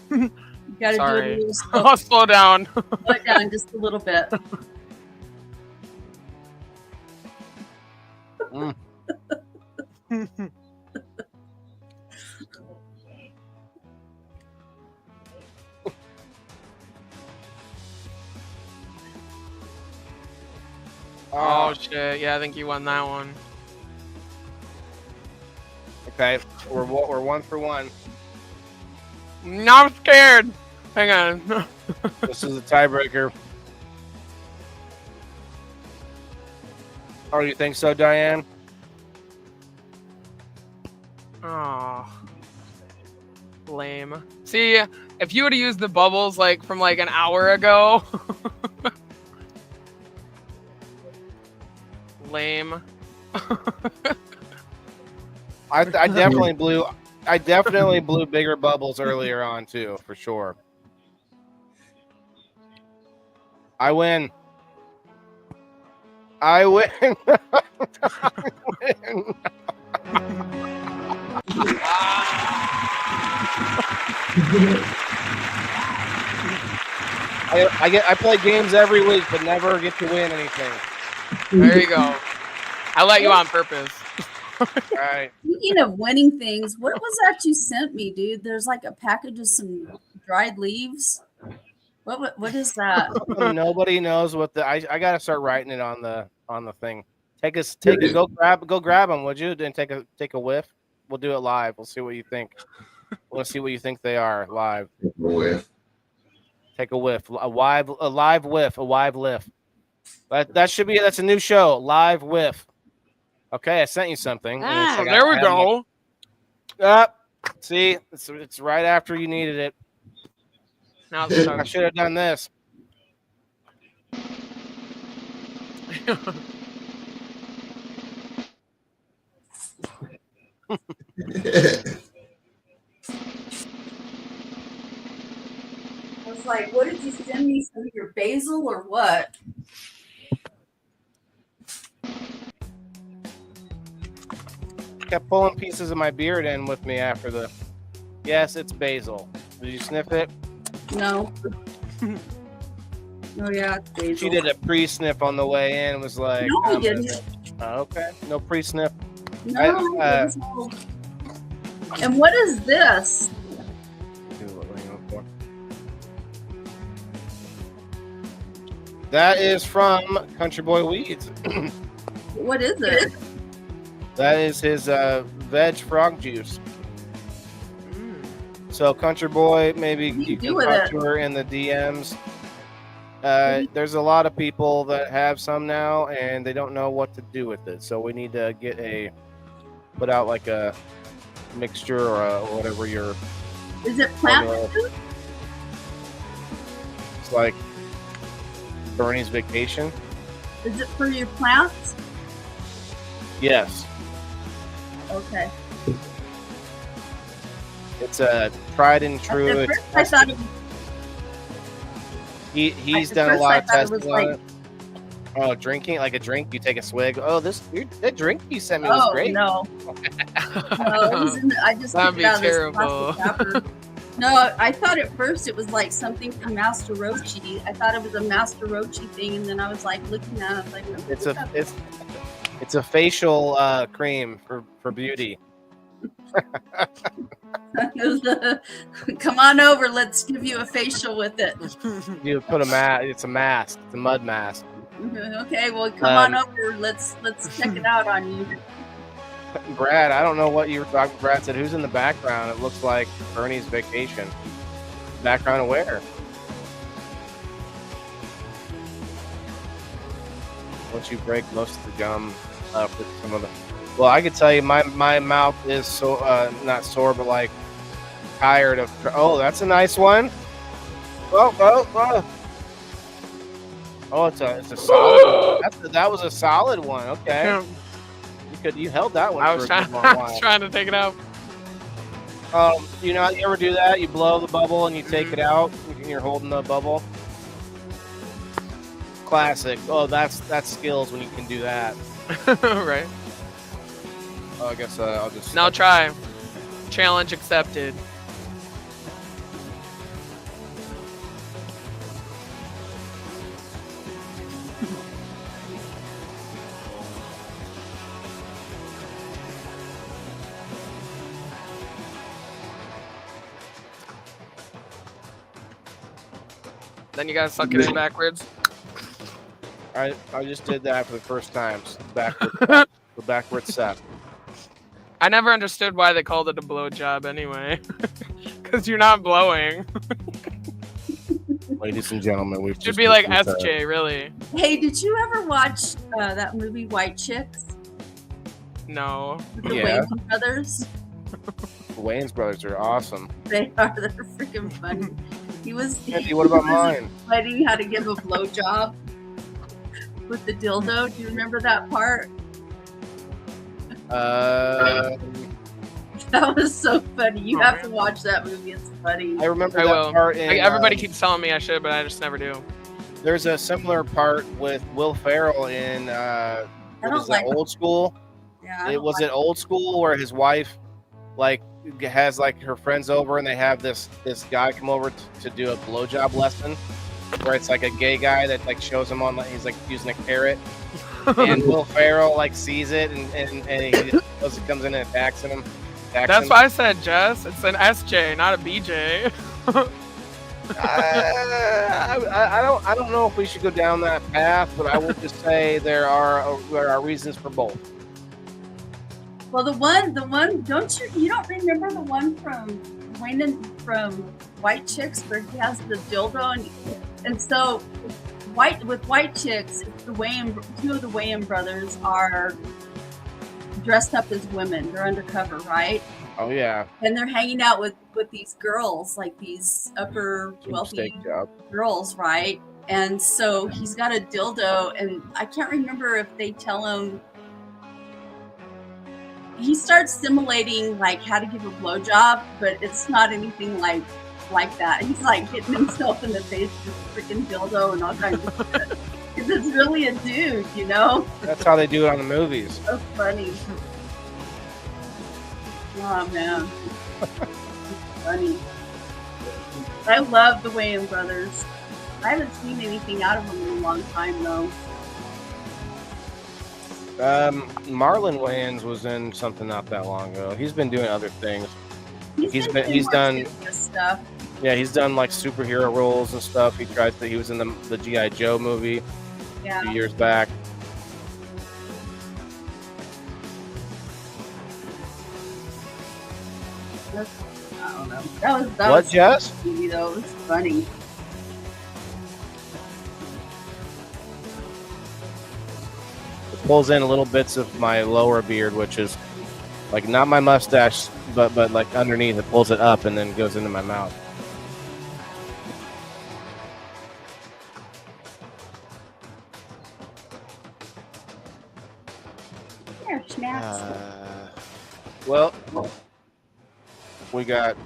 You gotta do it a little slow. I'll slow down. Slow it down just a little bit. Oh, shit. Yeah, I think you won that one. Okay. We're 1 for 1. Now I'm scared. Hang on. This is a tiebreaker. Oh, you think so, Diane? Oh. Lame. See, if you would have used the bubbles from an hour ago. Lame. I definitely blew bigger bubbles earlier on too, for sure. I win. I win. I play games every week, but never get to win anything. There you go. I let you on purpose. All right. Speaking of winning things, what was that you sent me, dude? There's like a package of some dried leaves. What is that? Nobody knows what the. I gotta start writing it on the thing. Go grab them, would you? Then take a whiff. We'll do it live. We'll see what you think. We'll see what you think they are live. With Take a whiff. A live whiff. A live lift. That's a new show. Live whiff. Okay, I sent you something. There we go. See, it's right after you needed it. Now it's I should have done this. I was like, what did you send me? Some of your basil or what? Kept pulling pieces of my beard in with me after the. Yes, it's basil. Did you sniff it? No. Oh yeah, it's basil. She did a pre-sniff on the way in. Was like, No, I didn't. Okay, no pre-sniff. No. And what is this? That is from Country Boy Weeds. What is it? That is his veg frog juice. So Country Boy, maybe you can talk to her in the DMs. There's a lot of people that have some now, and they don't know what to do with it. So we need to put out like a mixture or whatever your. Is it plant food? It's like Bernie's Vacation. Is it for your plants? Yes. Okay. It's a tried and true. At first I thought it was, he's done a lot of testing on it. Oh, drinking like a drink. You take a swig. Oh, that drink you sent me was great. No. No, it was I just That'd took be it out of this terrible. plastic wrapper. No, I thought at first it was like something from Master Rochi. I thought it was a Master Rochi thing, and then I was like looking at it, like it's a facial cream for beauty. Come on over, let's give you a facial with it. You put a mask. It's a mask. It's a mud mask. Okay, well, come on over. Let's check it out on you. Brad, I don't know what you were talking. Brad said, "Who's in the background?" It looks like Bernie's Vacation. Background of where? Once you break most of the gum for some of the. Well, I could tell you, my mouth is so not sore, but like tired of. Oh, that's a nice one. Oh, it's a solid one. That was a solid one. Okay. You held that one. I was trying to take it out. You ever do that? You blow the bubble and you take it out, and you're holding the bubble. Classic. Oh, that's skills when you can do that. Right. Oh, I guess I'll just. Now try. Challenge accepted. Then you gotta suck it in backwards. I just did that for the first time. The backward step. I never understood why they called it a blowjob anyway. Because you're not blowing. Ladies and gentlemen, we should be like SJ, really. Hey, did you ever watch that movie White Chicks? No. The Yeah. Wayans brothers. The Wayans brothers are awesome. They are. They're freaking funny. He was. Andy, what about mine? Explaining how to give a blowjob with the dildo. Do you remember that part? That was so funny. You have to watch that movie. It's funny. I remember that part. Everybody keeps telling me I should, but I just never do. There's a similar part with Will Ferrell in Old School. Yeah. It was Old School where his wife has her friends over and they have this guy come over to do a blowjob lesson where it's like a gay guy that shows him on he's using a carrot And Will Ferrell like sees it and he just comes in and attacks him. That's why I said Jess. It's an SJ, not a BJ. I don't know if we should go down that path, but I will just say there are reasons for both. Well, the one, don't you don't remember the one from from White Chicks where he has the dildo and so with White Chicks, it's two of the Wayans brothers are dressed up as women. They're undercover, right? Oh yeah. And they're hanging out with these girls, like these upper wealthy girls, right? And so he's got a dildo, and I can't remember if they tell him. He starts simulating like how to give a blowjob, but it's not anything like that. He's like hitting himself in the face with a freaking dildo and all kinds of shit. Because it's really a dude, you know? That's how they do it on the movies. So funny. Oh man. Funny. I love the Wayans brothers. I haven't seen anything out of them in a long time though. Marlon Wayans was in something not that long ago. He's been doing other things. He's done stuff. Yeah, he's done like superhero roles and stuff. He was in the G.I. Joe movie a few years back. I don't know. That What, was Jess? Movie, though. It was funny. It pulls in little bits of my lower beard, which is like not my mustache, but like underneath. It pulls it up and then goes into my mouth. There, snacks. Well, we got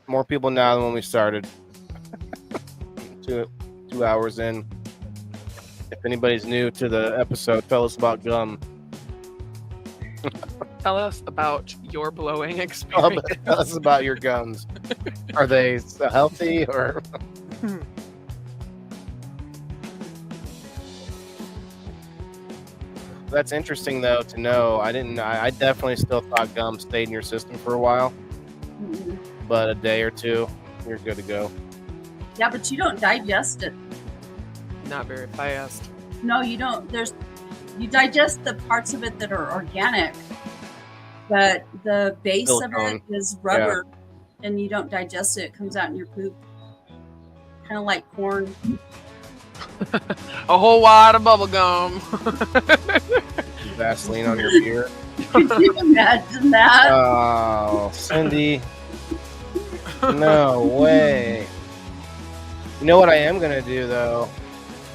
more people now than when we started. 2 hours in. If anybody's new to the episode, tell us about gum. Tell us about your blowing experience. Tell us about your gums. Are they healthy or? That's interesting though to know. I definitely still thought gum stayed in your system for a while, but a day or two, you're good to go. Yeah, but you don't digest it. Not very fast. No, you don't. You digest the parts of it that are organic, but the base Silicone. of it is rubber, and you don't digest it. It comes out in your poop, kind of like corn. A whole wad of bubble gum. Vaseline on your beard. Could you imagine that? Oh, Cindy. No way. You know what I am going to do, though?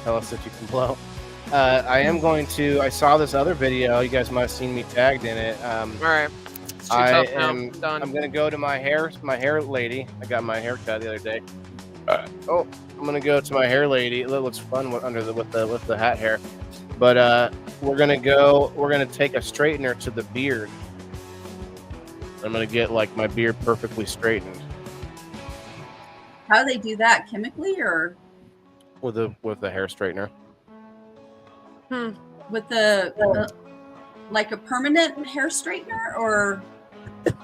Tell us if you can blow. I saw this other video. You guys might have seen me tagged in it. All right. It's too tough now. Done. I'm going to go to my hair lady. I got my hair cut the other day. I'm going to go to my hair lady. It looks fun with the hat hair. But we're going to take a straightener to the beard. I'm going to get like my beard perfectly straightened. How do they do that? Chemically or With the hair straightener. with the like a permanent hair straightener or?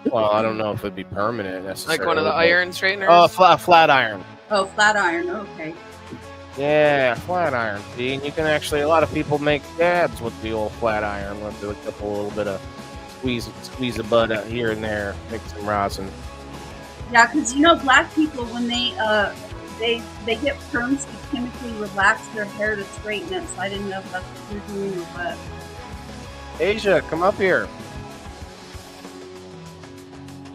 Well, I don't know if it'd be permanent necessarily. Like one of the iron straighteners? Oh, flat iron. Oh, flat iron. Okay. Yeah, flat iron. See, and you can actually, a lot of people make dabs with the old flat iron. With a little bit of squeeze a bud out here and there, make some rosin. Yeah, because black people when they get perms to chemically relax their hair to straighten it. So I didn't know if that's what you're doing or what. Asia, come up here.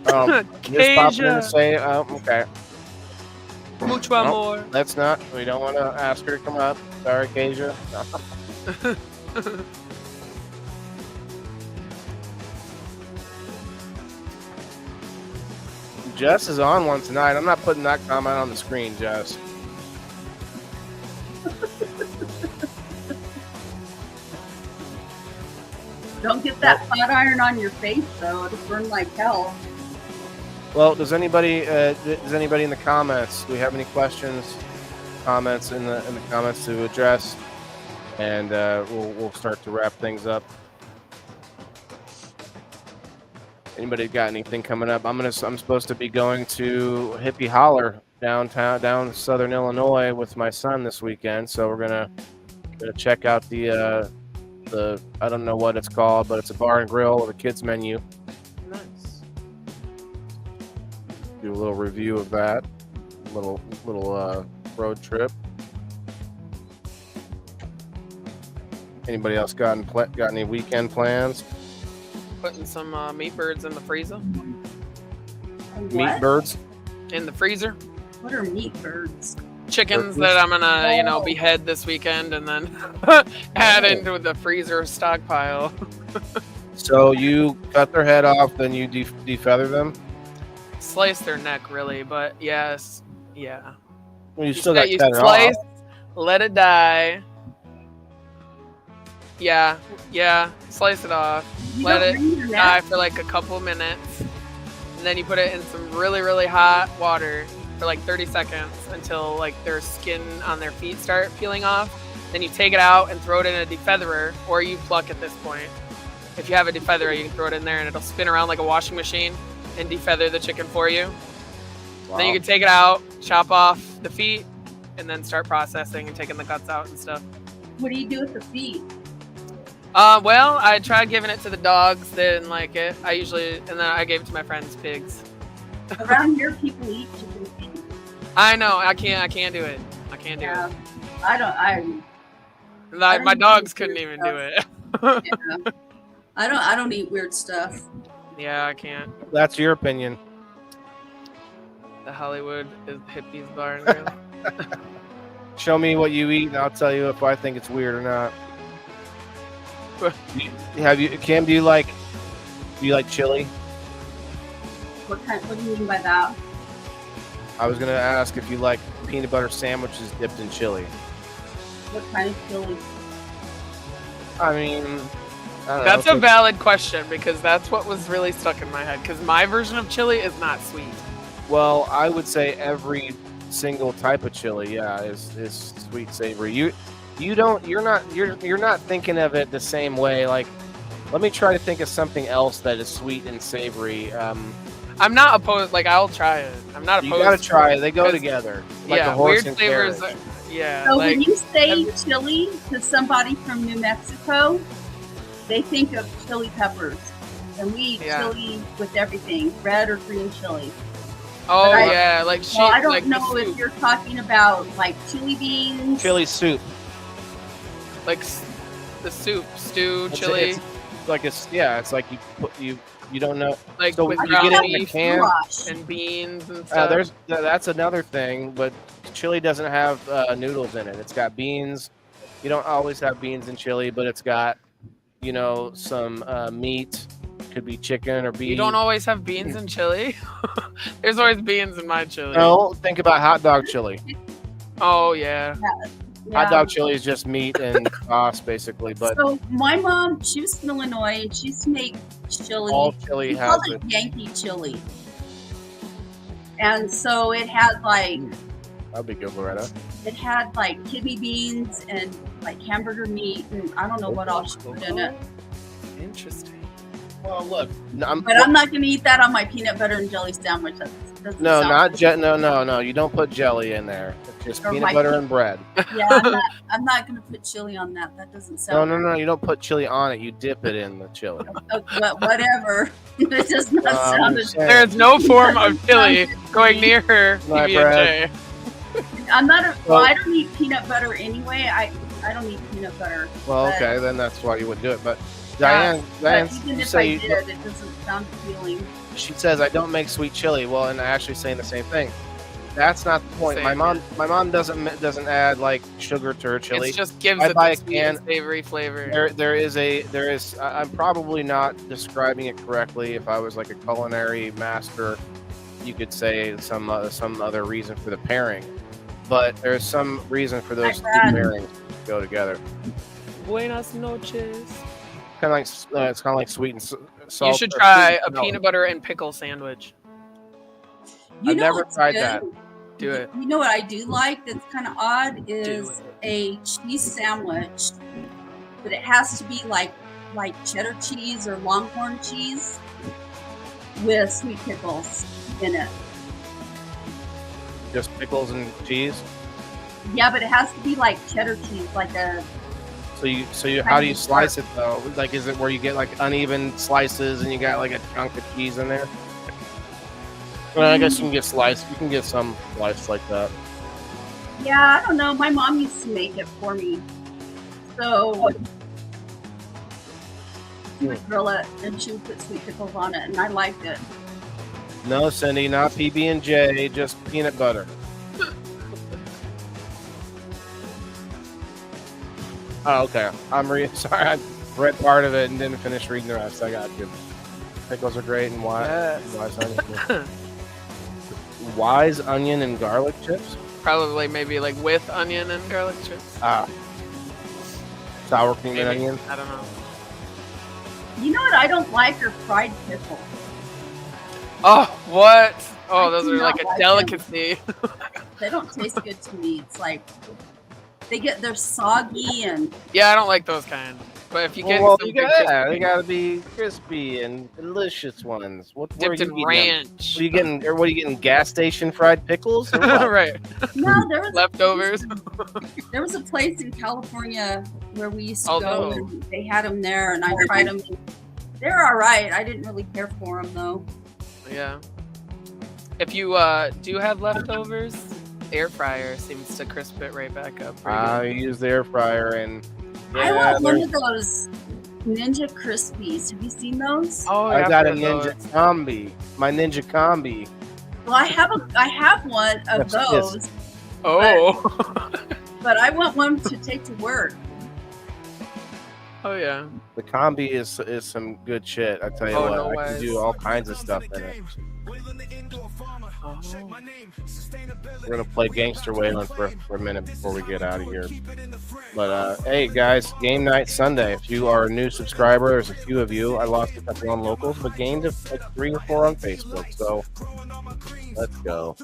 Just popping in to say, okay. Mucho amor. That's not. We don't want to ask her to come up. Sorry, Kasia. Jess is on one tonight. I'm not putting that comment on the screen, Jess. Don't get that flat iron on your face, though. It'll burn like hell. Well, does anybody in the comments? Do we have any questions, comments in the comments to address? and we'll start to wrap things up. Anybody got anything coming up? I'm supposed to be going to Hippie Holler down Southern Illinois with my son this weekend. So we're gonna check out the I don't know what it's called, but it's a bar and grill with a kids menu. Nice. Do a little review of that. Little road trip. Anybody else got any weekend plans? Putting some meat birds in the freezer. What? Meat birds? In the freezer. What are meat birds? Chickens that I'm gonna, behead this weekend and then add into the freezer stockpile. So you cut their head off, then you defeather them? Slice their neck, really, but yes, yeah. Well, you still got to you cut it slice, off. let it die. Yeah, slice it off. You Let don't it wring your die neck? for like a couple minutes. And then you put it in some really, really hot water for like 30 seconds until like their skin on their feet start peeling off. Then you take it out and throw it in a defeatherer, or you pluck at this point. If you have a defeatherer, you can throw it in there and it'll spin around like a washing machine and defeather the chicken for you. Wow. Then you can take it out, chop off the feet, and then start processing and taking the guts out and stuff. What do you do with the feet? Well, I tried giving it to the dogs. They didn't like it. And then I gave it to my friend's pigs. Around here, people eat chicken feet. I know. I can't do it. I can't do Yeah. it. I don't My eat dogs weird couldn't even stuff. do it. Yeah. I don't eat weird stuff. Yeah, I can't. That's your opinion. The Hollywood is hippies bar and grill. Show me what you eat, and I'll tell you if I think it's weird or not. Cam? Do you like chili? What do you mean by that? I was gonna ask if you like peanut butter sandwiches dipped in chili. What kind of chili? I mean, I don't That's know. a valid question because that's what was really stuck in my head. Because my version of chili is not sweet. Well, I would say every single type of chili, yeah, is sweet savory. You're not thinking of it the same way. Like, let me try to think of something else that is sweet and savory. I'm not opposed. Like, I'll try it. I'm not You opposed. gotta try it. They go 'cause- together. Like yeah, a horse weird and flavors. carriage. Yeah. So like, when you say chili to somebody from New Mexico, they think of chili peppers. And we eat Yeah. chili with everything, red or green chili. oh, but I- yeah. Like, Well, I don't like the know if soup. you're talking about like chili beans. Chili soup. Like the soup, stew, It's- chili. It's like it's like you don't know. like so with you ground get it in a beef can. Goulash. and beans and stuff. That's another thing, but chili doesn't have noodles in it. It's got beans. You don't always have beans in chili, but it's got, some meat. Could be chicken or beef. You don't always have beans in chili. There's always beans in my chili. No, think about hot dog chili. Oh yeah. Yeah. Hot dog chili is just meat and sauce, basically. But So my mom, she was from Illinois, and she used to make chili. all chili We has called it. it Yankee chili. And so it had like That'd be good, Loretta. kidney beans and like hamburger meat, and I don't know what else she put in it. Interesting. Well, look, But I'm not going to eat that on my peanut butter and jelly sandwich. That doesn't no, sound not good. no. You don't put jelly in there. It's just Or peanut my butter pe- and bread. Yeah, I'm not going to put chili on that. That doesn't sound. No. You don't put chili on it. You dip it in the chili. But whatever. It does not I'm sound. just saying. There's no form of chili going near My PB&J. I'm not. Well, Well- I don't eat peanut butter anyway. I don't eat peanut butter. Well, but- okay, then that's why you wouldn't do it. But Yeah, Diane, but even you if I say did, it doesn't sound appealing. she says I don't make sweet chili. Well, and I actually saying the same thing. That's not the point. Same, My mom doesn't add like sugar to her chili. It just gives I it buy the a sweet and can- savory flavor. There is. I'm probably not describing it correctly. If I was like a culinary master, you could say some other reason for the pairing. But there's some reason for those two Brad. pairings to go together. Buenas noches. Kind of like it's kind of like sweet and salt. You should or try sweet a and sour. peanut butter and pickle sandwich. You I've know never what's tried good? that. Do it. You know what I do like that's kind of odd is a cheese sandwich, but it has to be like cheddar cheese or Longhorn cheese with sweet pickles in it. Just pickles and cheese. Yeah, but it has to be like cheddar cheese, like a. So you how do you slice it though? Like, is it where you get like uneven slices and you got like a chunk of cheese in there? Well, I guess you can get sliced. You can get some sliced like that. Yeah, I don't know. My mom used to make it for me, so she would grill it and she would put sweet pickles on it, and I liked it. No, Cindy, not PB&J, just peanut butter. Oh, okay. Sorry, I read part of it and didn't finish reading the rest. I got you. Pickles are great and wise onion. Wise onion and garlic chips? Probably maybe like with onion and garlic chips. Sour cream and onion? I don't know. You know what I don't like are fried pickles. Oh, what? Oh, I those do are like not a like delicacy. They don't taste good to me. It's like they're soggy and. Yeah, I don't like those kind. But if you get Well, some you good they gotta be crispy and delicious ones. Where are dipped you in getting ranch. them? What are you getting? Gas station fried pickles? Or what? Right. No, there was Leftovers. There was a place in California where we used to Oh, go. no. And they had them there, and I tried them. They're all right. I didn't really care for them though. Yeah. If you do have leftovers, air fryer seems to crisp it right back up. pretty I good. use the air fryer and I want one there's- of those Ninja Krispies. Have you seen those? Oh, I yeah, got a I've heard Ninja those. Combi. My Ninja Combi. Well, I have one of Yes. those, Oh. but I want one to take to work. Oh yeah. The Combi is some good shit. I tell you Oh, what, no I can way. do all kinds of stuff in it. Oh. We're gonna play Gangster Waylon for a minute before we get out of here. But hey guys, game night Sunday. If you are a new subscriber, there's a few of you. I lost a couple on locals, but gained like 3 or 4 on Facebook. So let's go.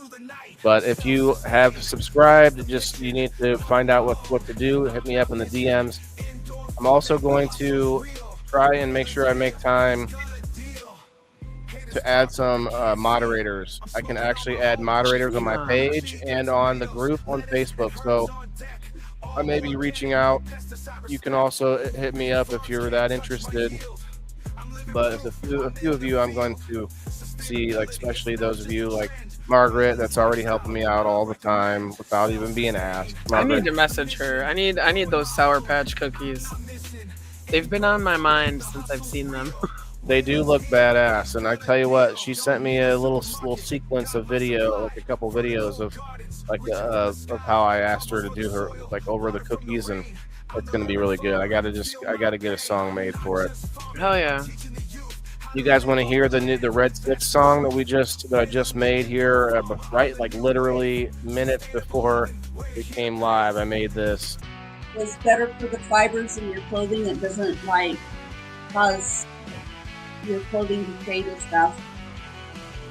But if you have subscribed, you need to find out what to do. Hit me up in the DMs. I'm also going to try and make sure I make time to add some moderators. I can actually add moderators on my page and on the group on Facebook. So I may be reaching out. You can also hit me up if you're that interested. But if a few of you, I'm going to see, like especially those of you like Margaret, that's already helping me out all the time without even being asked. I Margaret, need to message her. I need those Sour Patch cookies. They've been on my mind since I've seen them. they do look badass, and I tell you what, she sent me a little sequence of video, like a couple videos of of how I asked her to do her like over the cookies, and it's gonna be really good. I gotta get a song made for it. Hell yeah. You guys want to hear the Red Six song that I just made here, right? Like literally minutes before it came live. I made this. It's better for the fibers in your clothing. It doesn't like cause your clothing to fade and stuff.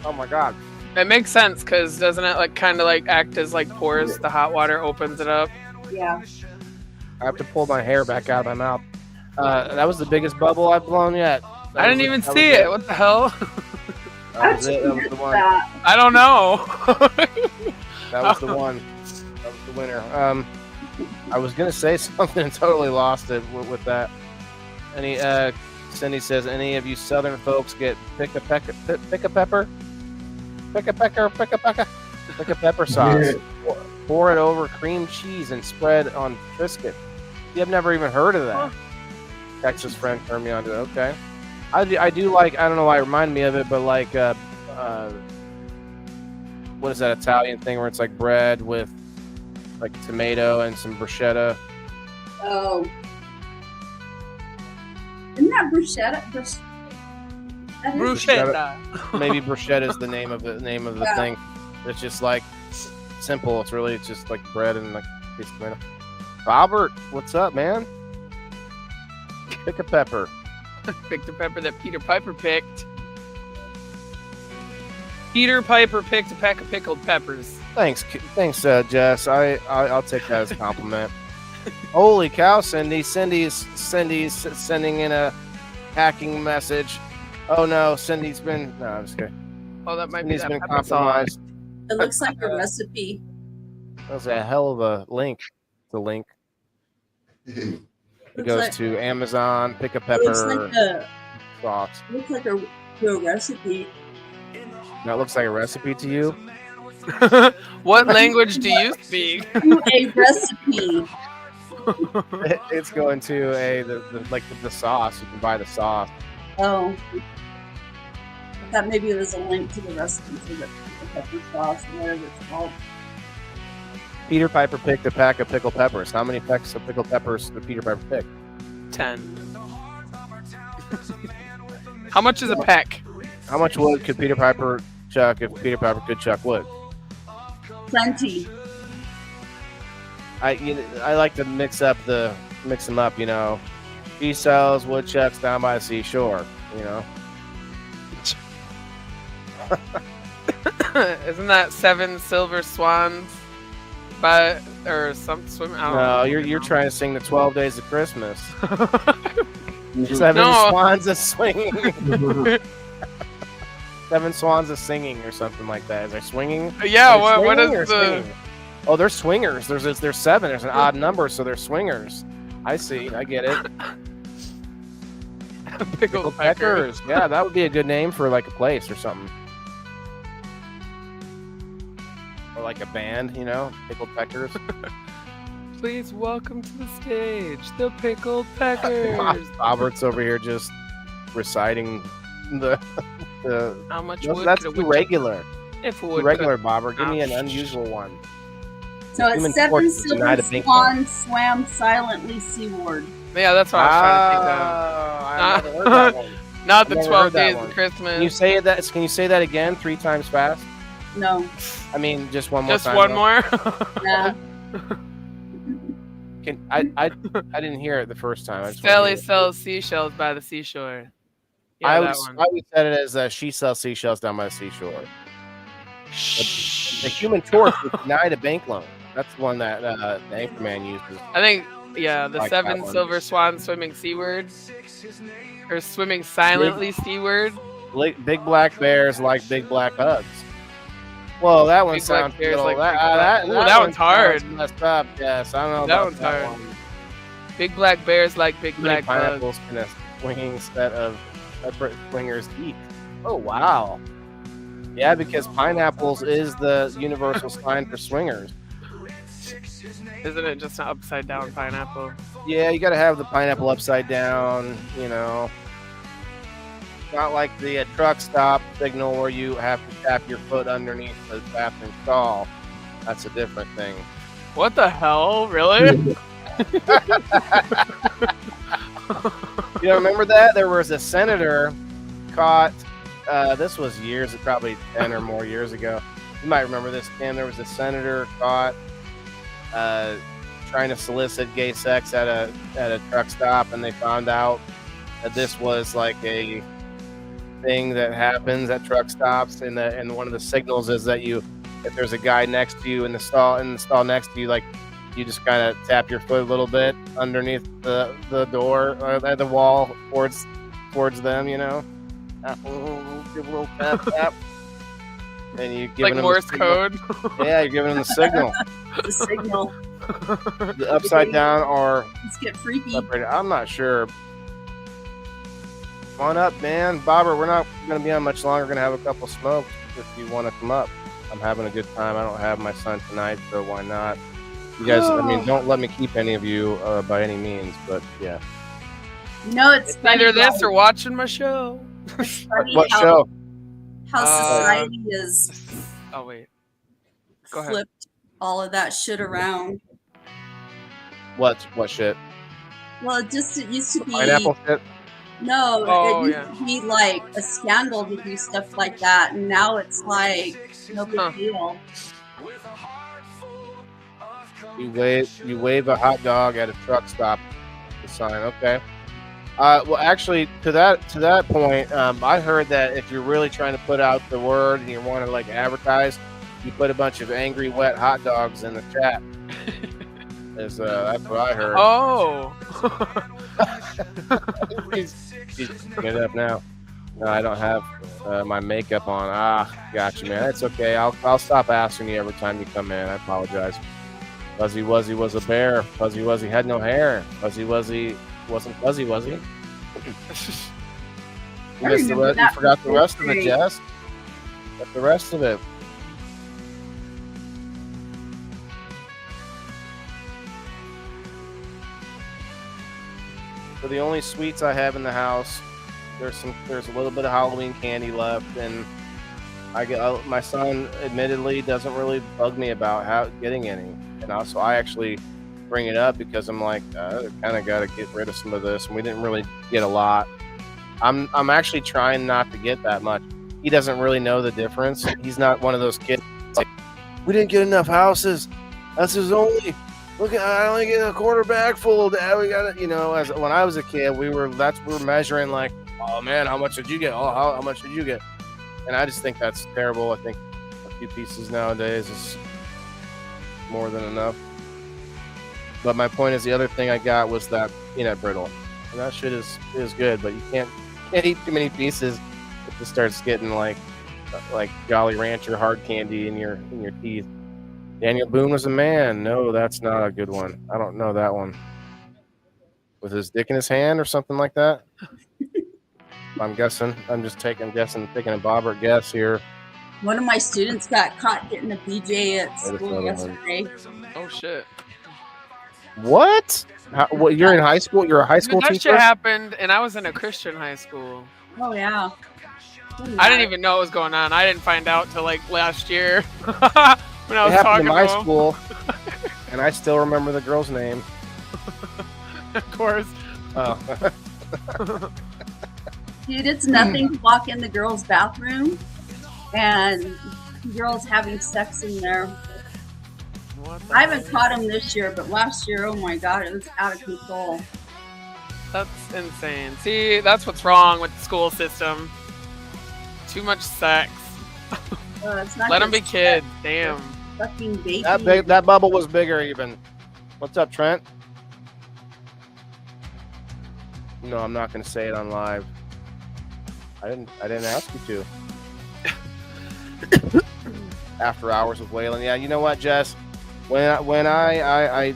Oh my god! It makes sense because doesn't it like kind of like act as like pores? The hot water opens it up. Yeah. I have to pull my hair back out of my mouth. That was the biggest bubble I've blown yet. I didn't even see it. What the hell? That was it. That was the one. I don't know. That was the one. That was the winner. I was gonna say something and totally lost it with that. Cindy says, any of you Southern folks get pick a pepper sauce. Pour it over cream cheese and spread on Triscuit. I've never even heard of that. Texas friend turned me on to it. Okay. I do like, I don't know why it reminded me of it, but like what is that Italian thing where it's like bread with like tomato and some bruschetta? Oh. Isn't that bruschetta? Bruschetta. Maybe bruschetta is the name of the Yeah. thing. It's just like simple. It's just like bread and like a piece of tomato. Robert, what's up, man? Pick a pepper. Picked a pepper that Peter Piper picked. Peter Piper picked a pack of pickled peppers. Thanks, Jess. I'll take that as a compliment. Holy cow, Cindy! Cindy's sending in a hacking message. Oh no, Cindy's been. No, I'm just kidding. Oh, that might Cindy's be been that pepper sauce. compromised. It looks like a recipe. That was a hell of a link. The link. It Looks goes like- to Amazon. Pick a Looks pepper like a sauce. recipe. That looks like a recipe to you. What language do you speak? A recipe. It's going to the sauce. You can buy the sauce. Oh. I thought maybe it was a link to the recipe for the pepper sauce or whatever it's called. Peter Piper picked a pack of pickled peppers. How many packs of pickled peppers did Peter Piper pick? 10. How much is a peck? How much wood could Peter Piper chuck if Peter Piper could chuck wood? Plenty. I like to mix them up, you know. He sells woodchucks down by the seashore, you know. Isn't that 7 silver swans? Or some swim? No, you're trying to sing the 12 Days of Christmas. No. 7 swans a swinging. 7 swans a singing or something like that. Is there swinging? Yeah. Are they What swinging is or the? swinging? Oh, they're swingers. There's 7. There's an odd number, so they're swingers. I see. I get it. Pickled peckers. Yeah, that would be a good name for like a place or something. Or like a band, you know, Pickled Peckers. Please welcome to the stage, the Pickled Peckers. Robert's over here just reciting the How much wood? that's could a too woodchuck- regular. If a Too wood regular, Bobber. Give me an Oh, unusual one. So Human it's 7 Torch is silver denied a big swans swam silently seaward. Yeah, that's what I was I never heard that one. trying to think of. Not the Never 12 heard that days one. of Christmas. Can you say that again 3 times fast? No. I mean, just one more Just time. one though. more. Nah. I didn't hear it the first time. I just wanted to Sally hear it. sells seashells by the seashore. Yeah, I that would one. said it as she sells seashells down by the seashore. The Shh. Human Torch was denied a bank loan. That's the one that the Anchorman uses. I think, yeah, the Like that 7 one. silver swans swimming seaward. Or swimming silently seaward. Big black bears like big black hugs. Whoa, that one Big black sounds a bears little- like that, big black- that, Ooh, that that one one's hard. sounds messed up. Yes, I don't know That about one's that hard. one. Big black bears like big How many black bugs. pineapples can a swinging set of swingers eat? Oh wow. Yeah, because pineapples is the universal sign for swingers. Isn't it just an upside down pineapple? Yeah, you got to have the pineapple upside down, you know. Not like the truck stop signal where you have to tap your foot underneath the bathroom stall. That's a different thing. What the hell? Really? You know, remember that? There was a senator caught, this was probably 10 or more years ago. You might remember this, Tim. There was a senator caught trying to solicit gay sex at a truck stop, and they found out that this was like a thing that happens at truck stops, and one of the signals is that if there's a guy next to you in the stall next to you, like you just kind of tap your foot a little bit underneath the door or the wall towards them, you know. Give a little tap tap, and you give Like them Morse the signal. code? Yeah, you're giving them the signal. The signal. The upside down or Let's get freaky. separated. I'm not sure. Come on up, man. Bobber, we're not going to be on much longer. We're going to have a couple smokes if you want to come up. I'm having a good time. I don't have my son tonight, so why not? You guys, I mean, don't let me keep any of you by any means, but yeah. You know, it's funny Either this how- or watching my show. it's funny What how, show? how society is Oh, wait. Go ahead. flipped all of that shit around. What shit? Well, it used to be Pineapple shit? no, Oh, it yeah. used to be like a scandal to do stuff like that, and now it's like no big Huh. deal. You wave a hot dog at a truck stop. The sign, okay. Well, actually, to that point, I heard that if you're really trying to put out the word and you want to like advertise, You put a bunch of angry, wet hot dogs in the chat. That's what I heard. Oh. He's get it up now. No, I don't have my makeup on. Gotcha, man. It's okay. I'll stop asking you every time you come in. I apologize. Fuzzy Wuzzy was a bear. Fuzzy Wuzzy had no hair. Fuzzy Wuzzy wasn't fuzzy, was he? You forgot the rest of it, Jess. Got the rest of it. So the only sweets I have in the house, there's a little bit of Halloween candy left, and my son admittedly doesn't really bug me about getting any, and so I actually bring it up because I'm like, I kind of got to get rid of some of this, and we didn't really get a lot. I'm actually trying not to get that much. He doesn't really know the difference. He's not one of those kids like, we didn't get enough houses. That's his only. Look, I only get a quarter bag full, Dad. We got it. You know, as when I was a kid, we were measuring like, oh man, how much did you get? Oh, how much did you get? And I just think that's terrible. I think a few pieces nowadays is more than enough. But my point is, the other thing I got was that peanut brittle, and that shit is good. But you can't eat too many pieces. It just starts getting like Jolly Rancher hard candy in your teeth. Daniel Boone was a man. No, that's not a good one. I don't know that one. With his dick in his hand or something like that. I'm guessing. I'm taking a Bobbert guess here. One of my students got caught getting a BJ at school yesterday. Oh shit! What? What? You're in high school? You're a high school that teacher? That shit happened, and I was in a Christian high school. Oh yeah. I didn't even know what was going on. I didn't find out till like last year when I was talking to my school, and I still remember the girl's name. Of course. Oh. Dude, it's nothing to walk in the girls' bathroom and girls having sex in there. I haven't caught them this year, but last year, oh my god, it was out of control. That's insane. See, that's what's wrong with the school system. Too much sex. Let them be kids. Damn. Fucking baby. That bubble was bigger even. What's up, Trent? No, I'm not going to say it on live. I didn't ask you to. After hours of wailing. Yeah, you know what, Jess? When I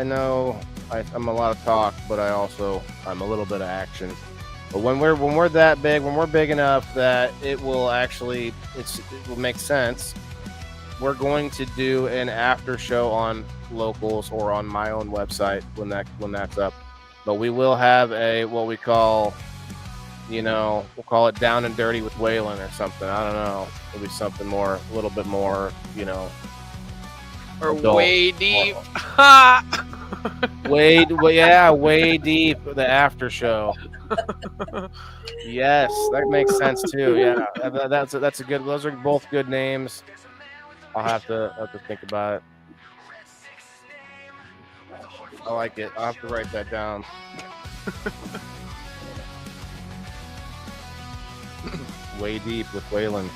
know I'm a lot of talk, but I'm a little bit of action. But when we're that big, when we're big enough that it will make sense, we're going to do an after show on Locals or on my own website when that's up. But we will have what we call, we'll call it Down and Dirty with Waylon or something. I don't know. It'll be something a little bit more, or adult. Way deep. Way deep. The after show. Yes, that makes sense too. Yeah, that's a good. Those are both good names. I'll have to think about it. I like it. I'll have to write that down. Way deep with Waylon.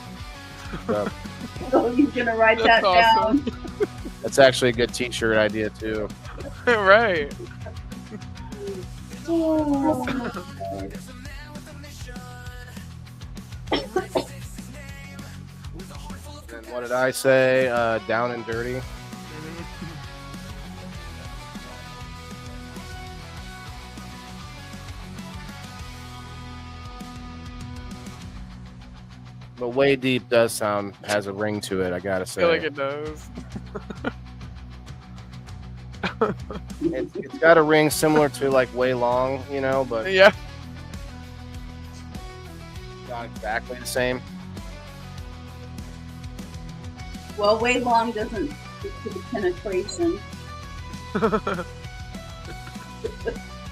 Oh, you're gonna write that awesome. down. That's actually a good T-shirt idea too. Right. Oh. And what did I say? Down and dirty. But Way Deep has a ring to it, I gotta say. I feel like it does. It's got a ring similar to like Way Long, but yeah, not exactly the same. Well, Way Long doesn't speak to the penetration.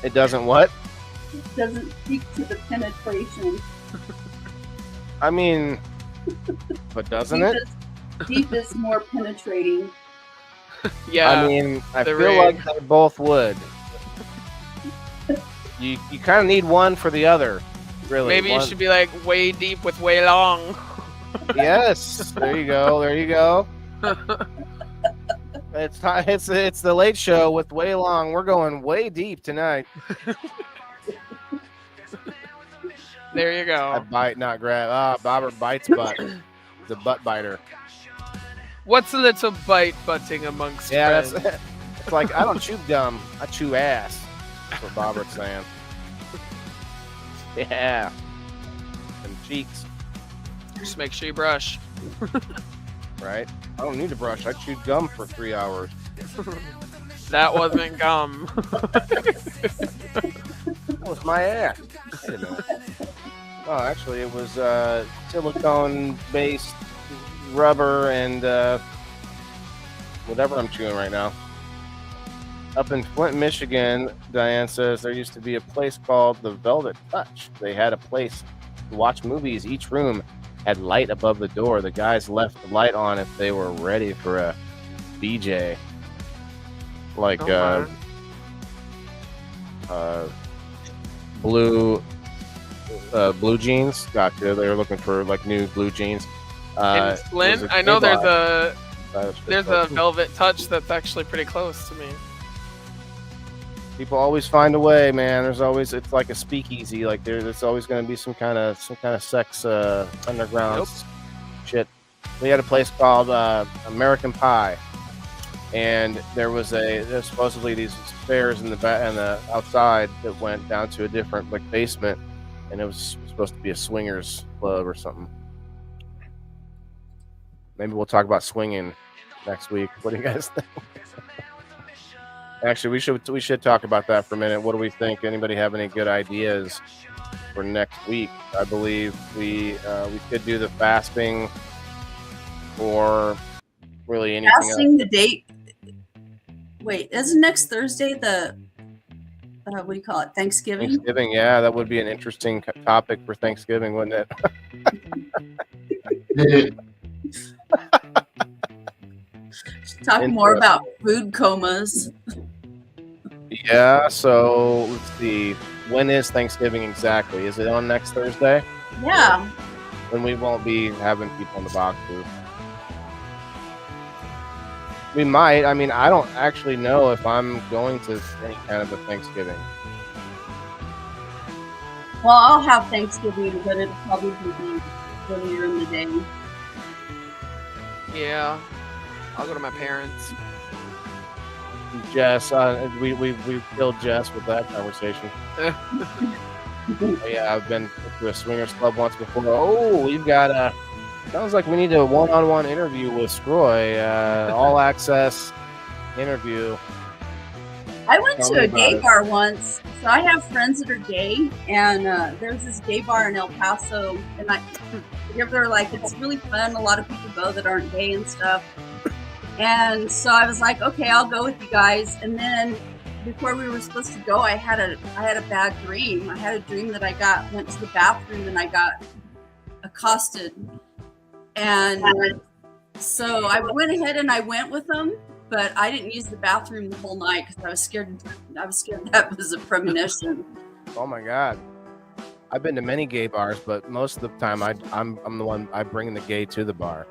It doesn't what? It doesn't speak to the penetration. I mean, but doesn't it? Deep is more penetrating. Yeah. I mean, I feel ring. like they both would. You kind of need one for the other, really. Maybe you should be like Way Deep with Way Long. Yes, there you go. It's time. It's the Late Show with Way Long. We're going way deep tonight. There you I go. bite, not grab. Bobber bites butt. The butt biter. What's a little butting amongst Yeah, friends? that's. It's like I don't chew gum. I chew ass. That's what Bobbert's saying. Yeah. And cheeks, Just make sure you brush. right? I don't need to brush. I chewed gum for 3 hours. That wasn't gum. That was my ass. Wait a minute. Oh, actually, it was silicone-based rubber and whatever I'm chewing right now. Up in Flint, Michigan, Diane says there used to be a place called the Velvet Touch. They had a place to watch movies. Each room had light above the door. The guys left the light on if they were ready for a BJ. Like Oh, blue jeans. Gotcha. They were looking for like new blue jeans. in Flint, I know there's a Velvet Touch that's actually pretty close to me. People always find a way, man. It's like a speakeasy. Like there's always going to be some kind of sex underground shit. We had a place called American Pie, and there's supposedly these stairs in the outside that went down to a different like basement, and it was supposed to be a swingers club or something. Maybe we'll talk about swinging next week. What do you guys think? Actually, we should talk about that for a minute. What do we think? Anybody have any good ideas for next week? I believe we could do the fasting or really anything Fasting the date. Wait, isn't next Thursday the what do you call it? Thanksgiving? Thanksgiving, yeah, that would be an interesting topic for Thanksgiving, wouldn't it? Talk more about food comas. Yeah, so let's see. When is Thanksgiving exactly? Is it on next Thursday? Yeah. Then we won't be having people in the box booth. We might. I mean, I don't actually know if I'm going to any kind of a Thanksgiving. Well, I'll have Thanksgiving, but it'll probably be earlier in the day. Yeah, I'll go to my parents. Jess, we killed Jess with that conversation. Yeah, I've been to a swingers club once before. Oh, we've got sounds like we need a one-on-one interview with Scroy, all access interview. I went Tell to me a about gay it. bar once. So I have friends that are gay, and there's this gay bar in El Paso, and they're like, it's really fun. A lot of people go that aren't gay and stuff. And so I was like, okay, I'll go with you guys. And then before we were supposed to go, I had a bad dream. I had a dream that went to the bathroom and I got accosted. And so I went ahead and I went with them, but I didn't use the bathroom the whole night because I was scared that was a premonition. Oh my God. I've been to many gay bars, but most of the time I'm the one, I bring the gay to the bar.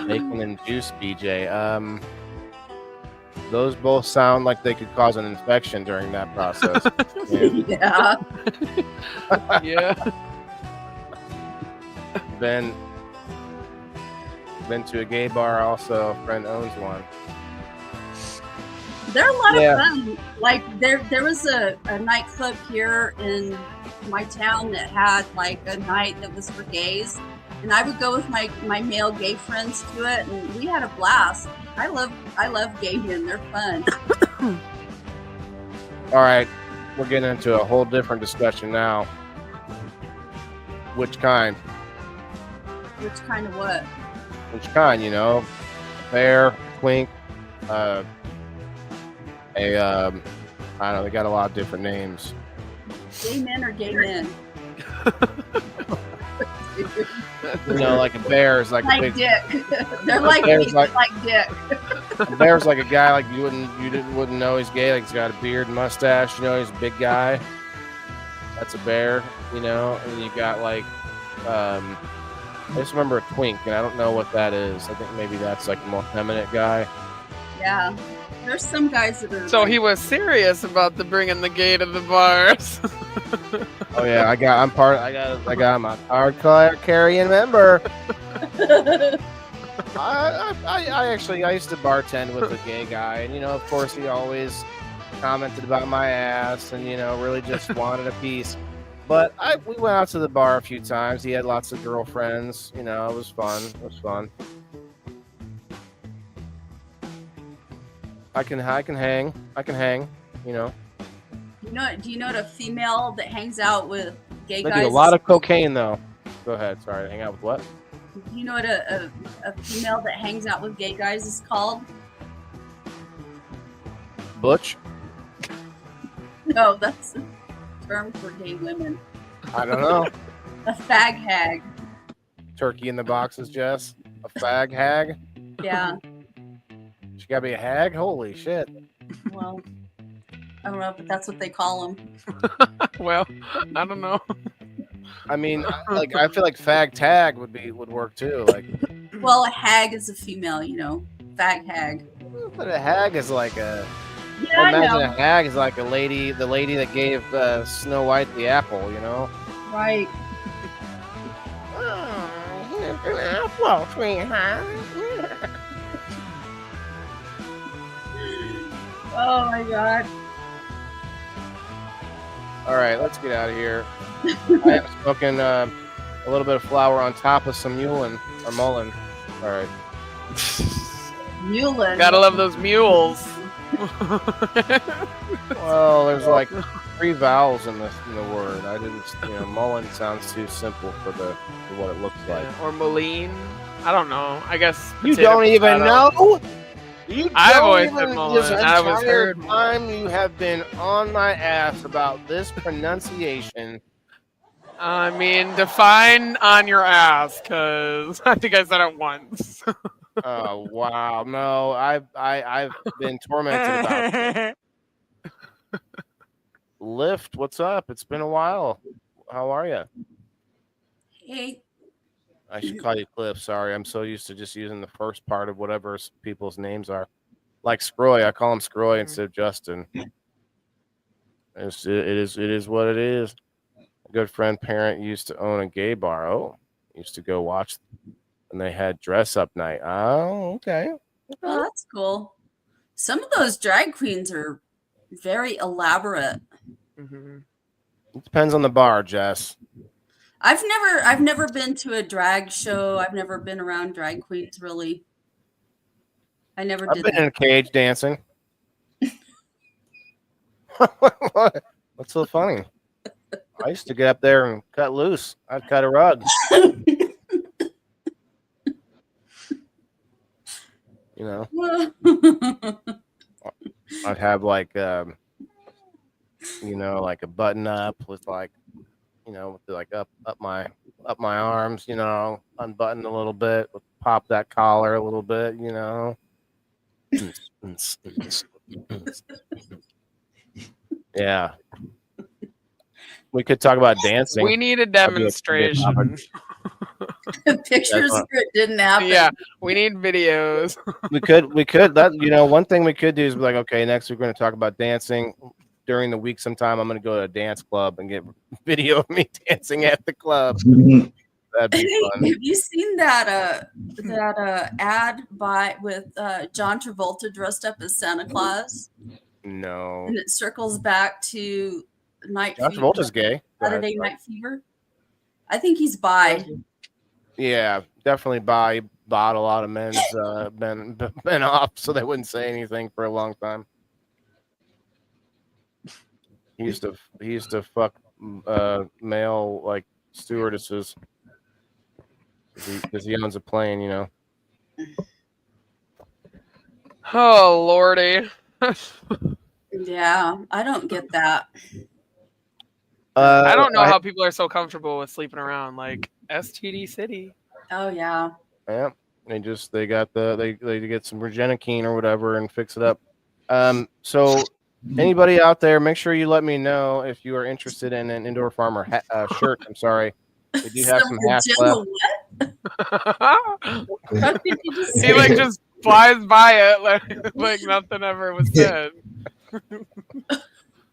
Bacon and juice, BJ. Those both sound like they could cause an infection during that process. Yeah. Yeah. Been to a gay bar also. A friend owns one. They're a lot Yeah. of fun. Like there was a nightclub here in my town that had like a night that was for gays, and I would go with my male gay friends to it, and we had a blast. I love gay men. They're fun. All right, we're getting into a whole different discussion now. Which kind? Which kind of what? Which kind? You know, bear, twink, I don't know. They got a lot of different names. Gay men or gay men? You know, like a bear is like a Like big. dick. They're like bear's me, like- like dick. A bear's like a guy like you wouldn't know he's gay. Like he's got a beard and mustache. You know, he's a big guy. That's a bear. You know, and you got like I just remember a twink, and I don't know what that is. I think maybe that's like a more feminine guy. Yeah. There's some guys that are. So he was serious about the bringing the gay to the bars. Oh yeah, I'm a card carrying member. I used to bartend with a gay guy, and of course he always commented about my ass, and really just wanted a piece. But we went out to the bar a few times. He had lots of girlfriends. It was fun. I can hang. Do you know a female that hangs out with gay They guys? do a lot of cocaine though. Go ahead. Sorry, hang out with what? Do you know what a female that hangs out with gay guys is called? Butch? No, that's a term for gay women. I don't know. A fag hag. Turkey in the boxes, Jess. A fag hag. Yeah. She gotta be a hag. Holy shit. Well, I don't know, but that's what they call them. Well, I don't know. I mean, I feel like fag tag would work too. Like, Well, a hag is a female, fag hag. but a hag is like a. Yeah, I Imagine know. a hag is like the lady that gave Snow White the apple. Right. Oh, here's an apple, sweetheart. Oh my god. All right, let's get out of here. I have spoken a little bit of flour on top of some mullein. All right. Mulin. Gotta love those mules. Well, there's like 3 vowels in the word. I didn't, mullein sounds too simple for what it looks like. Or Moline. I don't know. I guess You potato, don't even potato. know. You I've don't always even- said mullein. This I was entire heard time you have been on my ass about this pronunciation. I mean, define on your ass, because I think I said it once. Oh wow, no, I've been tormented about it. Lift, what's up? It's been a while. How are you? Hey. I should call you Cliff. Sorry, I'm so used to just using the first part of whatever people's names are. Like Scroy, I call him Scroy instead of Justin. It is what it is. A good friend parent used to own a gay bar. Oh, used to go watch, and they had dress up night. Oh, okay. Oh, that's cool. Some of those drag queens are very elaborate. Mhm. It depends on the bar, Jess. I've never been to a drag show. I've never been around drag queens really. I never I've did been in that. a cage dancing. What's so funny? I used to get up there and cut loose. I'd cut a rug. I'd have like like a button up with like up my arms, unbutton a little bit, pop that collar a little bit, Yeah. We could talk about dancing. We need a demonstration. Pictures of it didn't happen. Yeah, we need videos. we could that one thing we could do is be like, okay, next we're going to talk about dancing. During the week sometime I'm going to go to a dance club and get video of me dancing at the club. That'd be fun. Have you seen that ad with John Travolta dressed up as Santa Claus? No. And it circles back to John Travolta's gay. Saturday Night Fever. I think he's bi. Yeah, definitely bi. He bought a lot of men's been off so they wouldn't say anything for a long time. He used to fuck male like stewardesses because he owns a plane, Oh lordy. Yeah, I don't get that. I don't know how people are so comfortable with sleeping around like STD City. Oh yeah. Yeah, they get some Regenikine or whatever and fix it up. So anybody out there, make sure you let me know if you are interested in an Indoor Farmer shirt. I'm sorry, We do have some hats Virginia left. what? How did you just He say? like just flies by it like nothing ever was said.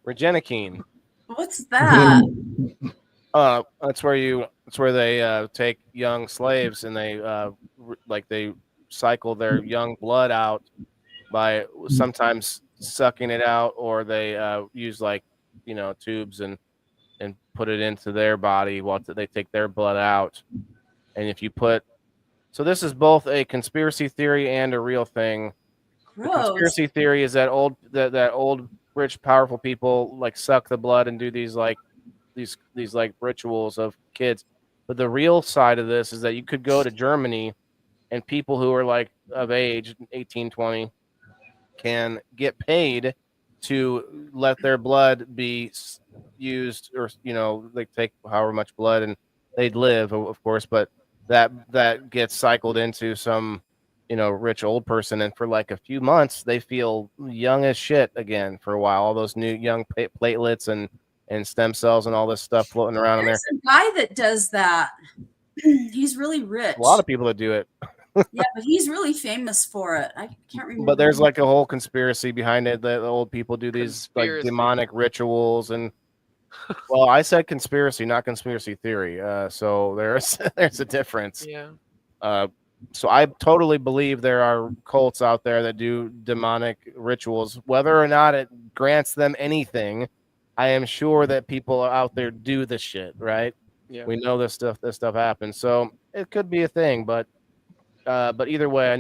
Regenikine. What's that? That's where they take young slaves and they they cycle their young blood out by sometimes sucking it out, or they use tubes and put it into their body while they take their blood out. And if you so this is both a conspiracy theory and a real thing. The Gross. conspiracy theory is that old rich powerful people suck the blood and do these rituals of kids. But the real side of this is that you could go to Germany and people who are of age 18, 20 can get paid to let their blood be used, or they take however much blood and they'd live, of course, but that gets cycled into some rich old person, and for a few months they feel young as shit again for a while. All those new young platelets and stem cells and all this stuff floating around in there. There's a guy that does that. He's really rich. A lot of people that do it. Yeah, but he's really famous for it. I can't remember. But there's a whole conspiracy behind it that the old people do these demonic rituals. And well, I said conspiracy, not conspiracy theory. So there's a difference. Yeah. So I totally believe there are cults out there that do demonic rituals. Whether or not it grants them anything, I am sure that people out there do this shit, right? Yeah. We know this stuff happens. So it could be a thing, but either way, I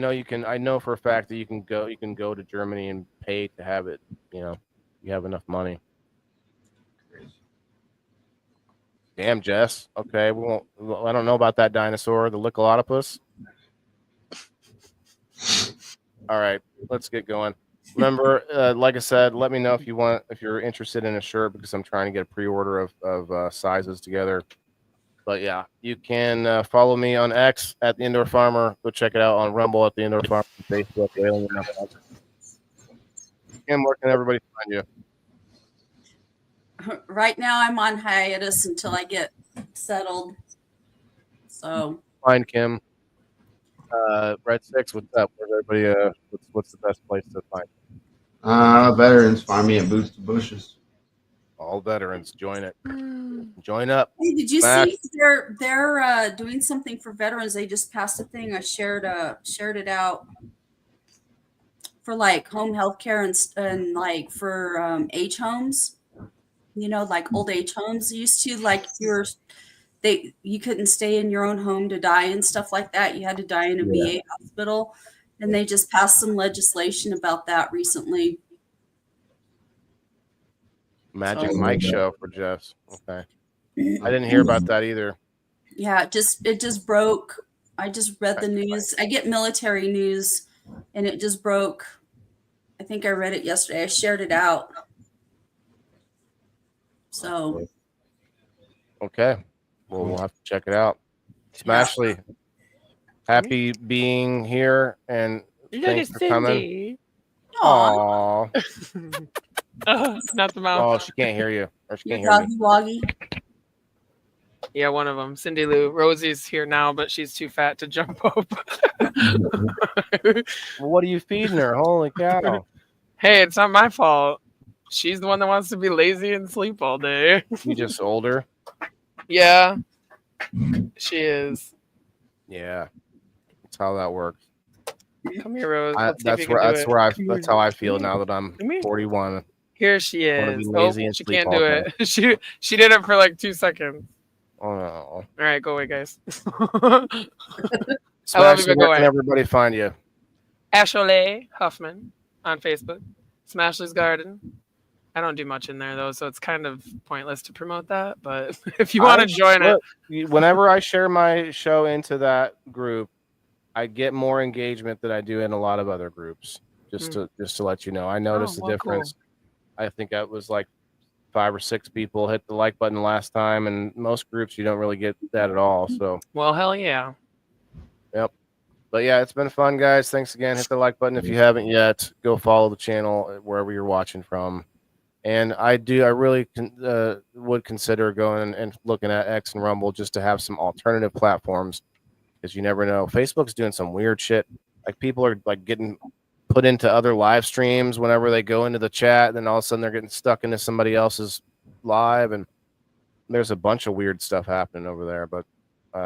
know for a fact that you can go to Germany and pay to have it, you have enough money. Damn, Jess. Okay, I don't know about that dinosaur, the Licholotopus. All right, let's get going. Remember, like I said, let me know if you're interested in a shirt, because I'm trying to get a pre-order of sizes together. But yeah, you can follow me on X at the Indoor Farmer. Go check it out on Rumble at the Indoor Farmer, Facebook. Kim, where can everybody find you? Right now, I'm on hiatus until I get settled. So Find Kim. Red 6, what's up? Where's everybody? What's the best place to find? Veterans, find me at Boots to Bushes. All veterans, join it. Join up. hey, did you Smash. see they're doing something for veterans? They just passed a thing. I shared it out for home health care and for age homes. Old age homes used to you couldn't stay in your own home to die and stuff like that. You had to die in a VA hospital, and they just passed some legislation about that recently. Magic Mike show for Jeffs. Okay. I didn't hear about that either. Yeah, it just broke. I just read the news. I get military news, and it just broke. I think I read it yesterday. I shared it out. So. Okay. Well, we'll have to check it out. Smashly, happy being here, and thanks for coming. Aww. Not the mouth. Oh, she can't hear you. Or she can't hear Doggy me. Woggy. Yeah, one of them. Cindy Lou. Rosie's here now, but she's too fat to jump up. Well, what are you feeding her? Holy cow. Hey, it's not my fault. She's the one that wants to be lazy and sleep all day. You just older? Yeah, she is. Yeah. That's how that works. Come here, Rose. Let's see if you can do it. That's how I feel now that I'm 41. Here she Wanna be is. lazy Oh, and she sleep can't all do day. it. She did it for like 2 seconds. Oh no. All right, go away, guys. Smashly, love you, but go where can away. everybody find you? Ashley Huffman on Facebook. Smashly's Garden. I don't do much in there though, so it's kind of pointless to promote that. But if you want to join it, Whenever I share my show into that group, I get more engagement than I do in a lot of other groups. Just to let you know, I noticed the difference. Cool. I think that was 5 or 6 people hit the like button last time, and most groups you don't really get that at all. So, well, hell yeah. Yep. But yeah, it's been fun, guys. Thanks again. Hit the like button if you haven't yet. Go follow the channel wherever you're watching from. And I really want would consider going and looking at X and Rumble just to have some alternative platforms, because you never know. Facebook's doing some weird shit. Like people are like getting put into other live streams whenever they go into the chat, and then all of a sudden they're getting stuck into somebody else's live, and there's a bunch of weird stuff happening over there. But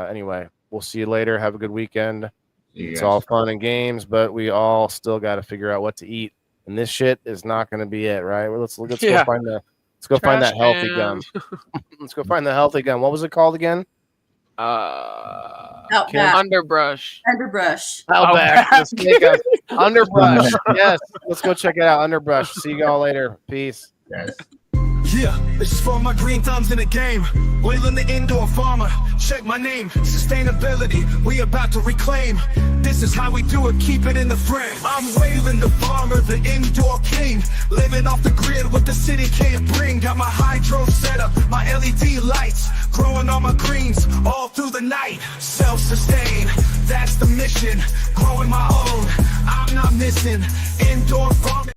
anyway, we'll see you later. Have a good weekend. It's all fun and games, but we all still got to figure out what to eat. And this shit is not going to be it, right? Well, let's go find find that healthy gum. Let's go find the healthy gum. What was it called again? Underbrush. Underbrush. Outback. Underbrush. Yes. Let's go check it out. Underbrush. See you all later. Peace. Yes. Yeah, this is for my green thumbs in the game. Wailing the indoor farmer. Check my name. Sustainability, we about to reclaim. This is how we do it, keep it in the frame. I'm wailing the farmer, the indoor king. Living off the grid, what the city can't bring. Got my hydro set up, my LED lights. Growing all my greens, all through the night. Self-sustain, that's the mission. Growing my own, I'm not missing. Indoor farming.